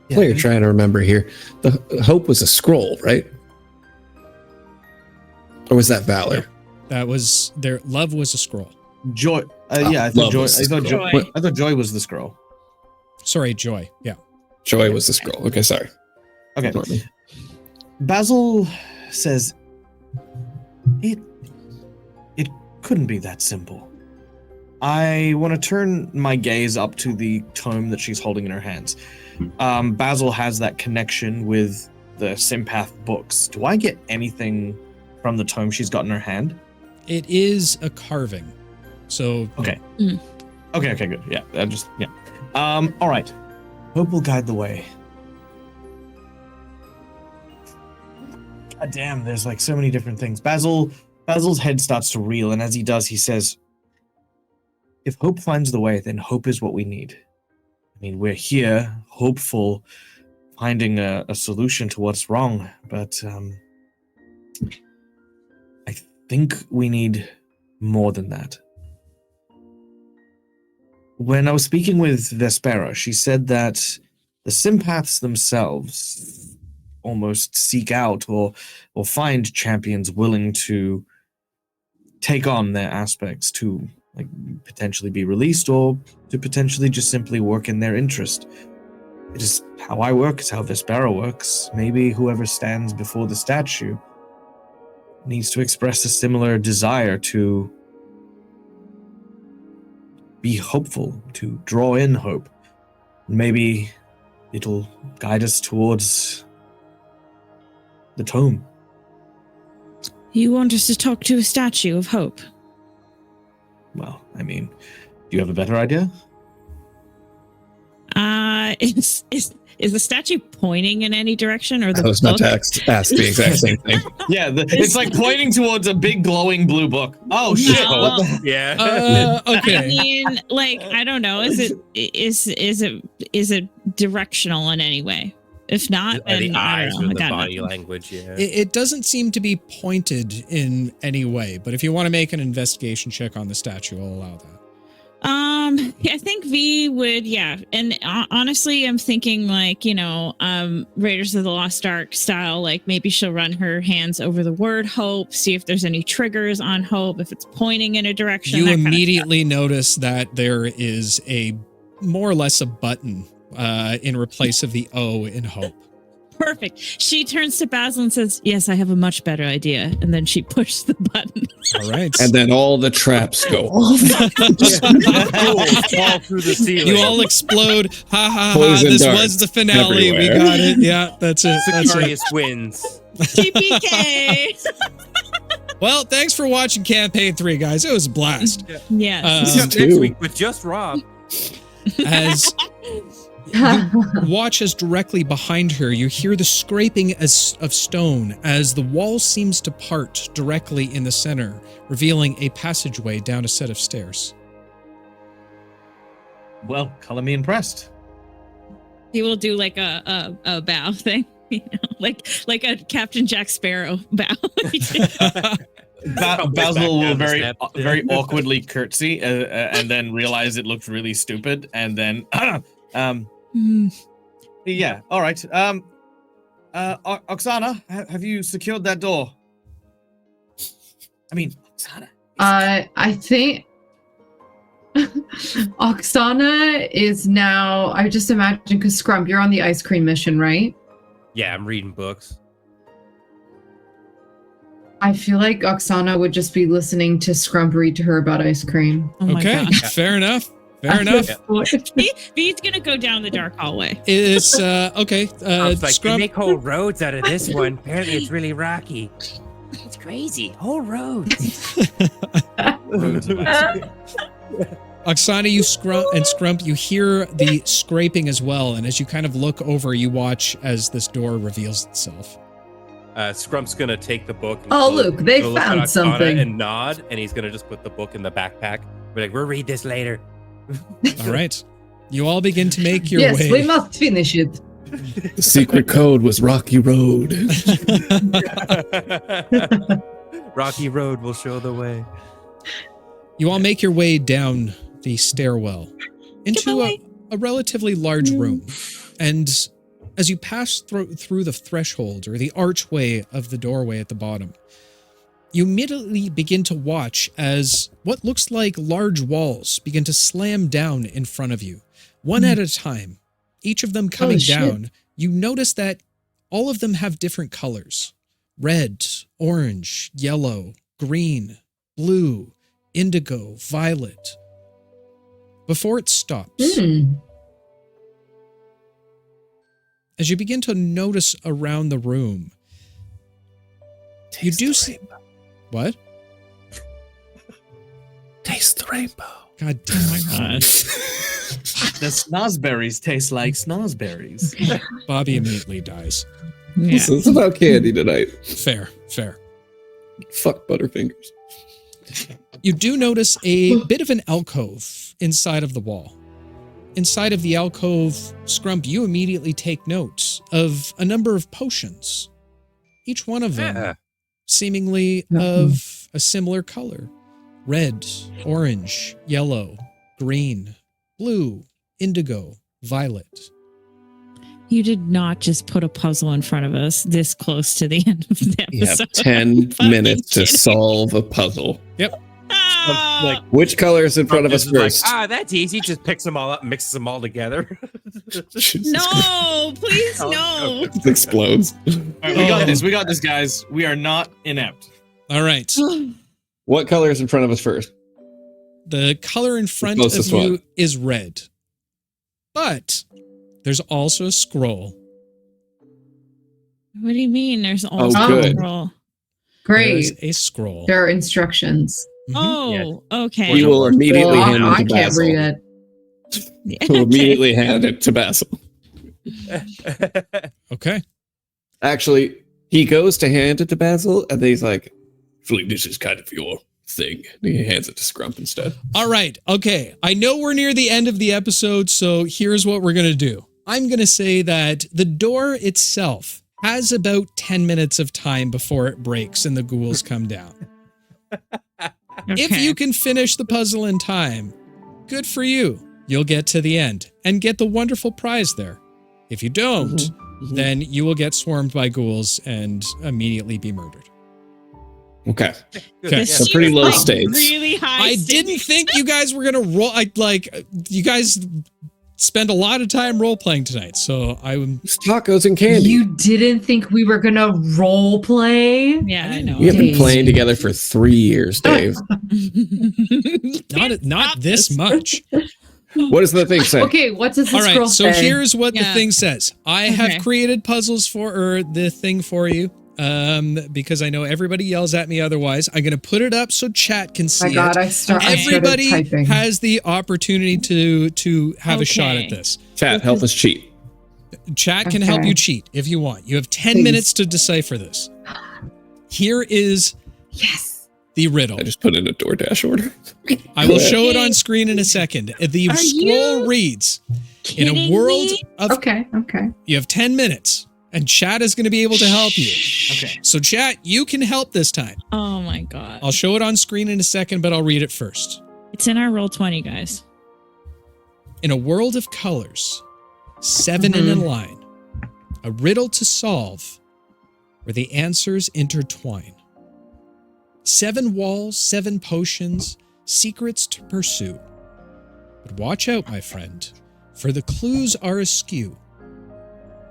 Yeah. What you're trying to remember here, the hope was a scroll, right? Or was that valor? Yeah, that was their love was a scroll. Joy. I thought joy was the scroll. Sorry, joy. Yeah. Joy was the scroll. Okay, sorry. Okay. Basil says it couldn't be that simple. I want to turn my gaze up to the tome that she's holding in her hands. Basil has that connection with the Sympath books. Do I get anything from the tome she's got in her hand? It is a carving. So okay. Okay, good. Yeah, all right. Hope will guide the way. God damn, there's like so many different things. Basil's head starts to reel, and as he does, he says, if hope finds the way, then hope is what we need. I mean, we're here, hopeful, finding a solution to what's wrong, but I think we need more than that. When I was speaking with Vespera, she said that the sympaths themselves almost seek out or find champions willing to take on their aspects to like potentially be released or to potentially just simply work in their interest. It is how I work, it's how Vespera works. Maybe whoever stands before the statue needs to express a similar desire to be hopeful, to draw in hope. Maybe it'll guide us towards the tome. You want us to talk to a statue of hope? Well, I mean, do you have a better idea? Is the statue pointing in any direction, or the I was book? about to ask the exact same thing. Yeah, it's like pointing towards a big glowing blue book. Oh shit! No. What the Yeah. Okay. I mean, like, I don't know. Is it directional in any way? If not, then The I eyes don't know. or I the got body nothing. language, yeah. It doesn't seem to be pointed in any way, but if you want to make an investigation check on the statue, I'll allow that. Yeah, I think V would, yeah. And honestly, I'm thinking like, Raiders of the Lost Ark style, like maybe she'll run her hands over the word hope, see if there's any triggers on hope, if it's pointing in a direction. You that kind of immediately notice that there is a more or less a button in replace of the O in hope. Perfect. She turns to Basil and says, yes, I have a much better idea. And then she pushes the button. All right. And then all the traps go off. Fall through the ceiling. You all explode. Ha ha ha. Poison This darts was the finale. everywhere. We got it. Yeah, that's it. That's it. Sicarius wins. TPK. Well, thanks for watching Campaign 3, guys. It was a blast. Yes. Next week with just Rob. As you watch as directly behind her, you hear the scraping of stone as the wall seems to part directly in the center, revealing a passageway down a set of stairs. Well, color me impressed. He will do like a bow thing, like a Captain Jack Sparrow bow. Basil will very awkwardly curtsy and then realize it looked really stupid, and then yeah, all right. Oksana, have you secured that door? I mean, Oksana. I think Oksana is now. I just imagine because Scrump, you're on the ice cream mission, right? Yeah, I'm reading books. I feel like Oksana would just be listening to Scrump read to her about ice cream. Oh my Okay, God. fair enough. Fair enough. V's gonna go down the dark hallway. It's okay. It's like they Scrump, make whole roads out of this one. Apparently, it's really rocky. It's crazy. Whole roads. Oksana, you Scrump, you hear the scraping as well, and as you kind of look over, you watch as this door reveals itself. Scrump's gonna take the book. And Oh, look, they go look at found Oksana something. And nod, and he's gonna just put the book in the backpack. We're like, we'll read this later. All right. You all begin to make your Yes, way. we must finish it. The secret code was Rocky Road. Rocky Road will show the way. You all make your way down the stairwell into a relatively large room. And as you pass through the threshold or the archway of the doorway at the bottom, you immediately begin to watch as what looks like large walls begin to slam down in front of you, one at a time, each of them coming down. You notice that all of them have different colors: red, orange, yellow, green, blue, indigo, violet. Before it stops, as you begin to notice around the room, you do see What? Taste the rainbow. God damn Oh my god. The snozberries taste like snozberries. Bobby immediately dies. Yeah. So it's about candy tonight. Fair. Fuck Butterfingers. You do notice a bit of an alcove inside of the wall. Inside of the alcove, Scrump, you immediately take note of a number of potions. Each one of them seemingly of a similar color. Red, orange, yellow, green, blue, indigo, violet. You did not just put a puzzle in front of us this close to the end of the You have episode. 10 Fucking minutes to kidding. solve a puzzle. Ah! Like, Which color is in front of us This is like, first? that's easy. Just picks them all up, mixes them all together. No, please no. It explodes. all right, we got this. We got this, guys. We are not inept. All right. What color is in front of us first? The color in front of closest you one. is red. But there's also a scroll. What do you mean? There's also good. a roll. There's Great. a scroll. There are instructions. Oh, okay. We will immediately Well, hand I it to can't Basil. read it. We'll immediately hand it to Basil. Okay. Actually, he goes to hand it to Basil, and then he's like, "Flea, this is kind of your thing." And he hands it to Scrump instead. All right. Okay. I know we're near the end of the episode, so here's what we're going to do. I'm going to say that the door itself has about 10 minutes of time before it breaks and the ghouls come down. If Okay. you can finish the puzzle in time, good for you. You'll get to the end and get the wonderful prize there. If you don't, then you will get swarmed by ghouls and immediately be murdered. Okay. Okay. This So pretty seems low like stakes. Really high. I didn't think you guys were gonna roll. You guys spend a lot of time role playing tonight, so I'm. It's tacos and candy. You didn't think we were gonna role play? Yeah, I know. We have been Dave. playing together for 3 years, Dave. Not this much. What does the thing say? Okay, what does the All scroll right, so say? here's what the Yeah. thing says. I Okay. have created puzzles for the thing for you. Because I know everybody yells at me otherwise. I'm gonna put it up so chat can see My God, it. I started Everybody typing. has the opportunity to have a shot at Okay. this. Chat, help us cheat. Chat can help Okay. you cheat if you want. You have 10 Please. minutes to decipher this. Here is Yes. the riddle. I just put in a DoorDash order. I will show it on screen in a second. The Are scroll you reads, in a kidding world me? of... Okay. You have 10 minutes, and chat is going to be able to help you. Okay. So chat, you can help this time. Oh my god. I'll show it on screen in a second, but I'll read it first. It's in our roll 20, guys. In a world of colors, 7 in a line, a riddle to solve where the answers intertwine. 7 walls, 7 potions, secrets to pursue. But watch out, my friend, for the clues are askew.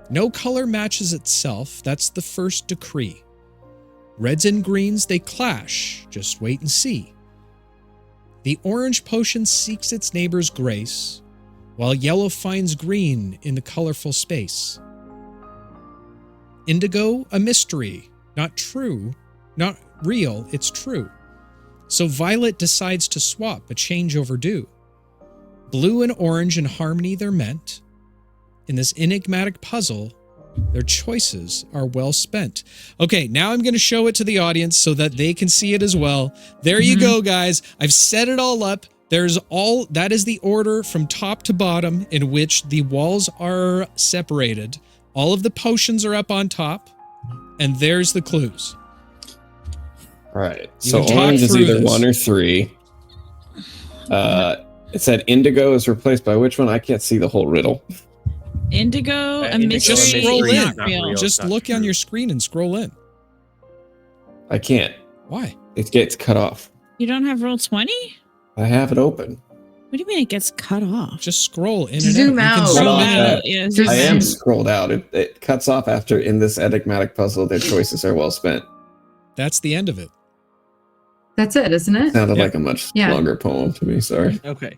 No color matches itself, that's the first decree. Reds and greens, they clash, just wait and see. The orange potion seeks its neighbor's grace, while yellow finds green in the colorful space. Indigo, a mystery, not true, not real, it's true. So violet decides to swap, a change overdue. Blue and orange in harmony they're meant. In this enigmatic puzzle, their choices are well spent. Okay, now I'm going to show it to the audience so that they can see it as well. There you go, guys. I've set it all up. That is the order from top to bottom in which the walls are separated. All of the potions are up on top, and there's the clues. All right. You So can talk orange is through either this. 1 or 3. It said indigo is replaced by which one? I can't see the whole riddle. Indigo, a Indigo, mystery, Just scroll mystery, in. not real. Just not look on true. your screen and scroll in. I can't. Why? It gets cut off. You don't have roll 20? I have it open. What do you mean it gets cut off? Just scroll in and Zoom out. You out. can zoom Roll in and out. out. Yeah, Just- I am scrolled out. It cuts off after in this enigmatic puzzle. Their choices are well spent. That's the end of it. That's it, isn't it? Sounded Yeah. like a much Yeah. longer poem to me. Sorry. Okay.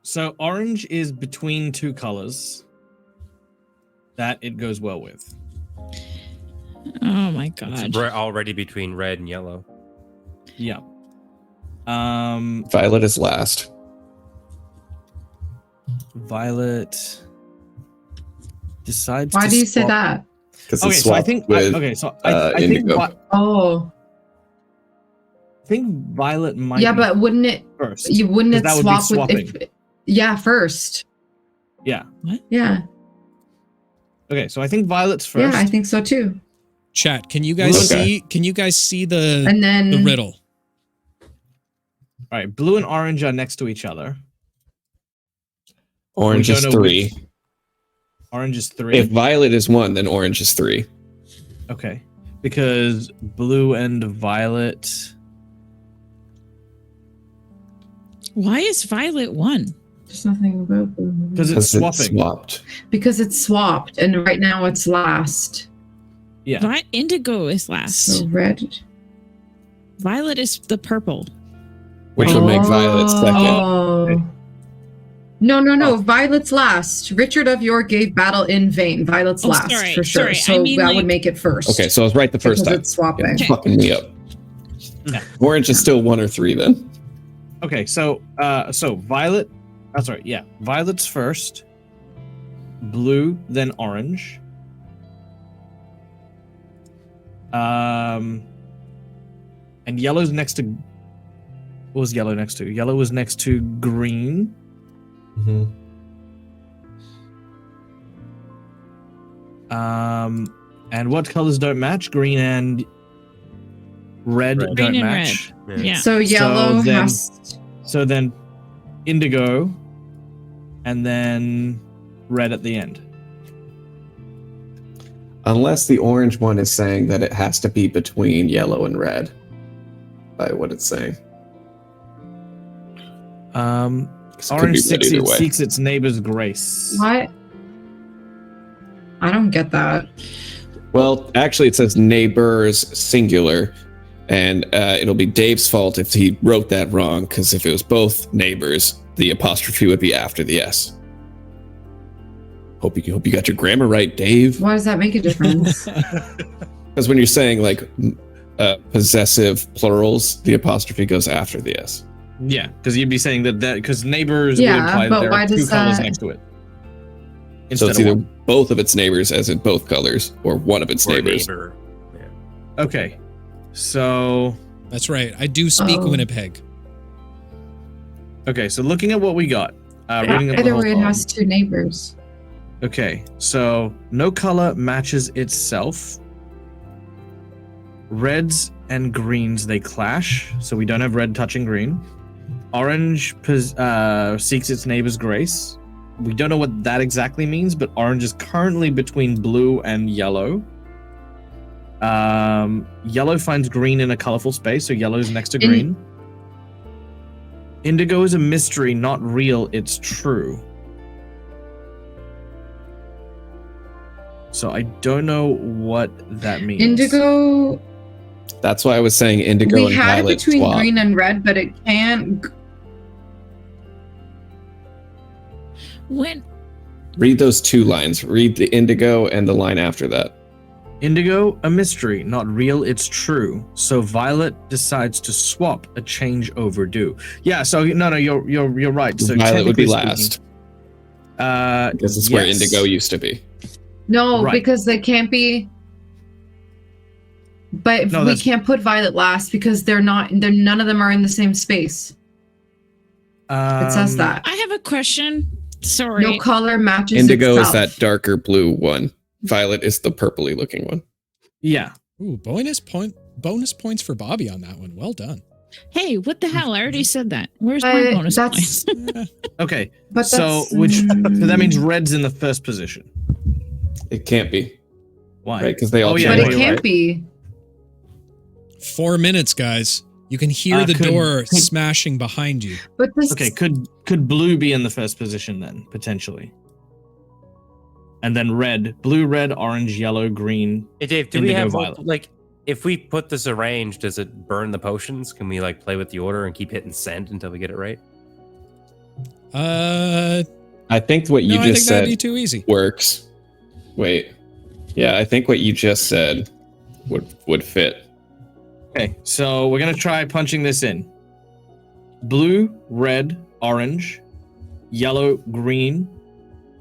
So orange is between 2 colors that it goes well with. Oh my god. It's already between red and yellow. Yeah. Violet is last. Violet decides. Why to do you say swap- that? Because Okay, it's so I swapped think. with I think. Indigo. Oh, I think Violet might. yeah, be but wouldn't it? first. You wouldn't 'Cause it that would be swap with? swapping. If, yeah, first. Yeah. Yeah, Okay, so I think Violet's first. yeah, I think so too. Chat, can you guys Okay. see? Can you guys see the And then the riddle? All right, blue and orange are next to each other. Orange We is don't know 3. Orange is 3. If violet is 1, then orange is 3. Okay, because blue and violet. Why is Violet 1? there's nothing about Because it's swapping. swapped. because it's swapped, and right now it's last. Yeah. Indigo is last. So red. Violet is the purple. Which would make violet second. Oh. No. Violet's last. Richard of York gave battle in vain. Violet's Oh, last sorry, for sure. sorry. So I mean, that like- would make it first. Okay, so I was right the first because time. it's swapping. It's fucking me up. Yeah. Orange is still 1 or 3 then. Okay, so Violet. That's right. Yeah, Violet's first. Blue, then orange. And yellow's next to. What was yellow next to? Yellow was next to green. Mm-hmm. And what colors don't match? Green and red Red. don't Green and match. Yeah. So yellow then- has. So then, indigo, and then red at the end. Unless the orange one is saying that it has to be between yellow and red. By what it's saying. Orange 'Cause it could be red either way. seeks its neighbor's grace. What? I don't get that. Well, actually, it says neighbors singular, and it'll be Dave's fault if he wrote that wrong. Because if it was both neighbors, the apostrophe would be after the S. Hope you got your grammar right, Dave. Why does that make a difference? Because when you're saying like possessive plurals, the apostrophe goes after the S. Yeah, because you'd be saying that because neighbors Yeah, would imply but that there why are two does colors that- next to it. So Instead it's of either one. both of its neighbors, as in both colors, or one of its Or a neighbors. neighbor. Okay, so That's right. I do speak Oh. Winnipeg. so looking at what we got, reading up the Either whole way, it poem. has two neighbors. Okay, so no color matches itself. Reds and greens, they clash, so we don't have red touching green. Orange seeks its neighbor's grace. We don't know what that exactly means, but orange is currently between blue and yellow. Yellow finds green in a colorful space, so yellow is next to green. Indigo is a mystery, not real, it's true. So I don't know what that means. Indigo. That's why I was saying indigo We and had it violet between swap. green and red, but it can't. When Read those 2 lines. Read the indigo and the line after that. Indigo, a mystery, not real, it's true. So Violet decides to swap, a change overdue. Yeah, so no, you're right. So Violet would be technically last. speaking, Because it's where yes. indigo used to be. No, Right. because they can't be. But No, we that's- can't put Violet last because they're not. They're none of them are in the same space. It says that. I have a question. Sorry. No color matches. Indigo is itself. that darker blue one. Violet is the purpley looking one. Yeah. Ooh, bonus points for Bobby on that one. Well done. Hey, what the hell? I already said that. Where's But my bonus that's- points? Okay. But So that's- so that means red's in the first position. It can't be. Why? Right, because they all Oh, yeah, But change. it you're can't right. be. 4 minutes, guys. You can hear the could- door could- smashing behind you. But this. Okay, could blue be in the first position then, potentially? And then red, blue, red, orange, yellow, green. Hey Dave, do we Indigo, have violet. like if we put this arranged, does it burn the potions? Can we like play with the order and keep hitting send until we get it right? I think what you no, I think just that'd said be too easy. works. Wait. Yeah, I think what you just said would fit. Okay, so we're gonna try punching this in. Blue, red, orange, yellow, green,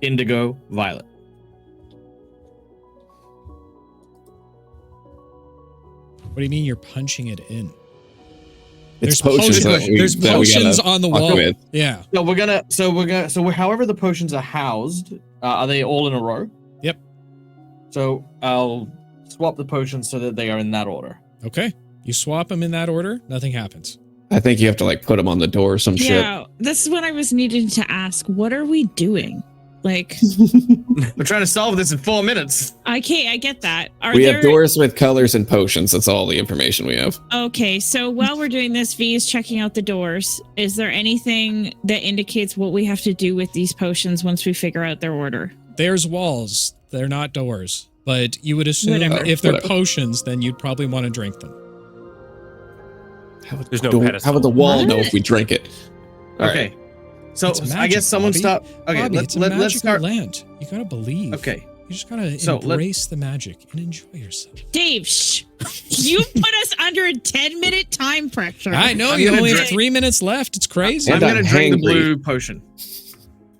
indigo, violet. What do you mean you're punching it in? It's There's potions. there's potions on the wall. Yeah. So however the potions are housed, are they all in a row? Yep. So I'll swap the potions so that they are in that order. Okay. You swap them in that order, nothing happens. I think you have to like put them on the door or some shit. Yeah, this is what I was needing to ask. What are we doing? Like, we're trying to solve this in 4 minutes. Okay, I get that. We have doors with colors and potions. That's all the information we have. Okay, so while we're doing this, V is checking out the doors. Is there anything that indicates what we have to do with these potions once we figure out their order? There's walls. They're not doors. But you would assume if they're potions, then you'd probably want to drink them. There's no pedestal. How would the wall know if we drink it? All okay. right. So I guess someone stop. Okay, Bobby, let's start. start. Land. You gotta believe. Okay. You just gotta embrace the magic and enjoy yourself. Dave, shh. You put us under a 10-minute time pressure. I know, you only have 3 minutes left. It's crazy. I'm gonna drink the blue potion.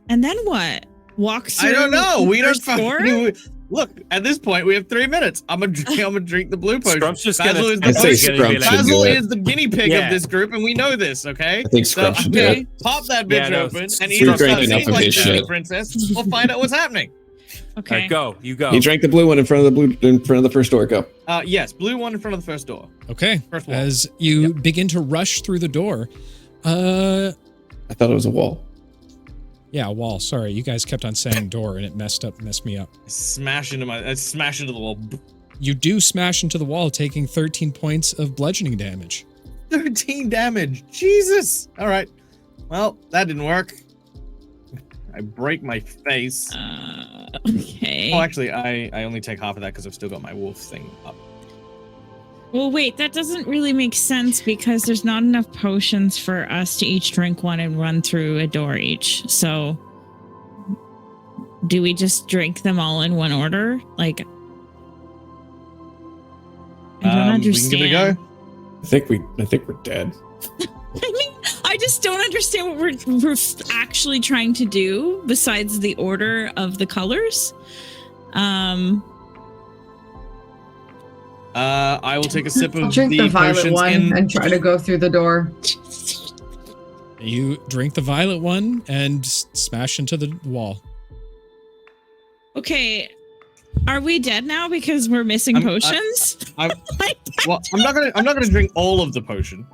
And then what? Walk through. I don't know. We don't score? Look, at this point, we have 3 minutes. I'm gonna drink the blue potion. Scrump's just Basil gonna. Basil is the guiney pig of this group, and we know this. Okay. I think Scrump should do it. Pop that bitch open, and He drank enough of like his shit. princess. We'll find out what's happening. Okay. All right, go. You go. He drank the blue one in front of the first door. Go. Yes, blue one in front of the first door. Okay. First wall. As you begin to rush through the door, I thought it was a wall. Yeah, wall. Sorry, you guys kept on saying door, and it messed me up. I smash into the wall. You do smash into the wall, taking 13 points of bludgeoning damage. 13 damage. Jesus. All right. Well, that didn't work. I break my face. Okay. Oh, actually, I only take half of that because I've still got my wolf thing up. Well, wait, that doesn't really make sense because there's not enough potions for us to each drink one and run through a door each. So, do we just drink them all in one order? Like, I don't understand. We can give it a go. I think we're dead. I mean, I just don't understand what we're actually trying to do besides the order of the colors. I will take a sip of drink the violet potions one and try to go through the door. You drink the violet one and smash into the wall. Okay, are we dead now because we're missing potions? I'm not gonna drink all of the potion.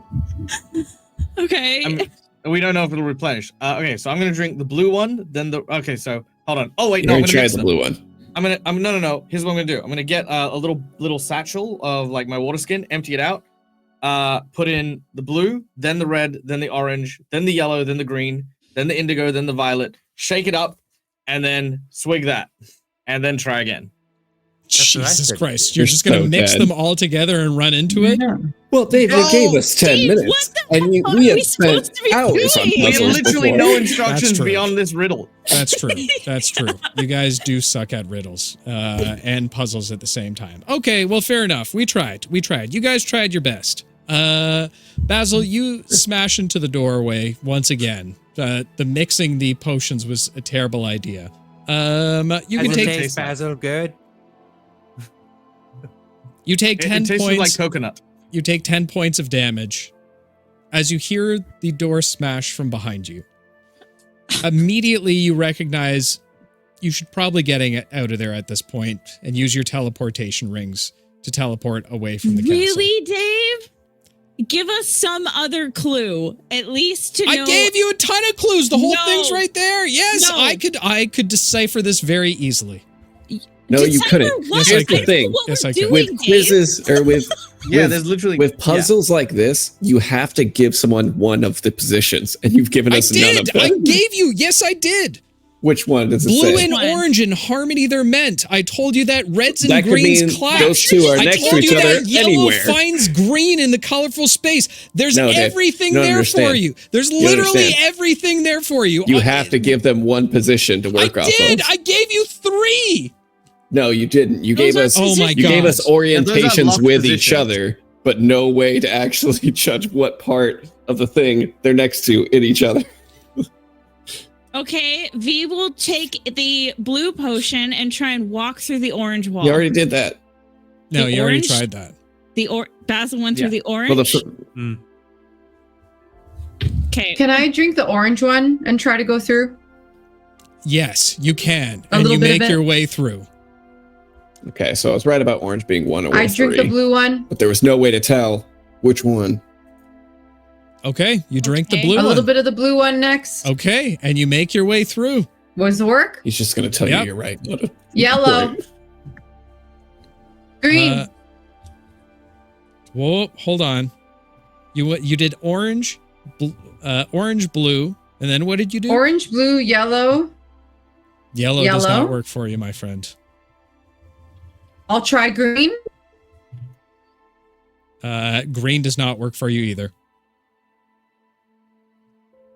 Okay. We don't know if it'll replenish. Okay, so I'm gonna drink the blue one, then the. Okay, so hold on. Oh wait, You're no, I'm gonna gonna try mix the them. blue one. No. Here's what I'm gonna do. I'm gonna get a little satchel of like my water skin, empty it out, put in the blue, then the red, then the orange, then the yellow, then the green, then the indigo, then the violet. Shake it up, and then swig that, and then try again. Jesus Christ! You're just gonna mix them all together and run into it? Well, Dave, you gave us 10 minutes, and we have spent hours on We have puzzles literally before. no instructions true. beyond this riddle. That's true. That's true. You guys do suck at riddles and puzzles at the same time. Okay, well, fair enough. We tried. You guys tried your best. Basil, you smash into the doorway once again. The mixing the potions was a terrible idea. You can take Basil good. You take 10 tastes points. like coconut. You take 10 points of damage as you hear the door smash from behind you. Immediately, you recognize you should probably getting out of there at this point and use your teleportation rings to teleport away from the castle. Really, Dave? Give us some other clue, at least to know. I gave you a ton of clues. The whole No. thing's right there. Yes, No. I could decipher this very easily. No, you couldn't. What? Yes, I Here's the could. thing. Yes, I doing, could. With Dave? quizzes or with There's literally with puzzles like this, you have to give someone one of the positions, and you've given us none of them. I gave you. Yes, I did. Which one does it Blue say? and orange in harmony they're meant. I told you that reds and That could greens mean clash. those two are I next to told each you other that yellow anywhere. finds green in the colorful space. There's No, Dave, everything you don't there understand. for you. There's You literally understand. everything there for you. You have to give them one position to work off did. of. I gave you 3. No, you didn't. You Those gave are us. Oh my You gave us God. orientations locked with each positions. other, but no way to actually judge what part of the thing they're next to in each other. Okay, V will take the blue potion and try and walk through the orange wall. You already did that. No, The you already orange? tried that. Basil went through the orange. Well, the Okay. Can I drink the orange one and try to go through? Yes, you can. A And little you bit of make it? your way through. okay, so I was right about orange being 1 over I drink 3, the blue one. but there was no way to tell which one. Okay, you drink the Okay. blue A one. little bit of the blue one next. Okay, and you make your way through. Was it work? He's just going to tell Yep. you you're right. What a Yellow. point. Green. Whoa, hold on. You did orange, orange, blue, and then what did you do? Orange, blue, yellow. Yellow does Yellow. not work for you, my friend. I'll try green. Green does not work for you either.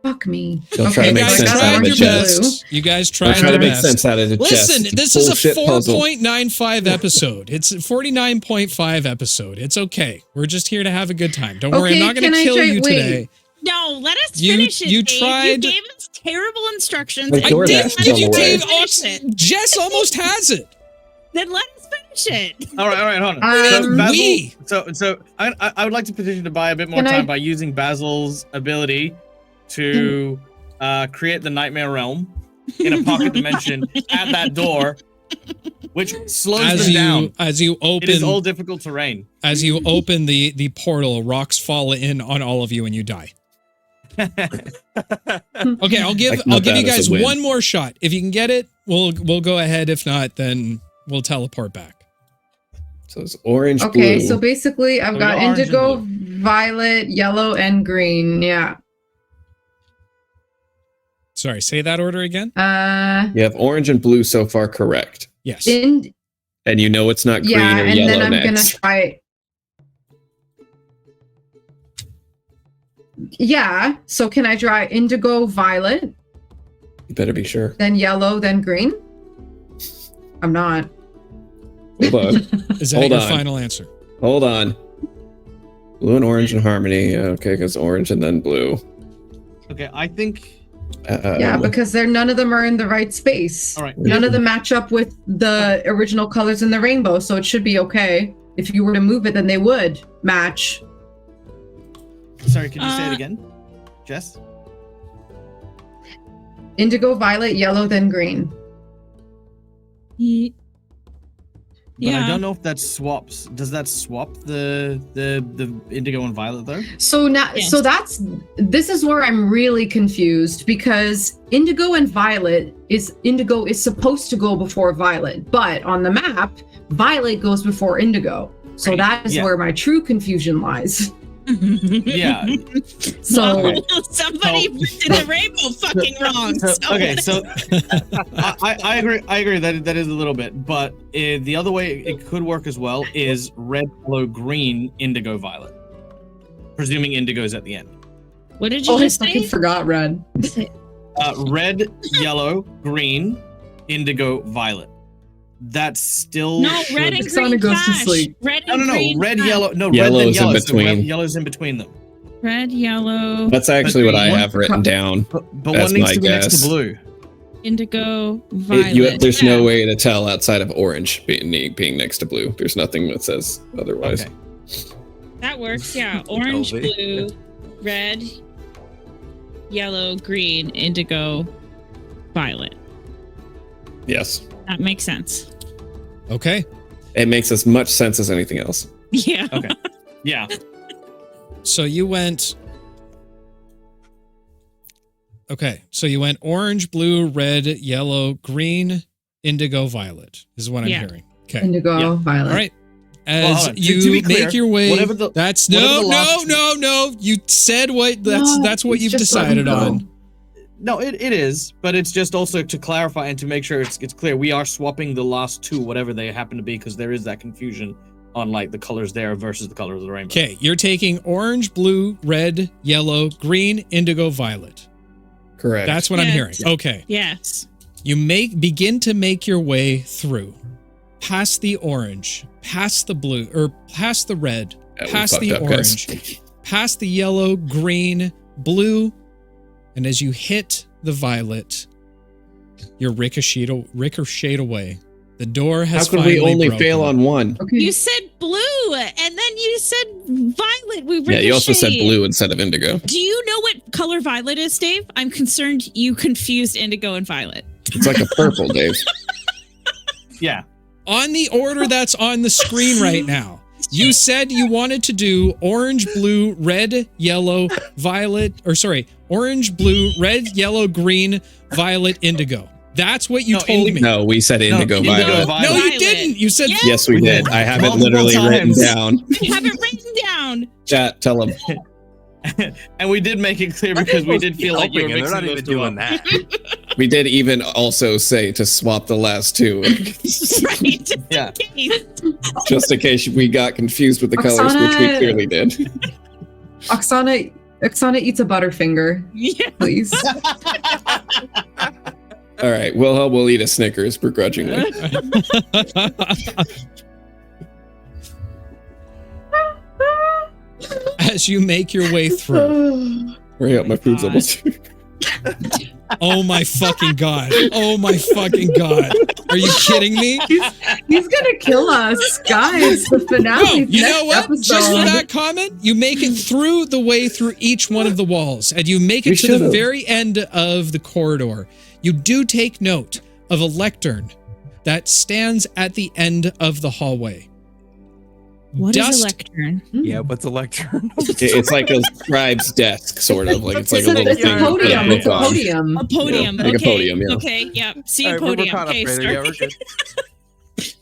Fuck me. They'll try to You make guys sense out tried of your the chest. best. You guys They'll tried try your to make best. sense out of the chest. Listen, It's this is a bullshit puzzle. 4.95 episode. It's a 49.5 episode. It's okay. We're just here to have a good time. Don't worry, I'm Okay, not going can to I kill try- you wait. today. No, let us You- finish it. you Dave. tried- You gave us terrible instructions. Like and DoorDash didn't is let on us the way. finish it. Jess almost has it. Then let us finish it. All right, hold on. So Basil, we. so I would like to petition to buy a bit more Can I- time by using Basil's ability to create the Nightmare Realm in a pocket dimension at that door, which slows them down. As you It is all open difficult terrain. as you open the portal, rocks fall in on all of you and you die. Okay, I'll give I can note you that as guys a win. one more shot. If you can get it, we'll go ahead. If not, then we'll teleport back. So it's orange, Okay, blue. so basically I've So we got got orange and indigo, blue. violet, yellow, and green. Yeah. Sorry, say that order again. You have orange and blue so far correct. Yes. In And you know it's not green yeah, or and yellow then I'm next. gonna try. Yeah. So can I try indigo, violet, You better be sure. then yellow, then green? I'm not. Hold on. Is that Hold your on. final answer? Hold on. Blue and orange in harmony. Okay, because orange and then blue. Okay, I think. Yeah, because none of them are in the right space. All right. None of them match up with the original colors in the rainbow, so it should be okay. If you were to move it, then they would match. Sorry, can you say it again, Jess? Indigo, violet, yellow, then green. But I Yeah. don't know if that swaps. Does that swap the indigo and violet though? So now, Yes. so this is where I'm really confused because indigo and violet indigo is supposed to go before violet, but on the map, violet goes before indigo. So Right. that is Yeah. where my true confusion lies. Yeah. So Okay. Somebody did the rainbow fucking wrong. Okay, so I agree. I agree that is a little bit, but the other way it could work as well is red, yellow, green, indigo, violet. Presuming indigo is at the end. What did you I just fucking say? forgot red. Red, yellow, green, indigo, violet. That's still No, red and Oksana green goes to clash. sleep. Red No, and green red, clash. yellow. No, Yellow's red in then yellow. between. Yellow's in between them. Red, yellow, That's actually what I One- have written down. But That's one needs my to be next guess. to blue. indigo, violet. There's Yeah. no way to tell outside of orange being next to blue. There's nothing that says otherwise. Okay. That works, yeah. Orange, Elvi. blue, red, yellow, green, indigo, violet. Yes. That makes sense. Okay. It makes as much sense as anything else. Yeah. Okay. Yeah. So you went. Okay. So you went orange, blue, red, yellow, green, indigo, violet. Is what I'm Yeah. hearing. Okay. Indigo, Yeah. violet. All right. Well, As hold on. To you be clear, make your way, whatever the- that's whatever no, the last- no. You said what No, that's what it's you've just let me decided go. on. No, it is, but it's just also to clarify and to make sure it's clear. We are swapping the last two, whatever they happen to be, because there is that confusion on like the colors there versus the colors of the rainbow. Okay, you're taking orange, blue, red, yellow, green, indigo, violet. Correct. That's what I'm Yeah. hearing. Okay. Yes. You begin to make your way through. past the orange, past the blue, or past the red, Yeah, we past fucked the up, orange, guys. past the yellow, green, blue, and as you hit the violet, you're ricocheted away. The door has How could we finally only broken. fail on one? Okay. You said blue, and then you said violet. We Yeah, you also said ricocheted. blue instead of indigo. Do you know what color violet is, Dave? I'm concerned you confused indigo and violet. It's like a purple, Dave. Yeah. On the order that's on the screen right now, you said you wanted to do orange, blue, red, yellow, violet, or sorry, orange, blue, red, yellow, green, violet, indigo. That's what you No, told me. No, we said indigo indigo violet. violet. No, you Violet. didn't. You said Yeah. Yes, we did. I have it Multiple literally written times. down. I have it written down. Chat, tell them. And we did make it clear because we did feel like you were Helping, and mixing they're not those even two doing up. that. We did even also say to swap the last two, Right. Yeah. just in case we got confused with the colors, which we Oksana- clearly did. Oksana eats a Butterfinger, Yeah. please. All right, Wilhelm will eat a Snickers begrudgingly. as you make your way through. Hurry up, my food's almost here. Oh my fucking god. Oh my fucking god. Are you kidding me? He's gonna kill us, guys. The No, finale. you know what? Just for that comment, you make it through the way through each one of the walls, and you make it We to the should've. very end of the corridor. You do take note of a lectern that stands at the end of the hallway. What is Dust- a lectern? Yeah, what's a lectern? It's like a scribe's desk, sort of. Like it's like It's a a, little it's thing. a to put podium. book It's a on. podium. A podium. Yeah, like a okay. podium, yeah. Okay. Yeah. See a All right, we're podium. caught up, Okay. Rayna. Yeah, Start. we're good.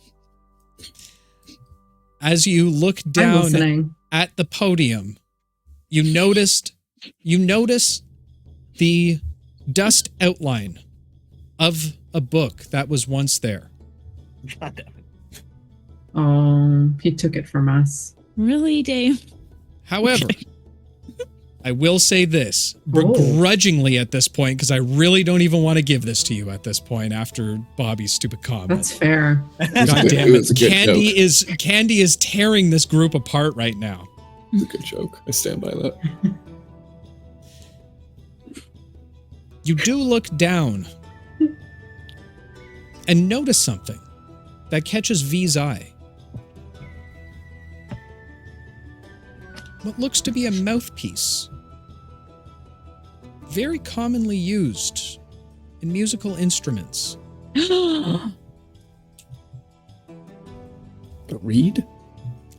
As you look I'm down listening. at the podium, you notice the dust outline of a book that was once there. He took it from us. Really, Dave? However, I will say this Oh. begrudgingly at this point, because I really don't even want to give this to you at this point after Bobby's stupid comment. That's fair. God damn It was it. a good Candy is tearing this group apart right now. It's a good joke. I stand by that. You do look down and notice something that catches V's eye. What looks to be a mouthpiece. Very commonly used in musical instruments. A reed?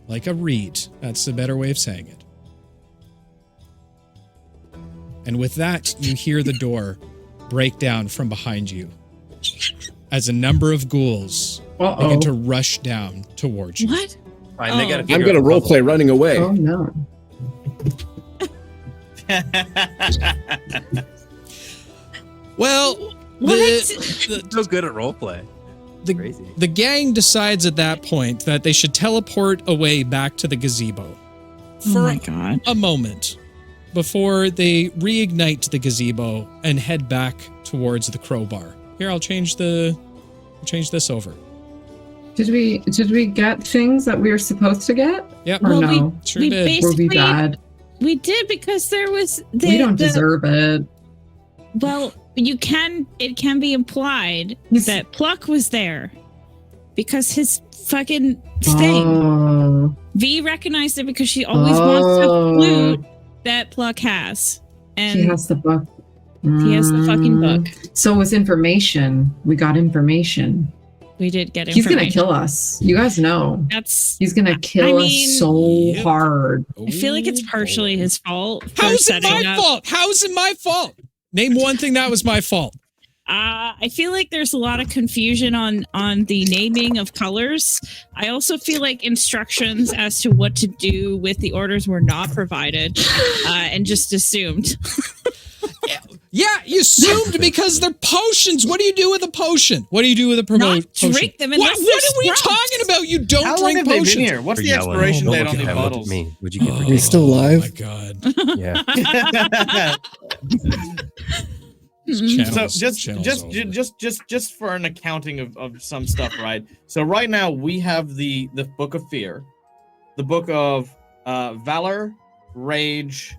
Like a reed. That's the better way of saying it. And with that, you hear the door break down from behind you as a number of ghouls begin to rush down towards you. What? Fine, they gotta I'm figure gonna out the puzzle. roleplay running away. Oh no. Well, What? So good at roleplay. Crazy. the gang decides at that point that they should teleport away back to the gazebo Oh for my god. a moment before they reignite the gazebo and head back towards the crowbar. Here, I'll change this over. Did we get things that we were supposed to get? Yep, Or Well, no? sure we did. Were we basically bad? we did because there was We don't deserve it. Well, it can be implied He's- that Pluck was there because his fucking thing. Oh. V recognized it because she always wants the flute that Pluck has. And He has the book. he has the fucking book. So it was information. We got information. We did get He's information. gonna kill us. You guys know. That's He's gonna kill mean, us so hard. I feel like it's partially his fault. For How's it setting my up. fault? How's it my fault? Name one thing that was my fault. I feel like there's a lot of confusion on the naming of colors. I also feel like instructions as to what to do with the orders were not provided and just assumed. Yeah, you assumed because they're potions. What do you do with a potion? What do you do with a potion? drink them What unless are they're we scrubbed. talking about? You don't How long drink have they potions. been here? What's They're the yelling. expiration Don't date look on at these him, look at bottles? me. What'd you get for Are you still Oh alive? my god. Yeah. So just for an accounting of some stuff, right? So right now we have the Book of Fear, the Book of Valor, Rage,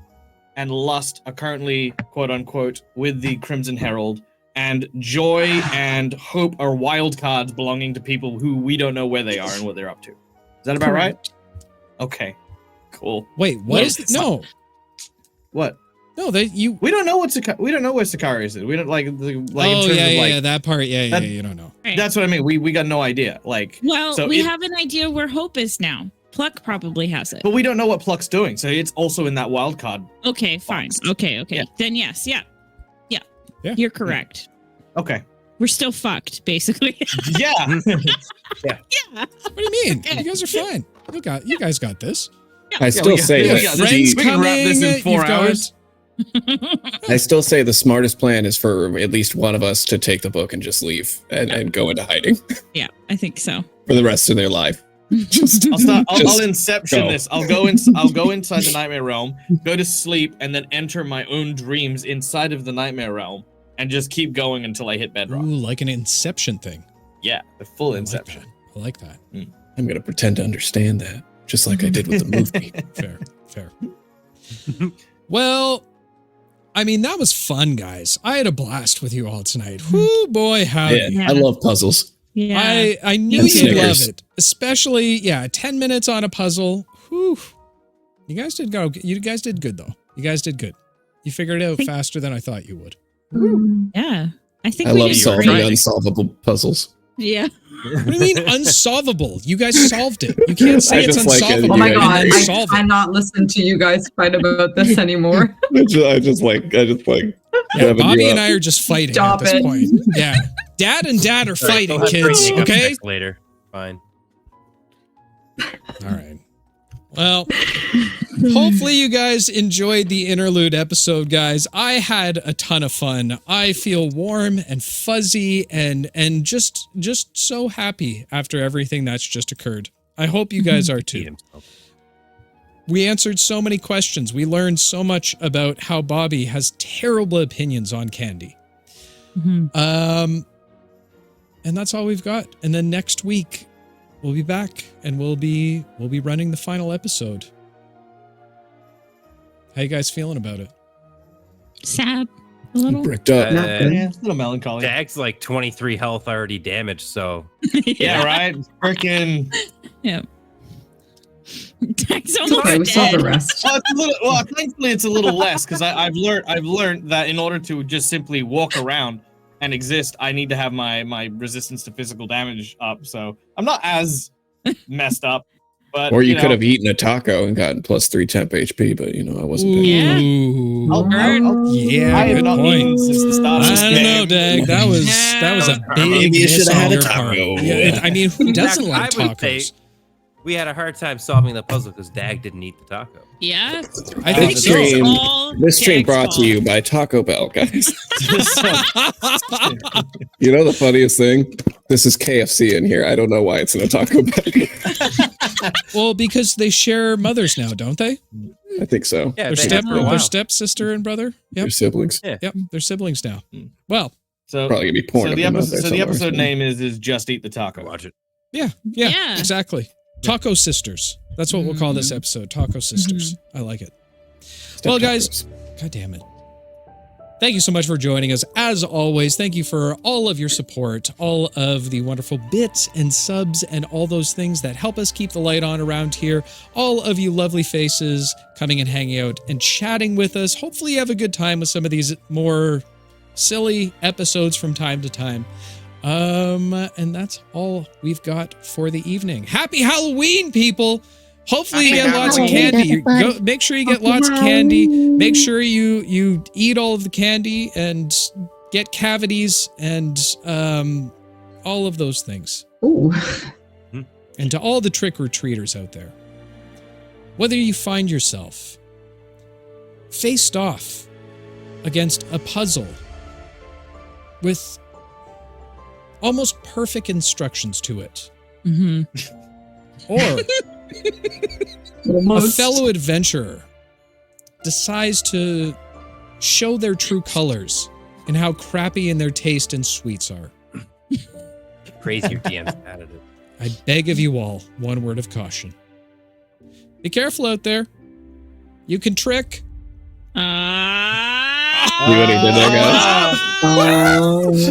and Lust are currently quote unquote with the Crimson Herald, and Joy and Hope are wild cards belonging to people who we don't know where they are and what they're up to. Is that about right? Okay, cool. Wait, what is no? What? No, we don't know we don't know where Sicarius is. We don't like in terms of like that part. Yeah, you don't know. Right. That's what I mean. We got no idea. Like, well, so we have an idea where Hope is now. Pluck probably has it. But we don't know what Pluck's doing, so it's also in that wild card. Okay, fine. Okay. Yeah. Then yes, yeah. You're correct. Okay. We're still fucked, basically. Yeah. Yeah. What do you mean? Okay. You guys are fine. You guys got this. I still say that friends we can wrap this in 4 hours. I still say the smartest plan is for at least one of us to take the book and just leave and go into hiding. Yeah, I think so. For the rest of their life. I'll inception this. I'll go inside the nightmare realm, go to sleep, and then enter my own dreams inside of the nightmare realm, and just keep going until I hit bedrock. Ooh, like an inception thing. Yeah, the full inception. I like that. I'm gonna pretend to understand that, just like I did with the movie. Fair. Well, I mean, that was fun, guys. I had a blast with you all tonight. Whoo, boy, howdy. Yeah, I love puzzles. Yeah. I knew you'd love it. Especially, 10 minutes on a puzzle. Whew. You guys did good, though. You guys did good. You figured it out faster than I thought you would. Yeah. I love solving unsolvable puzzles. Yeah. What do you mean unsolvable? You guys solved it. You can't say it's unsolvable. Oh my god, I cannot listen to you guys fight about this anymore. I just like Bobby and I are just fighting Stop at this it. point. Yeah. Dad and Dad are fighting, kids. Okay? Later. Fine. All right. Well, hopefully you guys enjoyed the interlude episode, guys. I had a ton of fun. I feel warm and fuzzy and just so happy after everything that's just occurred. I hope you guys are too. We answered so many questions. We learned so much about how Bobby has terrible opinions on candy. And that's all we've got. And then next week we'll be back and we'll be running the final episode. How you guys feeling about it? Sad. A little. Bricked up. Yeah, it's a little melancholy. Dag's like 23 health already damaged, so. Yeah, right? Freaking. Yeah. Dag's almost Okay, we saw the rest. Thankfully it's a little less, because I've learned that in order to just simply walk around and exist, I need to have my resistance to physical damage up. So I'm not as messed up. But or you could have eaten a taco and gotten +3 temp HP, but I wasn't paying. Yeah, I have not point. eaten since the start of this I don't know, game. Dag. That was a big Maybe you miss should have on had a your taco. part. Yeah, I mean, who doesn't like I would say tacos? we had a hard time solving the puzzle because Dag didn't eat the taco. Yeah. I think it's so. all This stream Dag's brought to fault. you by Taco Bell, guys. You know the funniest thing? This is KFC in here. I don't know why it's in a Taco Bell. Well, because they share mothers now, don't they? I think so. Yeah, Their stepsister and brother. Yep. They're siblings. Yeah. Yep. They're siblings now. Well, So, Probably gonna be porn. so of the them out episode, there so the somewhere. episode name is Just Eat the Taco. Watch it. yeah, Yeah. exactly. Taco Sisters. That's what we'll call this episode. Taco Sisters. I like it. Well, guys, God damn it. Thank you so much for joining us. As always, thank you for all of your support, all of the wonderful bits and subs and all those things that help us keep the light on around here. All of you lovely faces coming and hanging out and chatting with us. Hopefully you have a good time with some of these more silly episodes from time to time. And that's all we've got for the evening. Happy Halloween, people! Hopefully you get lots of candy. Make sure you get lots of candy. Make sure you eat all of the candy and get cavities and all of those things. Ooh. And to all the trick-or-treaters out there, whether you find yourself faced off against a puzzle with almost perfect instructions to it, or a fellow adventurer decides to show their true colors and how crappy in their taste and sweets are. Crazy your DM's added it. I beg of you all, one word of caution. Be careful out there. You can trick. See what he did there, guys?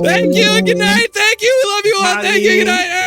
Thank you. Good night. Thank you. We love you all. Thank you. Good night.